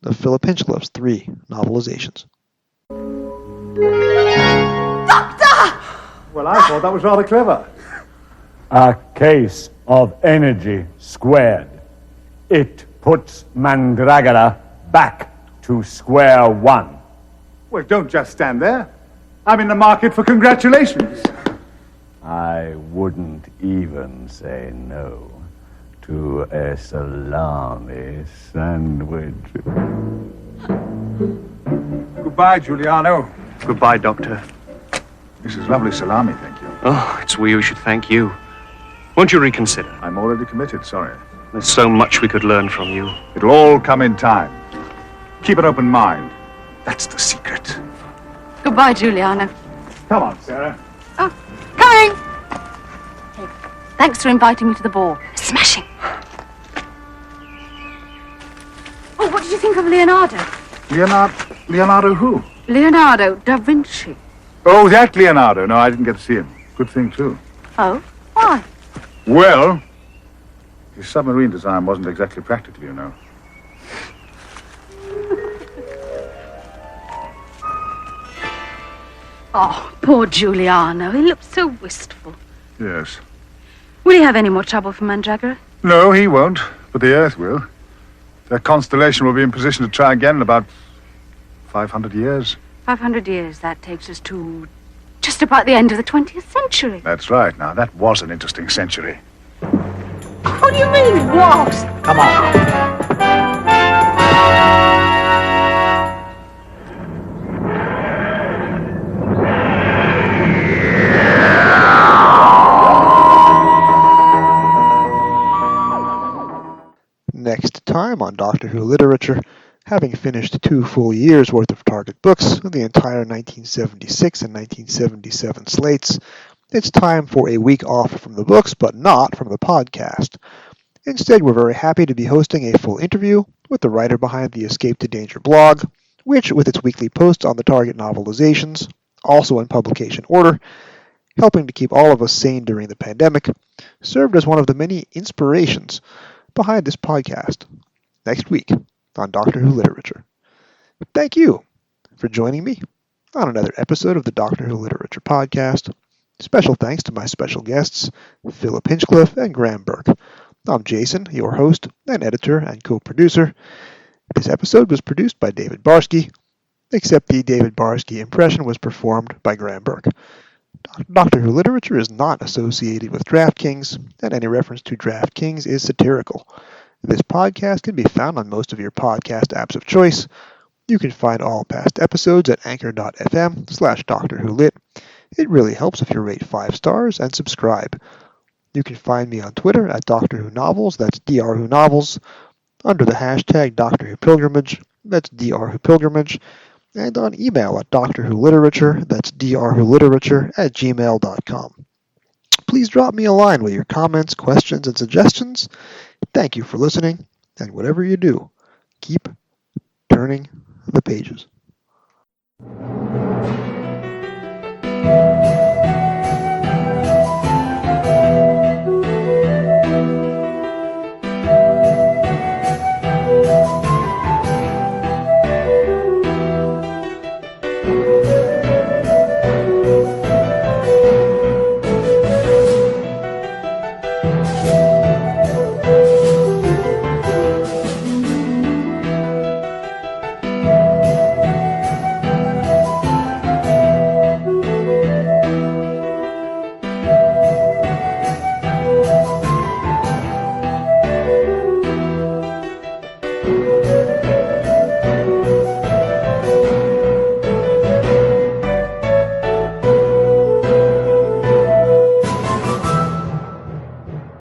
of Philip Hinchcliffe's 3 novelizations. Doctor! Well, I thought that was rather clever. A case of energy squared. It puts Mandragora back to square one. Well, don't just stand there. I'm in the market for congratulations. I wouldn't even say no to a salami sandwich. Goodbye, Giuliano. Goodbye, Doctor. This is lovely salami, thank you. Oh, it's we who should thank you. Won't you reconsider? I'm already committed, sorry. There's so much we could learn from you. It'll all come in time. Keep an open mind. That's the secret. Goodbye, Giuliano. Come on, Sarah. Oh, coming! Hey, thanks for inviting me to the ball. Smashing. Oh, what did you think of Leonardo? Leonardo who? Leonardo da Vinci. Oh, that Leonardo. No, I didn't get to see him. Good thing, too. Oh, why? Well, his submarine design wasn't exactly practical, you know. Oh, poor Giuliano. He looked so wistful. Yes. Will he have any more trouble from Mandragora? No, he won't, but the Earth will. Their constellation will be in position to try again in about 500 years. 500 years, that takes us to just about the end of the 20th century. That's right. Now, that was an interesting century. What do you mean, what? Come on. Next time on Doctor Who Literature, having finished 2 full years' worth of Target books, the entire 1976 and 1977 slates, it's time for a week off from the books, but not from the podcast. Instead, we're very happy to be hosting a full interview with the writer behind the Escape to Danger blog, which, with its weekly posts on the Target novelizations, also in publication order, helping to keep all of us sane during the pandemic, served as one of the many inspirations behind this podcast. Next week on Doctor Who Literature. Thank you for joining me on another episode of the Doctor Who Literature Podcast. Special thanks to my special guests, Philip Hinchcliffe and Graeme Burk. I'm Jason, your host and editor and co-producer. This episode was produced by David Barsky, except the David Barsky impression was performed by Graeme Burk. Doctor Who Literature is not associated with DraftKings, and any reference to DraftKings is satirical. This podcast can be found on most of your podcast apps of choice. You can find all past episodes at anchor.fm/DoctorWhoLit. It really helps if you rate 5 stars and subscribe. You can find me on Twitter at Doctor Who Novels, that's Dr. Who Novels, under the hashtag Doctor Who Pilgrimage, that's Dr. Who Pilgrimage, and on email at Doctor Who Literature, that's drwholiterature@gmail.com. Please drop me a line with your comments, questions, and suggestions. Thank you for listening, and whatever you do, keep turning the pages.